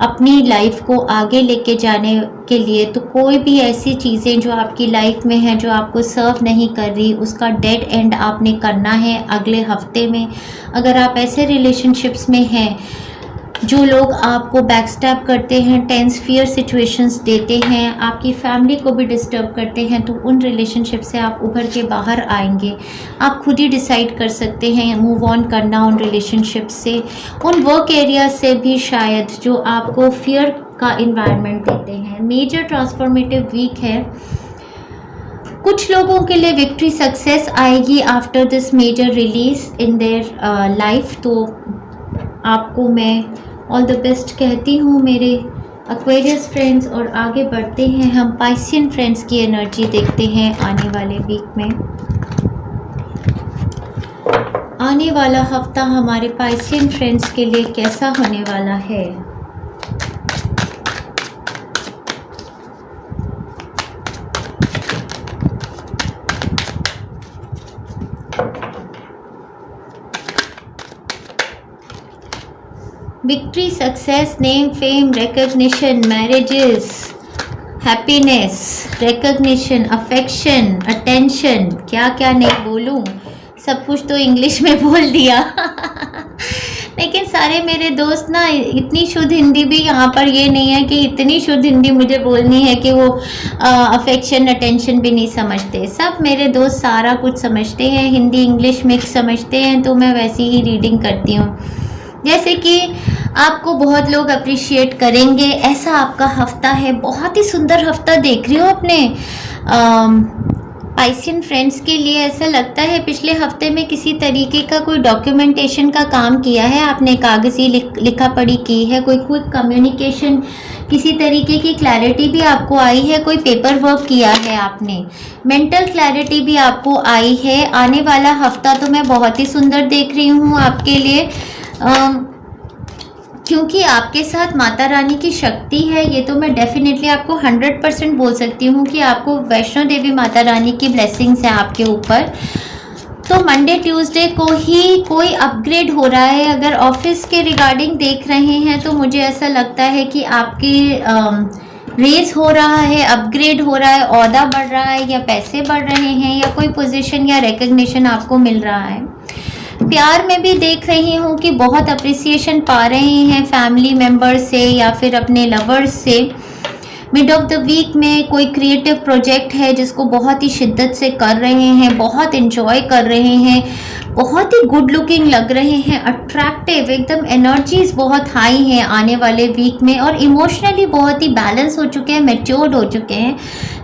अपनी लाइफ को आगे लेके जाने के लिए। तो कोई भी ऐसी चीज़ें जो आपकी लाइफ में हैं जो आपको सर्व नहीं कर रही, उसका डेड एंड आपने करना है अगले हफ्ते में। अगर आप ऐसे रिलेशनशिप्स में हैं जो लोग आपको बैकस्टैब करते हैं, टेंस फियर सिचुएशंस देते हैं, आपकी फैमिली को भी डिस्टर्ब करते हैं, तो उन रिलेशनशिप से आप उभर के बाहर आएंगे। आप खुद ही डिसाइड कर सकते हैं मूव ऑन करना उन रिलेशनशिप से, उन वर्क एरिया से भी शायद जो आपको फियर का इन्वायरमेंट देते हैं। मेजर ट्रांसफॉर्मेटिव वीक है। कुछ लोगों के लिए विक्ट्री, सक्सेस आएगी after this major release in their life. तो आपको मैं ऑल द बेस्ट कहती हूँ मेरे एक्वेरियस फ्रेंड्स। और आगे बढ़ते हैं, हम पाइसियन फ्रेंड्स की एनर्जी देखते हैं आने वाले वीक में। आने वाला हफ्ता हमारे पाइसियन फ्रेंड्स के लिए कैसा होने वाला है। Victory, success, name, fame, recognition, marriages, happiness, recognition, affection, attention, क्या क्या नहीं बोलूं, सब कुछ तो इंग्लिश में बोल दिया लेकिन सारे मेरे दोस्त ना, इतनी शुद्ध हिंदी भी यहाँ पर ये नहीं है कि इतनी शुद्ध हिंदी मुझे बोलनी है कि वो अफेक्शन, अटेंशन भी नहीं समझते। सब मेरे दोस्त सारा कुछ समझते हैं, हिंदी इंग्लिश मिक्स समझते हैं, तो मैं वैसी ही रीडिंग करती हूँ। जैसे कि आपको बहुत लोग अप्रिशिएट करेंगे, ऐसा आपका हफ्ता है। बहुत ही सुंदर हफ्ता देख रही हो अपने पाइसियन फ्रेंड्स के लिए। ऐसा लगता है पिछले हफ्ते में किसी तरीके का कोई डॉक्यूमेंटेशन का काम किया है आपने, कागजी लिखा पढ़ी की है, कोई क्विक कम्युनिकेशन, किसी तरीके की क्लैरिटी भी आपको आई है, कोई पेपर वर्क किया है आपने, मेंटल क्लैरिटी भी आपको आई है। आने वाला हफ्ता तो मैं बहुत ही सुंदर देख रही हूँ आपके लिए, क्योंकि आपके साथ माता रानी की शक्ति है। ये तो मैं डेफिनेटली आपको 100% बोल सकती हूँ कि आपको वैष्णो देवी माता रानी की ब्लेसिंग्स हैं आपके ऊपर। तो मंडे ट्यूसडे को ही कोई अपग्रेड हो रहा है। अगर ऑफिस के रिगार्डिंग देख रहे हैं तो मुझे ऐसा लगता है कि आपकी रेज हो रहा है, अपग्रेड हो रहा है, ओहदा बढ़ रहा है, या पैसे बढ़ रहे हैं, या कोई पोजीशन या रिकग्निशन आपको मिल रहा है। प्यार में भी देख रही हूँ कि बहुत अप्रिसिएशन पा रहे हैं फैमिली मेम्बर से या फिर अपने लवर्स से। मिड ऑफ द वीक में कोई क्रिएटिव प्रोजेक्ट है जिसको बहुत ही शिद्दत से कर रहे हैं, बहुत इन्जॉय कर रहे हैं, बहुत ही गुड लुकिंग लग रहे हैं, अट्रैक्टिव, एकदम एनर्जीज बहुत हाई हैं आने वाले वीक में, और इमोशनली बहुत ही बैलेंस हो चुके हैं, मैच्योर्ड हो चुके हैं।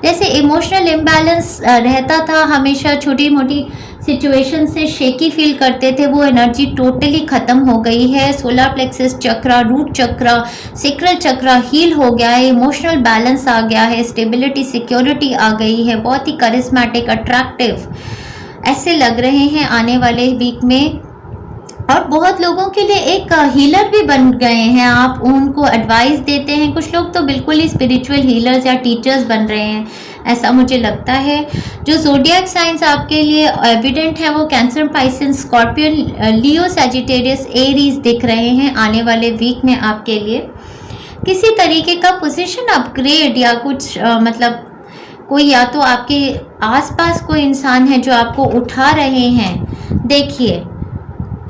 जैसे इमोशनल इम्बैलेंस रहता था, हमेशा छोटी मोटी सिचुएशन से शेकी फील करते थे, वो एनर्जी टोटली ख़त्म हो गई है। सोलर प्लेक्सस चक्रा, रूट चक्रा, सेक्रल चक्रा हील हो गया है, इमोशनल बैलेंस आ गया है, स्टेबिलिटी, सिक्योरिटी आ गई है, बहुत ही करिस्मेटिक, अट्रैक्टिव ऐसे लग रहे हैं आने वाले वीक में। और बहुत लोगों के लिए एक हीलर भी बन गए हैं आप, उनको एडवाइस देते हैं। कुछ लोग तो बिल्कुल ही स्पिरिचुअल हीलर्स या टीचर्स बन रहे हैं, ऐसा मुझे लगता है। जो ज़ोडिएक साइंस आपके लिए एविडेंट है वो कैंसर, पाइसन, स्कॉर्पियन, लियो, सैजिटेरियस, एरीज दिख रहे हैं आने वाले वीक में आपके लिए। किसी तरीके का पोजीशन अपग्रेड या कुछ मतलब कोई, या तो आपके आसपास कोई इंसान है जो आपको उठा रहे हैं। देखिए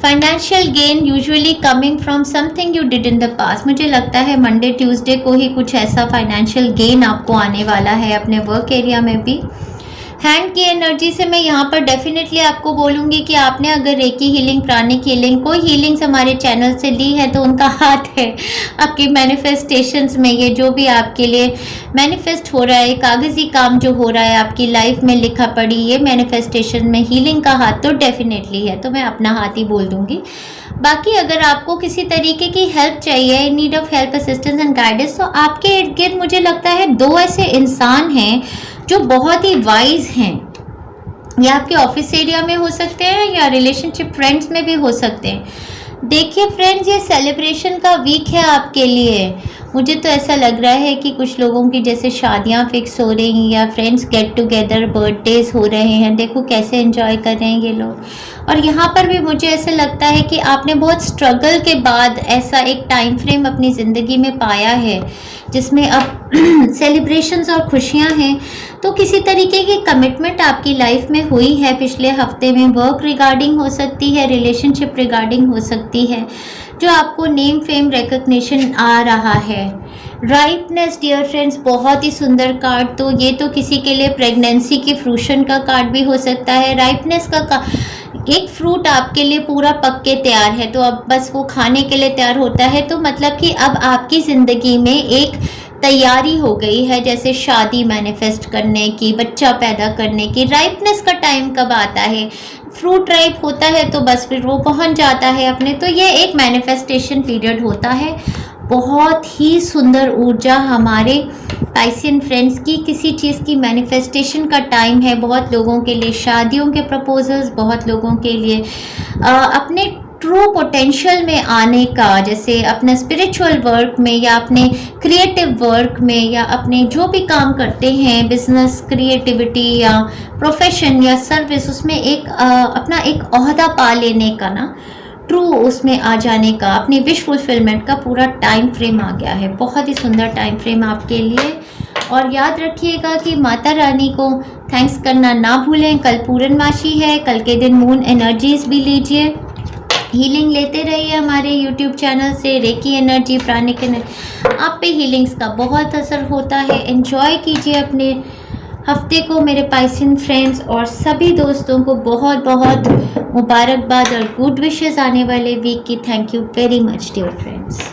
financial gain usually coming from something you did in the past. मुझे लगता है मंडे ट्यूसडे को ही कुछ ऐसा फाइनेंशियल गेन आपको आने वाला है अपने वर्क एरिया में भी। हैंड की एनर्जी से मैं यहाँ पर डेफिनेटली आपको बोलूँगी कि आपने अगर रेकी हीलिंग, प्राणिक हीलिंग, कोई हीलिंग्स हमारे चैनल से ली है तो उनका हाथ है आपकी मैनिफेस्टेशंस में। ये जो भी आपके लिए मैनिफेस्ट हो रहा है, कागज़ी काम जो हो रहा है आपकी लाइफ में लिखा पड़ी, ये मैनिफेस्टेशन में हीलिंग का हाथ तो डेफिनेटली है, तो मैं अपना हाथ ही बोल दूँगी। बाकी अगर आपको किसी तरीके की हेल्प चाहिए, in need of help, assistance and guidance, तो आपके इर्द गिर्द मुझे लगता है 2 ऐसे इंसान हैं जो बहुत ही वाइज हैं। ये आपके ऑफिस एरिया में हो सकते हैं या रिलेशनशिप फ्रेंड्स में भी हो सकते हैं। देखिए फ्रेंड्स, ये सेलिब्रेशन का वीक है आपके लिए। मुझे तो ऐसा लग रहा है कि कुछ लोगों की जैसे शादियां फिक्स हो रही हैं या फ्रेंड्स गेट टुगेदर, बर्थडेज हो रहे हैं। देखो कैसे एंजॉय कर रहे हैं ये लोग। और यहाँ पर भी मुझे ऐसा लगता है कि आपने बहुत स्ट्रगल के बाद ऐसा एक टाइम फ्रेम अपनी ज़िंदगी में पाया है जिसमें अब सेलिब्रेशंस और खुशियाँ हैं। तो किसी तरीके की कमिटमेंट आपकी लाइफ में हुई है पिछले हफ्ते में। वर्क रिगार्डिंग हो सकती है, रिलेशनशिप रिगार्डिंग हो सकती है, जो आपको नेम फेम रिकग्निशन आ रहा है। राइटनेस डियर फ्रेंड्स, बहुत ही सुंदर कार्ड। तो ये तो किसी के लिए प्रेगनेंसी की फ्रूशन का कार्ड भी हो सकता है। राइटनेस का एक फ्रूट आपके लिए पूरा पक के तैयार है, तो अब बस वो खाने के लिए तैयार होता है। तो मतलब कि अब आपकी ज़िंदगी में एक तैयारी हो गई है, जैसे शादी मैनिफेस्ट करने की, बच्चा पैदा करने की। राइपनेस का टाइम कब आता है? फ्रूट राइप होता है तो बस फिर वो पहुंच जाता है अपने। तो ये एक मैनिफेस्टेशन पीरियड होता है। बहुत ही सुंदर ऊर्जा हमारे पाइसियन फ्रेंड्स की, किसी चीज़ की मैनिफेस्टेशन का टाइम है। बहुत लोगों के लिए शादियों के प्रपोजल्स, बहुत लोगों के लिए अपने ट्रू पोटेंशियल में आने का, जैसे अपने स्पिरिचुअल वर्क में या अपने क्रिएटिव वर्क में या अपने जो भी काम करते हैं, बिजनेस, क्रिएटिविटी या प्रोफेशन या सर्विस, उसमें एक अपना एक ओहदा पा लेने का ना, ट्रू उसमें आ जाने का, अपनी विश फुलफिलमेंट का पूरा टाइम फ्रेम आ गया है। बहुत ही सुंदर टाइम फ्रेम आपके लिए। और याद रखिएगा कि माता रानी को थैंक्स करना ना भूलें। कल पूर्णमासी है, कल के दिन मून एनर्जीज भी लीजिए। हीलिंग लेते रहिए हमारे यूट्यूब चैनल से। रेकी एनर्जी, प्राणिक एनर्जी, आप पे हीलिंग्स का बहुत असर होता है। एंजॉय कीजिए अपने हफ्ते को मेरे पाइसियन फ्रेंड्स, और सभी दोस्तों को बहुत बहुत मुबारकबाद और गुड विशेस आने वाले वीक की। Thank you very much dear friends.